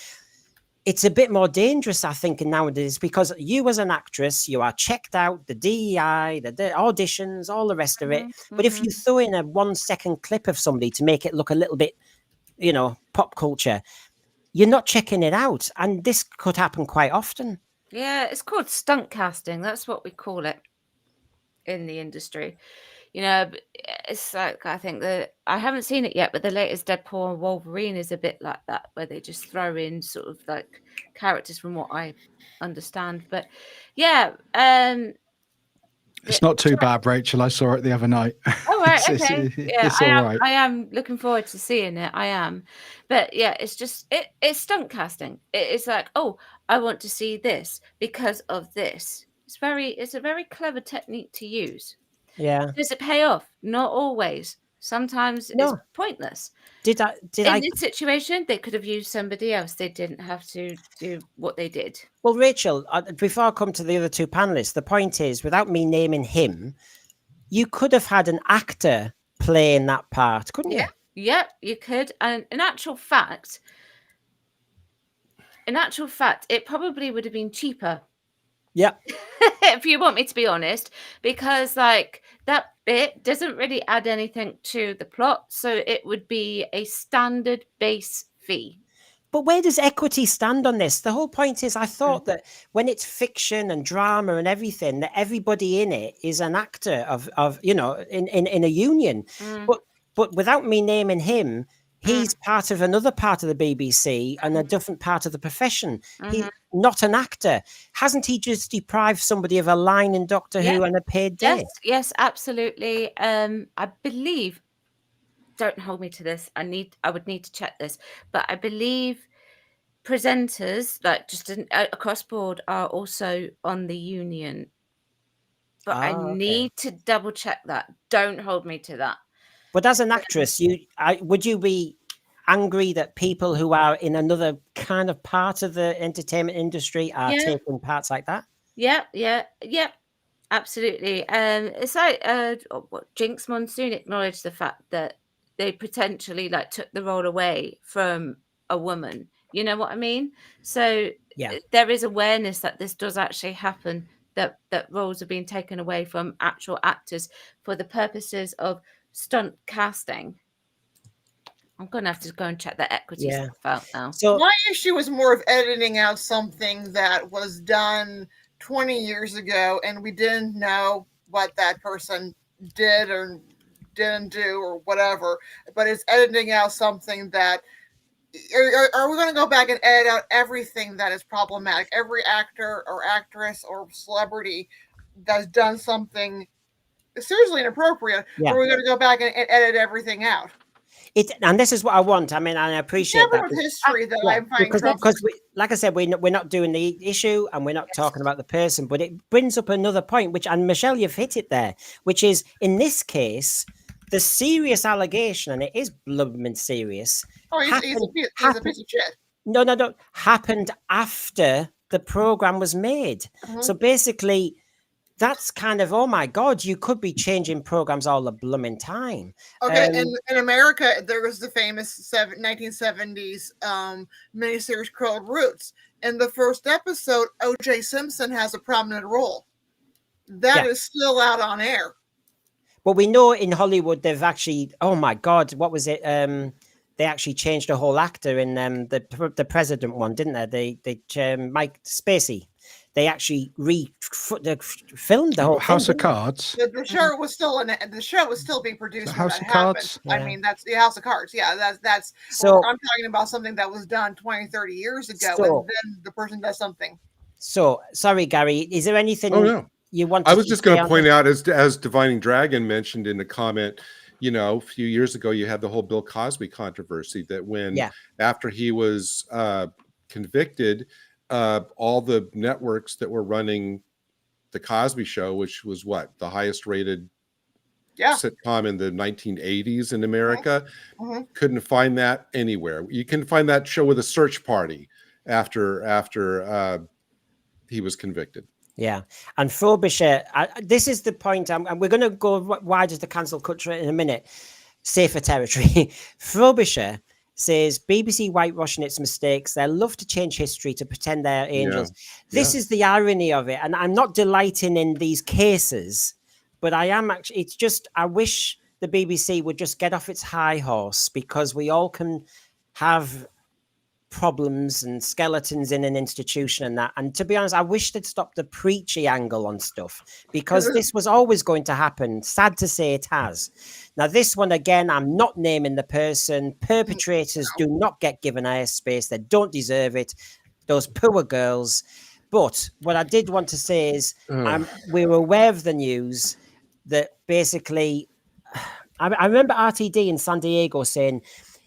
it's a bit more dangerous, I think, nowadays, because you as an actress, you are checked out, the DEI, the auditions, all the rest of it. But if you throw in a 1 second clip of somebody to make it look a little bit, you know, pop culture, you're not checking it out. And this could happen quite often. Yeah, it's called stunt casting. That's what we call it in the industry. You know, it's like, I think that I haven't seen it yet, but the latest Deadpool and Wolverine is a bit like that, where they just throw in sort of like characters from what I understand. But yeah, it's not too bad, Rachel. I saw it the other night. Oh, right, okay. Yeah, it's all right. I am looking forward to seeing it. I am. But yeah, it's just it's stunt casting. It's like, oh, I want to see this because of this. It's a very clever technique to use. Yeah. Does it pay off? Not always. Sometimes it's pointless. In this situation, they could have used somebody else. They didn't have to do what they did. Well, Rachel, before I come to the other two panelists, the point is, without me naming him, you could have had an actor playing that part, couldn't you? Yeah, you could. And in actual fact, it probably would have been cheaper. Yeah. If you want me to be honest, because like that bit doesn't really add anything to the plot, so it would be a standard base fee. But where does equity stand on this? The whole point is, I thought that when it's fiction and drama and everything, that everybody in it is an actor of you know, in a union. But without me naming him, he's part of another part of the BBC and a different part of the profession. He's not an actor. Hasn't he just deprived somebody of a line in Doctor Who and a paid day? Yes, absolutely. I believe, don't hold me to this. I would need to check this, but I believe presenters, like just across board, are also on the union. But I need to double check that. Don't hold me to that. But as an actress, would you be angry that people who are in another kind of part of the entertainment industry are taking parts like that? Yeah, absolutely. It's like Jinx Monsoon acknowledged the fact that they potentially like took the role away from a woman. You know what I mean? So there is awareness that this does actually happen, that roles are being taken away from actual actors for the purposes of stunt casting. I'm going to have to go and check that equity stuff out now. So my issue was more of editing out something that was done 20 years ago and we didn't know what that person did or didn't do or whatever, but it's editing out something that are we going to go back and edit out everything that is problematic? Every actor or actress or celebrity that's done something seriously inappropriate, or are we going to go back and edit everything out? And this is what I want. I mean, I appreciate that. History that I'm finding because like I said, we're not doing the issue and we're not talking about the person, but it brings up another point, and Michelle, you've hit it there, which is in this case, the serious allegation, and it is blooming serious. Oh, he's a piece of shit. No. Happened after the program was made. So basically, that's kind of, oh my God, you could be changing programs all the blooming time. Okay, in America, there was the famous 1970s miniseries called Roots. In the first episode, O.J. Simpson has a prominent role. That is still out on air. Well, we know in Hollywood, they've actually, oh my God, what was it? They actually changed the whole actor in the president one, didn't they? They Mike Spacey. They actually filmed the whole House thing, of Cards. The show was still the show was still being produced. House of Cards. Yeah. I mean, that's the House of Cards. Yeah, that's. So I'm talking about something that was done 20, 30 years ago, and then the person does something. So sorry, Gary. Is there anything you want? I was just going to point out, as Divining Dragon mentioned in the comment, you know, a few years ago, you had the whole Bill Cosby controversy that when after he was convicted. All the networks that were running the Cosby Show, which was what, the highest rated Yeah. sitcom in the 1980s in America. Mm-hmm. Couldn't find that anywhere. You can find that show with a search party after he was convicted. Yeah, and Frobisher, this is the point, and we're going to go wide as the cancel culture in a minute. Safer territory. Frobisher says BBC whitewashing its mistakes. They love to change history to pretend they're angels. Yeah. This is the irony of it, and I'm not delighting in these cases, but I am actually. It's just I wish the BBC would just get off its high horse, because we all can have problems and skeletons in an institution and that. And to be honest, I wish they'd stop the preachy angle on stuff, because this was always going to happen. Sad to say, it has. Now, this one, again, I'm not naming the person. Perpetrators do not get given airspace. They don't deserve it. Those poor girls. But what I did want to say is we were aware of the news that basically, I remember RTD in San Diego saying,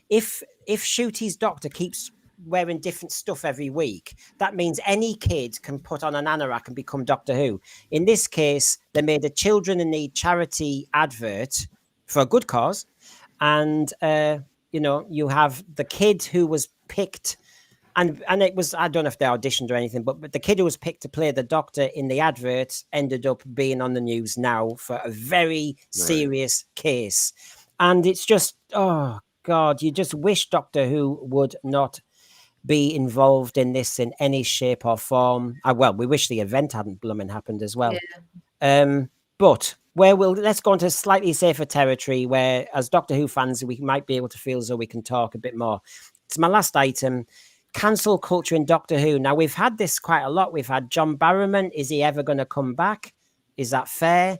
if Shooty's doctor keeps wearing different stuff every week, that means any kid can put on an anorak and become Doctor Who. In this case, they made a Children in Need charity advert for a good cause, and you have the kid who was picked, and it was, I don't know if they auditioned or anything, but the kid who was picked to play the Doctor in the advert ended up being on the news now for a very serious case. And it's just, oh God, you just wish Doctor Who would not be involved in this in any shape or form. Well, we wish the event hadn't blooming happened as well. Yeah. But let's go into slightly safer territory where, as Doctor Who fans, we might be able to feel as though we can talk a bit more. It's my last item. Cancel culture in Doctor Who. Now, we've had this quite a lot. We've had John Barrowman. Is he ever going to come back? Is that fair?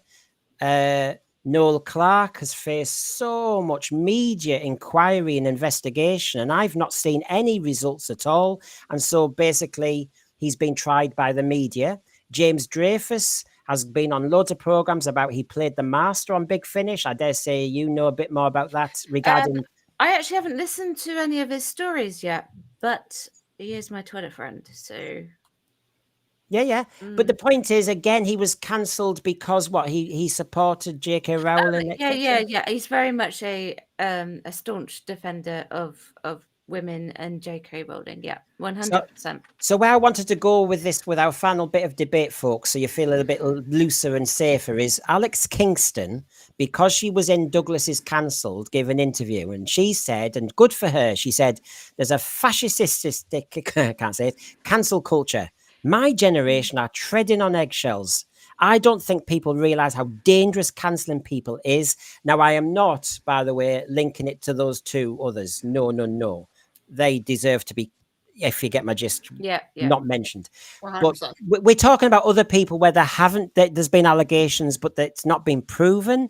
Noel Clarke has faced so much media inquiry and investigation, and I've not seen any results at all. And so basically, he's been tried by the media. James Dreyfus has been on loads of programs about he played the Master on Big Finish. I dare say you know a bit more about that regarding... I actually haven't listened to any of his stories yet, but he is my Twitter friend, so... Yeah. But the point is, again, he was cancelled because what? He supported J.K. Rowling. Yeah. He's very much a staunch defender of women and J.K. Rowling. Yeah, 100%. So where I wanted to go with this, with our final bit of debate, folks, so you feel a little bit looser and safer, is Alex Kingston, because she was in Douglas's Cancelled, gave an interview, and she said, and good for her, she said, there's a fascistic, I can't say it, cancel culture. My generation are treading on eggshells. I don't think people realize how dangerous cancelling people is. Now, I am not, by the way, linking it to those two others. No. They deserve to be, if you get my gist, not mentioned. 100%. But we're talking about other people where there's been allegations, but that's not been proven,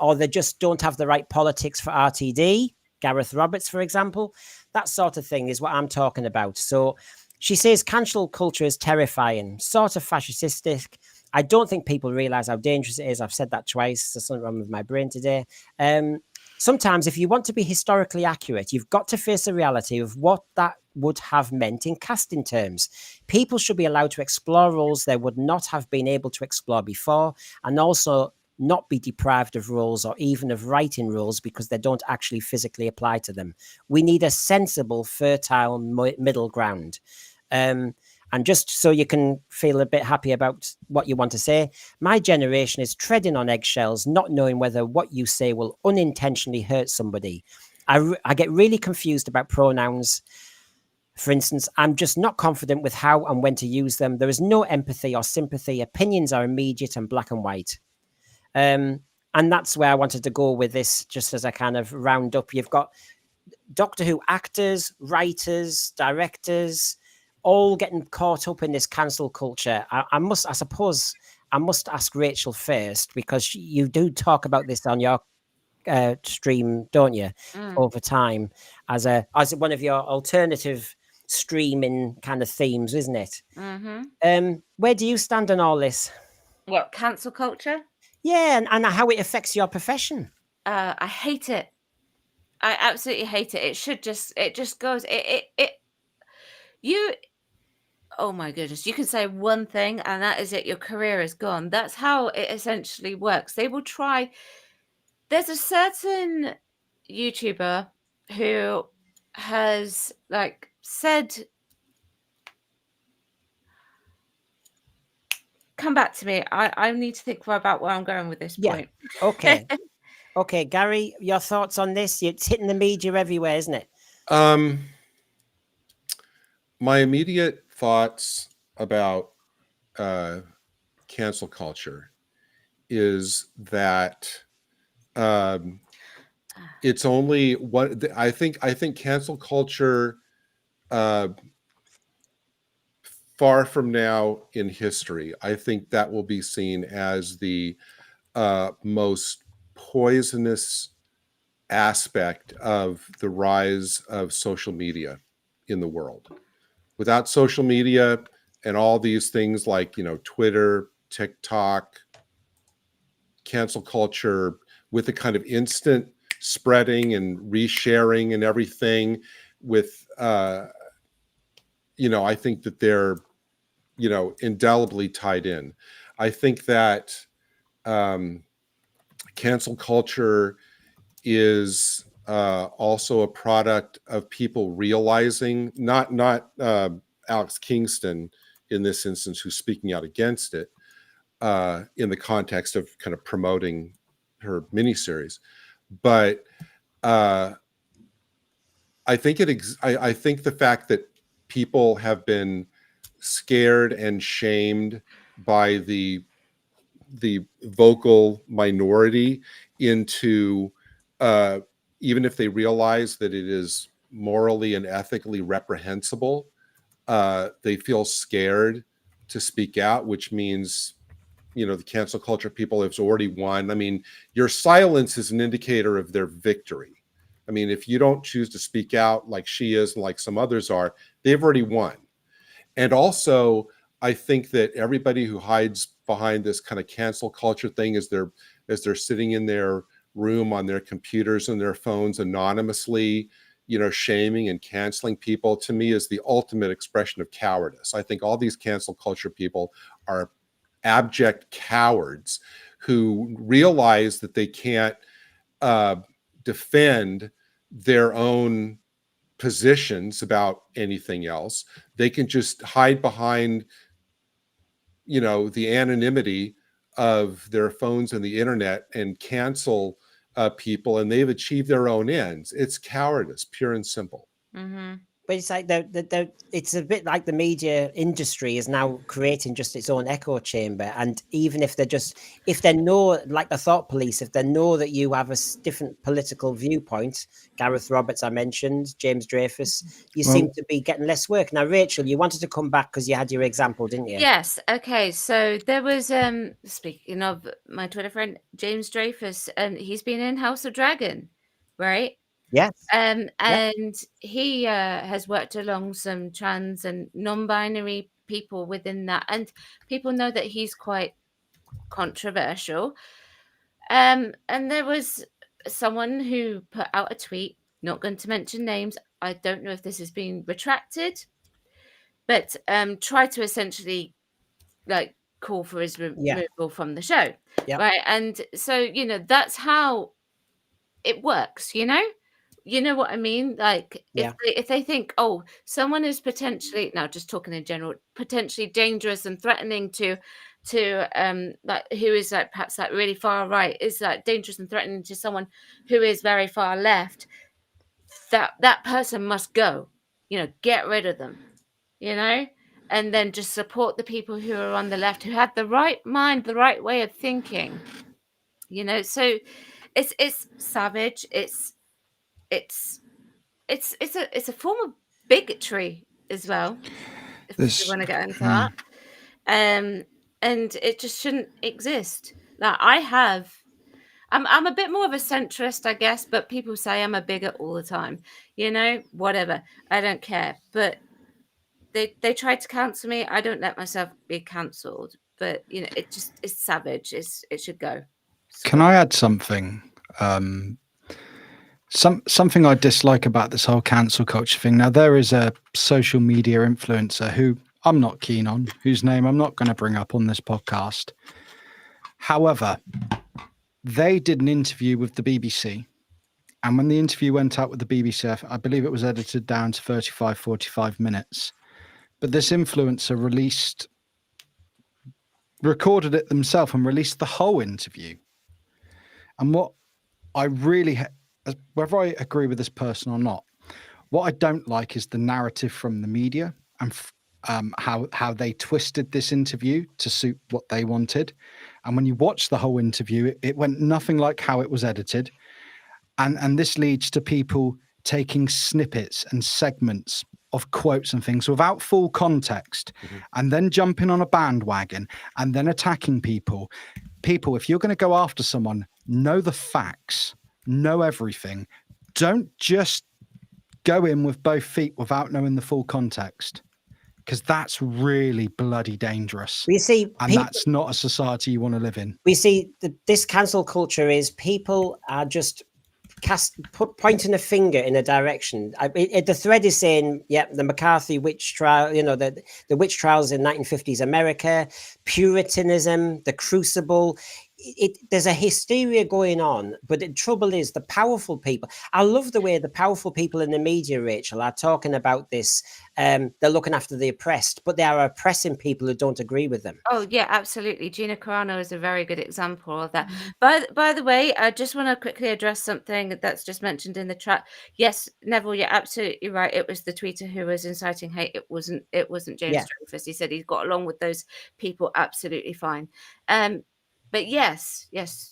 or they just don't have the right politics for RTD. Gareth Roberts, for example. That sort of thing is what I'm talking about. So she says cancel culture is terrifying, sort of fascistic. I don't think people realize how dangerous it is. I've said that twice. There's something wrong with my brain today. Sometimes if you want to be historically accurate, you've got to face the reality of what that would have meant in casting terms. People should be allowed to explore roles they would not have been able to explore before, and also not be deprived of roles or even of writing roles because they don't actually physically apply to them. We need a sensible, fertile middle ground. And just so you can feel a bit happy about what you want to say, my generation is treading on eggshells, not knowing whether what you say will unintentionally hurt somebody. I get really confused about pronouns. For instance, I'm just not confident with how and when to use them. There is no empathy or sympathy. Opinions are immediate and black and white. And that's where I wanted to go with this, just as a kind of round up. You've got Doctor Who actors, writers, directors, all getting caught up in this cancel culture. I suppose I must ask Rachel first, because you do talk about this on your stream, don't you, over time, as one of your alternative streaming kind of themes, isn't it? Mm-hmm. Where do you stand on all this? What, cancel culture? Yeah, and how it affects your profession. I hate it. I absolutely hate it. It just goes. oh my goodness, you can say one thing and that is it, your career is gone. That's how it essentially works. They will try. There's a certain YouTuber who has like said, come back to me. I need to think more about where I'm going with this point. Okay. Okay, Gary, your thoughts on this? It's hitting the media everywhere, isn't it? My immediate thoughts about cancel culture is that it's only what I think cancel culture far from now in history, I think that will be seen as the most poisonous aspect of the rise of social media in the world. Without social media and all these things like, Twitter, TikTok, cancel culture, with the kind of instant spreading and resharing and everything, with I think that they're indelibly tied in. I think that cancel culture is also a product of people realizing, not Alex Kingston in this instance, who's speaking out against it in the context of kind of promoting her miniseries, but I think I think the fact that people have been scared and shamed by the vocal minority into even if they realize that it is morally and ethically reprehensible, they feel scared to speak out, which means the cancel culture people have already won. I mean, your silence is an indicator of their victory. I mean, if you don't choose to speak out like she is and like some others are, they've already won. And also, I think that everybody who hides behind this kind of cancel culture thing as they're sitting in their room on their computers and their phones anonymously, shaming and canceling people, to me is the ultimate expression of cowardice. I think all these cancel culture people are abject cowards who realize that they can't defend their own positions about anything else. They can just hide behind the anonymity of their phones and the internet and cancel people, and they've achieved their own ends. It's cowardice, pure and simple. Mm-hmm. But it's like it's a bit like the media industry is now creating just its own echo chamber. And even if they know, like the thought police, if they know that you have a different political viewpoint, Gareth Roberts, I mentioned, James Dreyfus, you seem to be getting less work. Now, Rachel, you wanted to come back because you had your example, didn't you? Yes. Okay. So there was, speaking of my Twitter friend, James Dreyfus, and he's been in House of Dragon, right? Yes. And he has worked along some trans and non-binary people within that, and people know that he's quite controversial. And there was someone who put out a tweet, not going to mention names. I don't know if this has been retracted, but tried to essentially like call for his removal from the show, right? And so that's how it works, you know what I mean? Like if they think, oh, someone is potentially, now just talking in general, potentially dangerous and threatening to like who is like perhaps like really far right, is like dangerous and threatening to someone who is very far left, that person must go, get rid of them, and then just support the people who are on the left who have the right mind, the right way of thinking, so it's savage. It's a form of bigotry as well, if we want to get into that. And it just shouldn't exist. Like I'm a bit more of a centrist, I guess, but people say I'm a bigot all the time. Whatever. I don't care. But they tried to cancel me. I don't let myself be cancelled. But it's savage. It should go. Can I add something? Something I dislike about this whole cancel culture thing. Now, there is a social media influencer who I'm not keen on, whose name I'm not going to bring up on this podcast. However, they did an interview with the BBC. And when the interview went out with the BBC, I believe it was edited down to 35, 45 minutes. But this influencer recorded it themselves and released the whole interview. And what I really, whether I agree with this person or not, what I don't like is the narrative from the media and how they twisted this interview to suit what they wanted. And when you watch the whole interview, it went nothing like how it was edited. And this leads to people taking snippets and segments of quotes and things without full context, and then jumping on a bandwagon and then attacking people. People, if you're going to go after someone, know the facts, know everything. Don't just go in with both feet without knowing the full context, because that's really bloody dangerous. We see, and that's not a society you want to live in. We see this cancel culture is people are just pointing a finger in a direction. The thread is saying, the McCarthy witch trial, the witch trials in 1950s America, Puritanism, the Crucible. There's a hysteria going on, but the trouble is the powerful people. I love the way the powerful people in the media, Rachel, are talking about this. They're looking after the oppressed, but they are oppressing people who don't agree with them. Oh yeah, absolutely. Gina Carano is a very good example of that. By the way, I just want to quickly address something that's just mentioned in the chat. Yes, Neville, you're absolutely right. It was the tweeter who was inciting hate. It wasn't James Dreyfus. He said he got along with those people absolutely fine. But yes,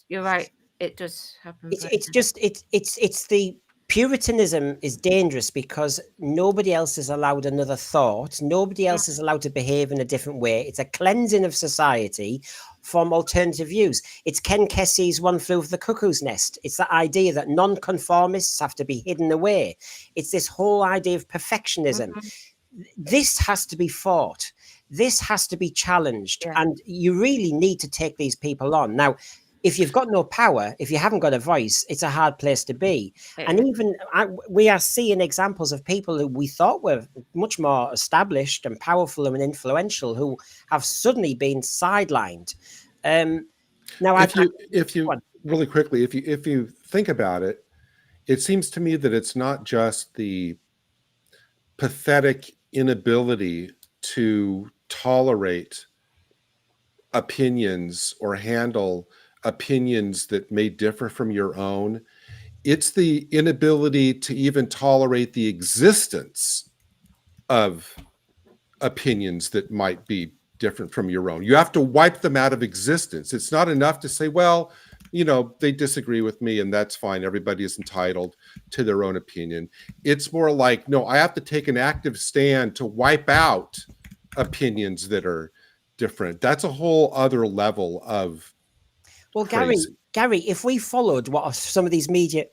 you're right. It does happen. It's the Puritanism is dangerous because nobody else is allowed another thought. Nobody else is allowed to behave in a different way. It's a cleansing of society from alternative views. It's Ken Kesey's One Flew Over the Cuckoo's Nest. It's that idea that non-conformists have to be hidden away. It's this whole idea of perfectionism. This has to be fought. This has to be challenged, and you really need to take these people on. Now, if you've got no power, if you haven't got a voice, it's a hard place to be. And even we are seeing examples of people who we thought were much more established and powerful and influential who have suddenly been sidelined. Now, if you really quickly, if you think about it, it seems to me that it's not just the pathetic inability to tolerate opinions or handle opinions that may differ from your own. It's the inability to even tolerate the existence of opinions that might be different from your own. You have to wipe them out of existence. It's not enough to say, well, they disagree with me and that's fine. Everybody is entitled to their own opinion. It's more like, no, I have to take an active stand to wipe out opinions that are different. That's a whole other level of crazy. Gary, if we followed what some of these media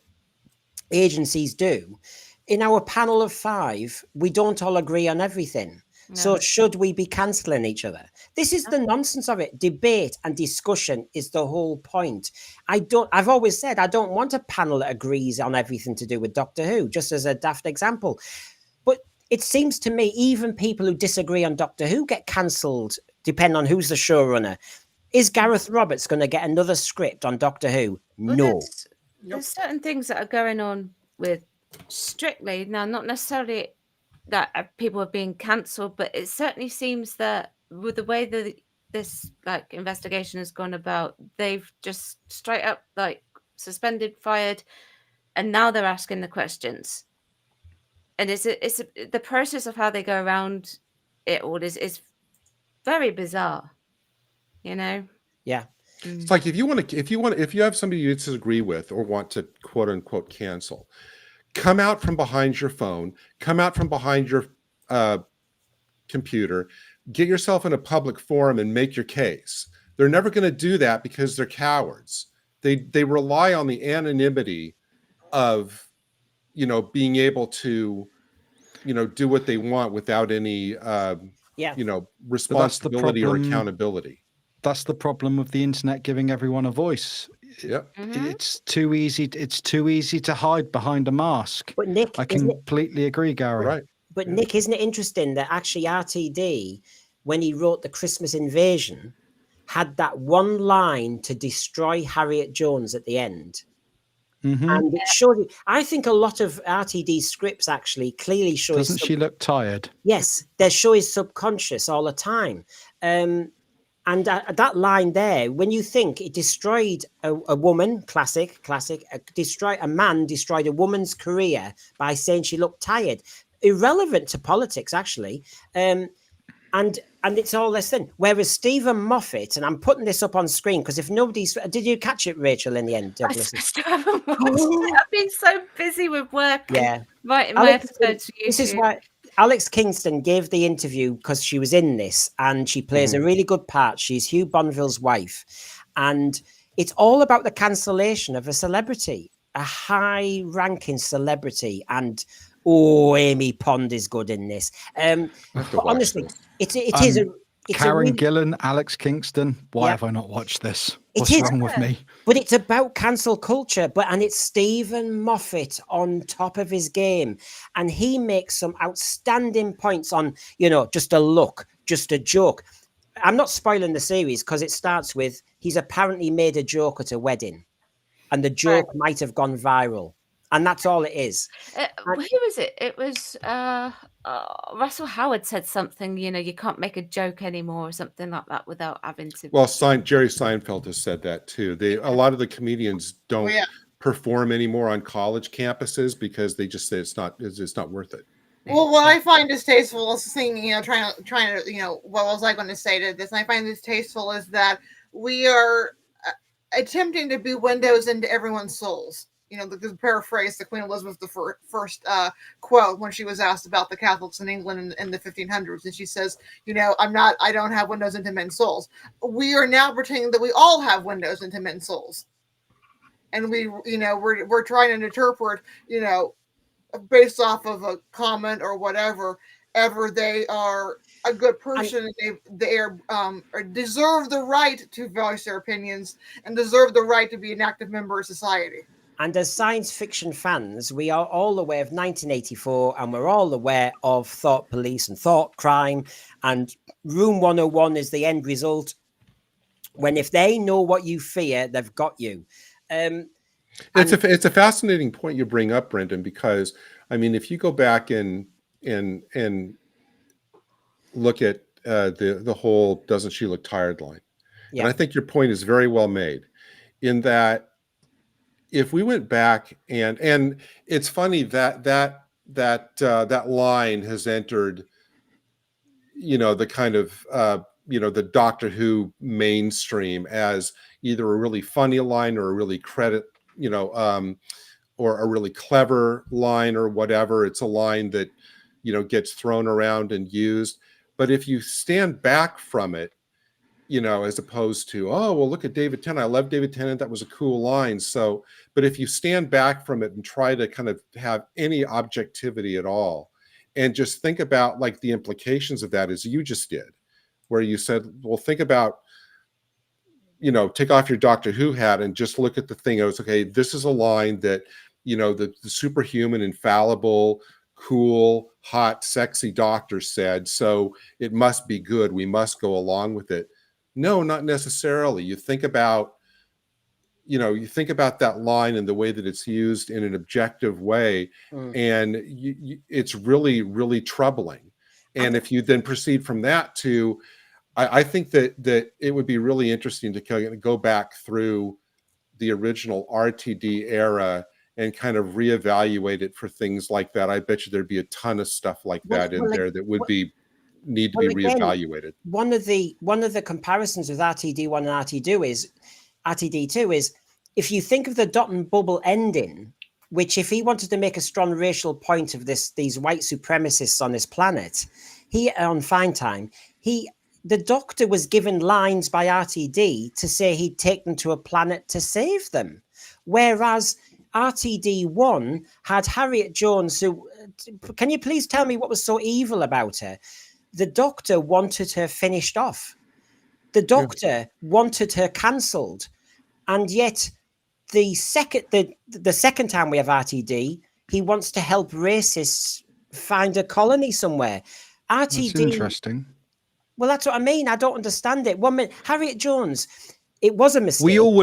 agencies do, in our panel of 5, we don't all agree on everything. No. So should we be cancelling each other? This is the nonsense of it. Debate and discussion is the whole point. I've always said I don't want a panel that agrees on everything to do with Doctor Who, just as a daft example. But it seems to me even people who disagree on Doctor Who get cancelled, depending on who's the showrunner. Is Gareth Roberts going to get another script on Doctor Who? Well, no. There's certain things that are going on with Strictly now, not necessarily that people are being cancelled, but it certainly seems that with the way that this investigation has gone about, they've just straight up suspended, fired, and now they're asking the questions. And it's the process of how they go around it all is very bizarre, Yeah. It's like if you have somebody you disagree with or want to quote unquote cancel, come out from behind your phone, come out from behind your computer, get yourself in a public forum and make your case. They're never going to do that because they're cowards. They rely on the anonymity of being able to do what they want without any responsibility or accountability. That's the problem with the internet giving everyone a voice. Yep. It's too easy. It's too easy to hide behind a mask. But Nick, I completely agree, Gary. Right. But Nick, isn't it interesting that actually RTD, when he wrote The Christmas Invasion, had that one line to destroy Harriet Jones at the end? And it showed you, I think a lot of RTD's scripts actually clearly show Doesn't she look tired? Yes, they show his subconscious all the time. And that line there, when you think it destroyed a woman, classic, a man destroyed a woman's career by saying she looked tired, irrelevant to politics, actually. And it's all this thing. Whereas Stephen Moffat, and I'm putting this up on screen because if nobody's, did you catch it, Rachel, in the end? I still haven't watched it. I've been so busy with work. Yeah, writing my episodes for YouTube. This is why Alex Kingston gave the interview, because she was in this and she plays a really good part. She's Hugh Bonneville's wife, and it's all about the cancellation of a celebrity, a high-ranking celebrity, and Amy Pond is good in this. Honestly, it is a. Karen Gillan, Alex Kingston. Why have I not watched this? What's wrong with me? But it's about cancel culture, and it's Stephen Moffat on top of his game, and he makes some outstanding points on, just a look, just a joke. I'm not spoiling the series because it starts with he's apparently made a joke at a wedding, and the joke might have gone viral. And that's all it is. Who was it? It was Russell Howard said something, you can't make a joke anymore or something like that without having to. Well, Jerry Seinfeld has said that too. A lot of the comedians don't perform anymore on college campuses because they just say it's not worth it. Well, what I find distasteful is thinking, trying to, what was I going to say to this? And I find distasteful is that we are attempting to be windows into everyone's souls. To paraphrase the Queen Elizabeth I first quote when she was asked about the Catholics in England in the 1500s, and she says, I don't have windows into men's souls. We are now pretending that we all have windows into men's souls, and we're trying to interpret, based off of a comment or whatever they are a good person, they deserve the right to voice their opinions and deserve the right to be an active member of society. And as science fiction fans, we are all aware of 1984, and we're all aware of thought police and thought crime, and Room 101 is the end result. When if they know what you fear, they've got you. It's a fascinating point you bring up, Brendan, because if you go back and look at the whole "doesn't she look tired" line, and I think your point is very well made, in that if we went back and it's funny that line has entered, the kind of the Doctor Who mainstream as either a really funny line or a really or a really clever line or whatever. It's a line that gets thrown around and used. But if you stand back from it, as opposed to, oh, well, look at David Tennant. I love David Tennant. That was a cool line. So, but if you stand back from it and try to kind of have any objectivity at all, and just think about like the implications of that, as you just did, where you said, well, think about, take off your Doctor Who hat and just look at the thing. It was, okay, this is a line that, the superhuman, infallible, cool, hot, sexy doctor said, so it must be good. We must go along with it. No, not necessarily. You think about that line and the way that it's used in an objective way, and it's really, really troubling. And if you then proceed from that to, I think that it would be really interesting to go back through the original RTD era and kind of reevaluate it for things like that. I bet you there'd be a ton of stuff like that in there that would need to be reevaluated. One of the comparisons with RTD1 and RTD2 is if you think of the Dot and Bubble ending, which if he wanted to make a strong racial point of these white supremacists on this planet, on Fine Time, the Doctor was given lines by RTD to say he'd take them to a planet to save them, whereas RTD1 had Harriet Jones, who, can you please tell me what was so evil about her? The Doctor wanted her finished off. The Doctor wanted her cancelled. And yet the second time we have RTD, he wants to help racists find a colony somewhere. RTD. That's interesting. Well, that's what I mean. I don't understand it. 1 minute, Harriet Jones. It was a mistake. We all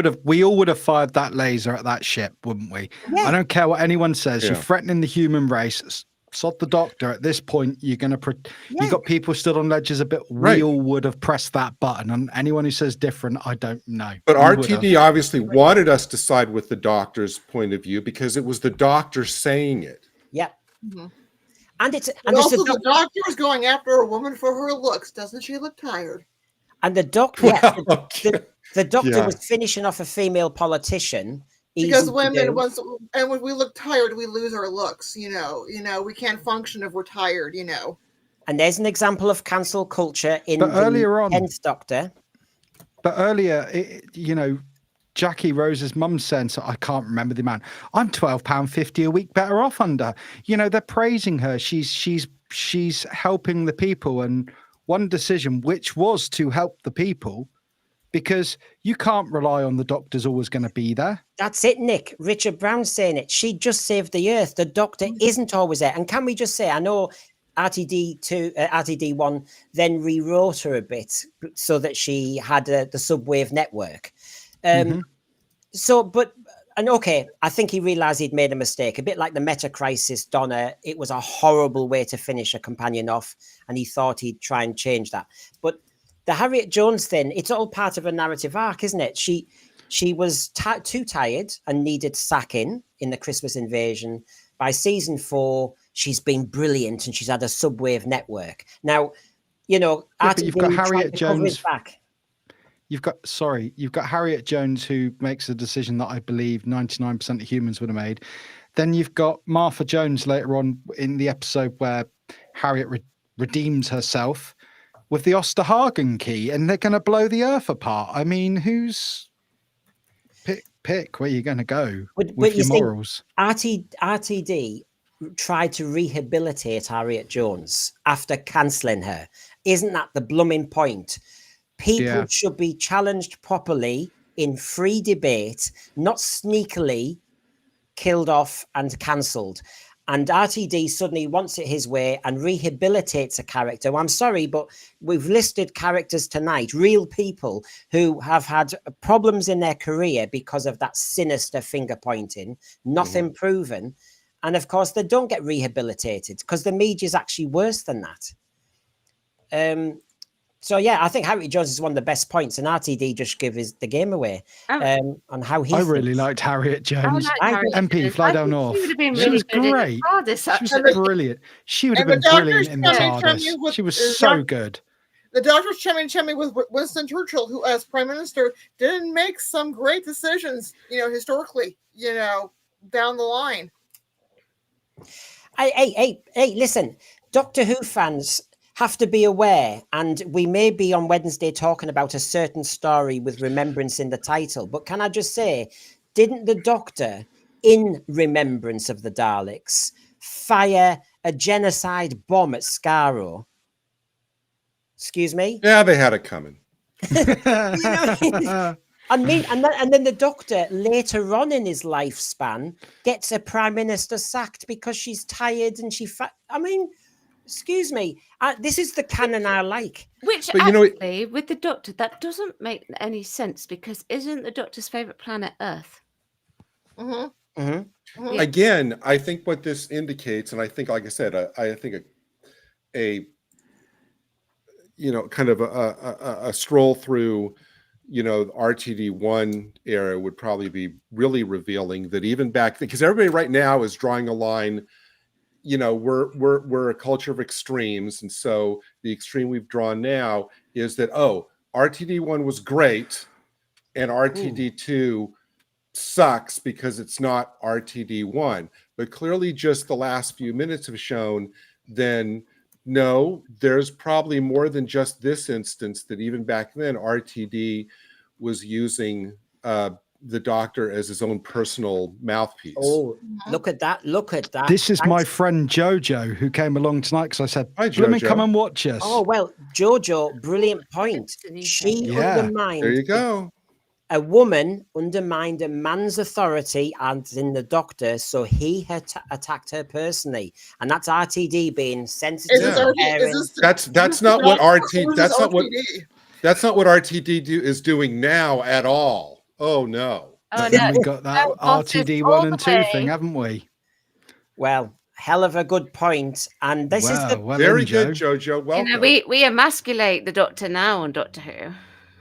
would have fired that laser at that ship, wouldn't we? Yeah. I don't care what anyone says. Yeah. You're threatening the human race. Sod the Doctor. At this point, you're going to. You got people stood on ledges a bit. Right. We all would have pressed that button. And anyone who says different, I don't know. But We RTD obviously wanted us to side with the Doctor's point of view because it was the Doctor saying it. Yeah. Mhm. And it's And also the Doctor is going after a woman for her looks. Doesn't she look tired? And the Doctor, yes, Well, the Doctor yeah. was finishing off a female politician. Because easy to women, do. when we look tired, we lose our looks. You know, we can't function if we're tired. You know. And there's an example of cancel culture in But earlier on- 10th Doctor. But earlier, Jackie Rose's mum said, so I can't remember the amount. I'm £12.50 a week better off under. They're praising her. She's helping the people, and one decision, which was to help the people, because you can't rely on the Doctor's always going to be there. That's it, Nick. Richard Brown's saying it. She just saved the Earth. The Doctor isn't always there. And can we just say, I know RTD1 then rewrote her a bit so that she had the subwave network. Okay, I think he realized he'd made a mistake, a bit like the Meta Crisis Donna. It was a horrible way to finish a companion off, and he thought he'd try and change that. But the Harriet Jones thing, it's all part of a narrative arc, isn't it? She was too tired and needed sacking in the Christmas Invasion. By season 4, she's been brilliant and she's had a subwave network. Now, but you've got Harriet Jones back. You've got Harriet Jones, who makes a decision that I believe 99% of humans would have made. Then you've got Martha Jones later on in the episode where Harriet redeems herself with the Osterhagen key, and they're going to blow the Earth apart. I mean, who's pick where you're going to go with your morals? RTD tried to rehabilitate Harriet Jones after cancelling her. Isn't that the blooming point? People should be challenged properly in free debate, not sneakily killed off and cancelled. And RTD suddenly wants it his way and rehabilitates a character. Well, I'm sorry, but we've listed characters tonight, real people who have had problems in their career because of that sinister finger pointing, nothing proven. And of course, they don't get rehabilitated because the media is actually worse than that. So yeah, I think Harriet Jones is one of the best points, and RTD just gives the game away on how he. I really liked Harriet Jones. MP, Fly Down North. She was great. She was brilliant. She would have been brilliant in the TARDIS. She was so good. The Doctor's chummy with Winston Churchill, who, as Prime Minister, didn't make some great decisions, historically, down the line. Hey, listen, Doctor Who fans have to be aware, and we may be on Wednesday talking about a certain story with remembrance in the title, but can I just say, didn't the Doctor, in remembrance of the Daleks, fire a genocide bomb at Skaro? Excuse me? Yeah, they had it coming. And then the Doctor, later on in his lifespan, gets a Prime Minister sacked because she's tired and excuse me. This is the canon I like. Which actually, with the Doctor, that doesn't make any sense, because isn't the Doctor's favourite planet Earth? Mm-hmm. Mm-hmm. Yeah. Again, I think what this indicates, and I think, like I said, I think a kind of a stroll through, RTD1 era would probably be really revealing that even back then, because everybody right now is drawing a line. We're a culture of extremes, and so the extreme we've drawn now is that RTD1 was great, and RTD2 sucks because it's not RTD1. But clearly, just the last few minutes have shown, then no, there's probably more than just this instance. That even back then, RTD was using the Doctor as his own personal mouthpiece. Oh, look at that. This is my friend Jojo, who came along tonight because I said, Jojo, come and watch us. Oh, well, Jojo, brilliant point. She undermined. There you go. A woman undermined a man's authority and in the Doctor, so he had attacked her personally, and that's RTD being sensitive. That's not what RTD is doing now at all. Oh no. Oh, Then no. we got that RTD 1 and 2 thing, haven't we? Well, hell of a good point. And this is very good, Jojo. Welcome. You know, we emasculate the Doctor now on Doctor Who.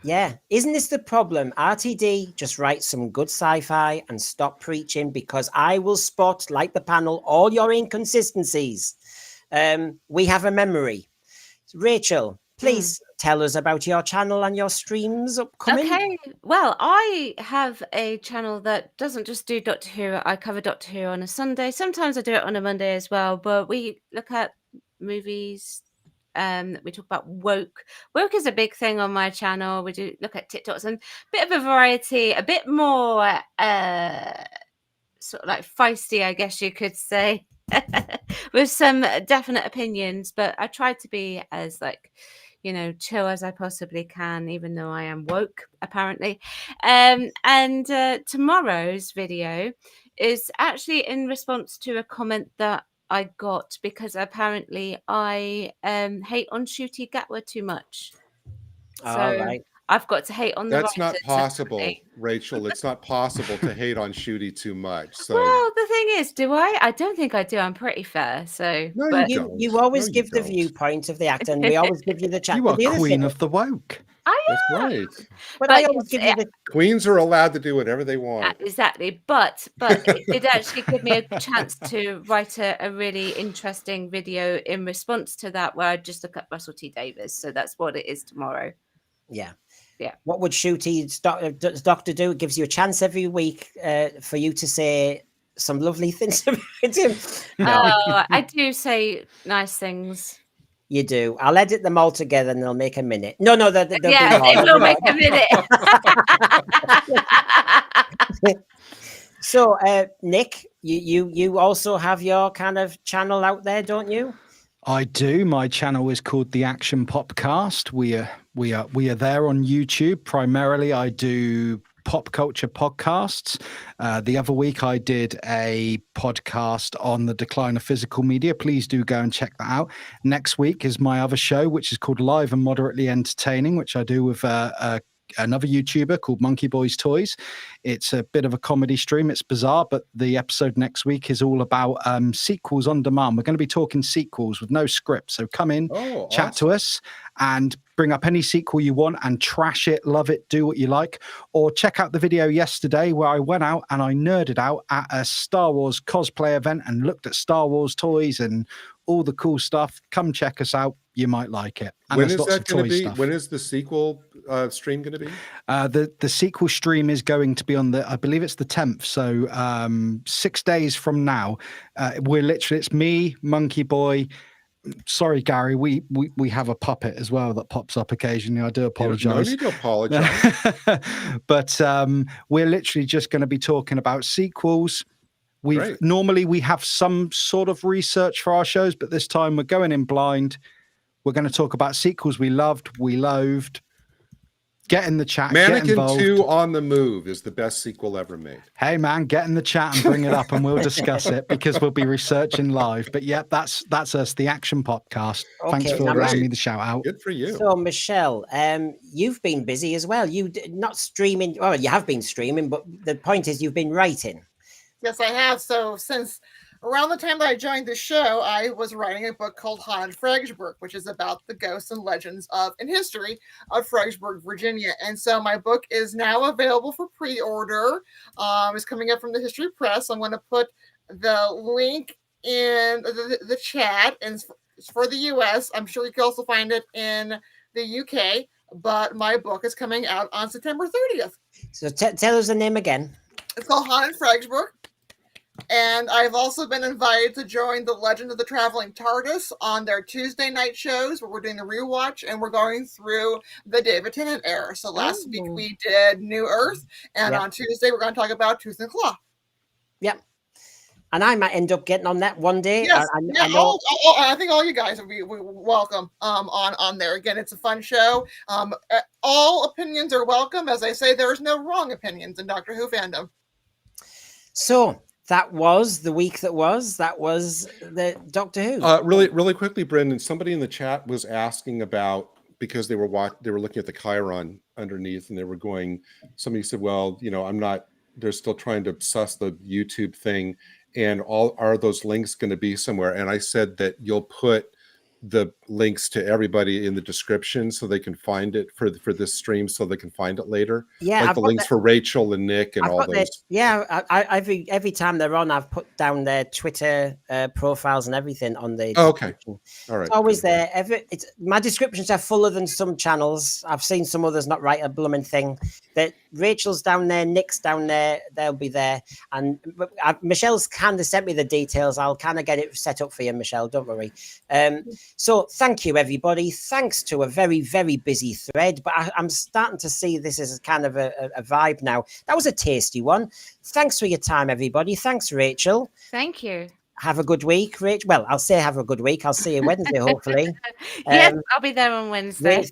Yeah, isn't this the problem? RTD, just write some good sci-fi and stop preaching, because I will spot, like the panel, all your inconsistencies. We have a memory. Rachel, please tell us about your channel and your streams upcoming. Okay, well, I have a channel that doesn't just do Doctor Who. I cover Doctor Who on a Sunday. Sometimes I do it on a Monday as well, but we look at movies. We talk about woke. Woke is a big thing on my channel. We do look at TikToks and a bit of a variety, a bit more sort of like feisty, I guess you could say, with some definite opinions. But I try to be as chill as I possibly can, even though I am woke, apparently. And tomorrow's video is actually in response to a comment that I got, because apparently I hate on Shooty Doctor too much. So right. I've got to hate on the That's not writers, possible, apparently. Rachel. It's not possible to hate on Shooty too much. So Well, the thing is, do I? I don't think I do. I'm pretty fair. So no, but you don't. You always No, give you the viewpoint of the actor, and we always give you the chance. You are queen of the woke. That's right. But I always give you the Queens are allowed to do whatever they want. Exactly, but it did actually give me a chance to write a really interesting video in response to that, where I just look at Russell T Davies. So that's what it is tomorrow. Yeah. Yeah. What would Shooty's Doctor do? It gives you a chance every week for you to say some lovely things about him. No. Oh, I do say nice things. You do. I'll edit them all together and they'll make a minute. No, they'll They will make a minute. So, Nick, you also have your kind of channel out there, don't you? I do. My channel is called The Action Popcast. We are there on YouTube. Primarily, I do pop culture podcasts. The other week, I did a podcast on the decline of physical media. Please do go and check that out. Next week is my other show, which is called Live and Moderately Entertaining, which I do with another YouTuber called Monkey Boys Toys. It's a bit of a comedy stream. It's bizarre, but the episode next week is all about sequels on demand. We're going to be talking sequels with no script. So come in, chat to us, and bring up any sequel you want and trash it, love it, do what you like. Or check out the video yesterday where I went out and I nerded out at a Star Wars cosplay event and looked at Star Wars toys and all the cool stuff. Come check us out. You might like it. And when is that going to be? Stuff. When is the sequel stream going to be? The sequel stream is going to be on I believe it's the 10th. So 6 days from now. It's me, Monkey Boy. Sorry, Gary, we have a puppet as well that pops up occasionally. I do apologize. No need to apologize. But we're literally just going to be talking about sequels. Normally we have some sort of research for our shows, but this time we're going in blind. We're going to talk about sequels we loved, we loathed. Get in the chat. Mannequin get 2 on the Move is the best sequel ever made. Hey man, get in the chat and bring it up and we'll discuss it, because we'll be researching live. But yeah, that's us, the Action Podcast. Thanks for allowing me the shout out. Good for you. So Michelle, you've been busy as well. You not streaming. Well, you have been streaming, but the point is you've been writing. Yes, I have. So since around the time that I joined the show, I was writing a book called Haunted Fredericksburg, which is about the ghosts and legends and history of Fredericksburg, Virginia. And so my book is now available for pre-order. It's coming up from the History Press. I'm going to put the link in the chat, and it's for the US. I'm sure you can also find it in the UK, but my book is coming out on September 30th. So tell us the name again. It's called Haunted Fredericksburg. And I've also been invited to join the Legend of the Traveling TARDIS on their Tuesday night shows, where we're doing the rewatch and we're going through the David Tennant era. So last week we did New Earth, and on Tuesday we're going to talk about Tooth and Claw. Yep. And I might end up getting on that one day. Yes, I know. I think all you guys would be welcome on there. Again, it's a fun show. All opinions are welcome. As I say, there is no wrong opinions in Doctor Who fandom. So that was the week that was. That was the Doctor Who. Really quickly, Brendan, somebody in the chat was asking about, because they were looking at the Chiron underneath, and they were going, somebody said, well, they're still trying to suss the YouTube thing, and are those links going to be somewhere? And I said that you'll put the links to everybody in the description so they can find it for this stream, so they can find it later. Yeah, like the links for Rachel and Nick and all those. Every time they're on, I've put down their Twitter profiles and everything on the description. All right, it's always there. My descriptions are fuller than some channels. I've seen some others not write a blooming thing. That Rachel's down there, Nick's down there, they'll be there. And Michelle's kind of sent me the details. I'll kind of get it set up for you, Michelle, don't worry. So thank you, everybody. Thanks to a very, very busy thread, but I'm starting to see this as kind of a vibe now. That was a tasty one. Thanks for your time, everybody. Thanks, Rachel. Thank you. Have a good week, Rachel. Well, I'll say have a good week. I'll see you Wednesday, hopefully. Yes, I'll be there on Wednesday.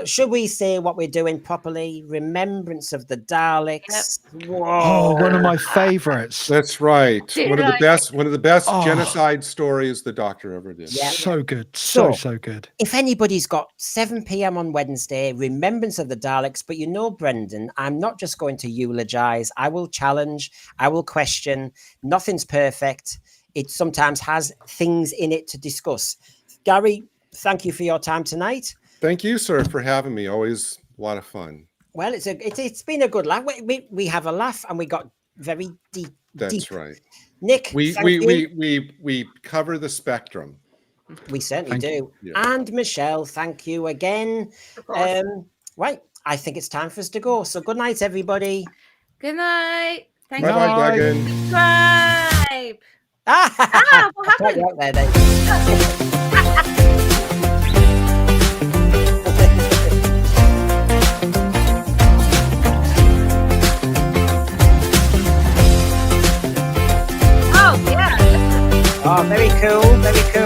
Should we say what we're doing properly? Remembrance of the Daleks. Yep. Whoa. Oh, one of my favorites. That's right. One of the best genocide stories the Doctor ever did. Yeah. So good. So good. If anybody's got 7 p.m. on Wednesday, Remembrance of the Daleks, but Brendan, I'm not just going to eulogize. I will challenge. I will question. Nothing's perfect. It sometimes has things in it to discuss. Gary, thank you for your time tonight. Thank you, sir, for having me. Always a lot of fun. Well, it's been a good laugh. We have a laugh, and we got very deep. That's right. Nick, we cover the spectrum. We certainly do. Yeah. And Michelle, thank you again. Right, I think it's time for us to go. So good night, everybody. Good night. Thank you. Bye, Dagan. Subscribe. What happened? Out there, then. Oh, very cool, very cool.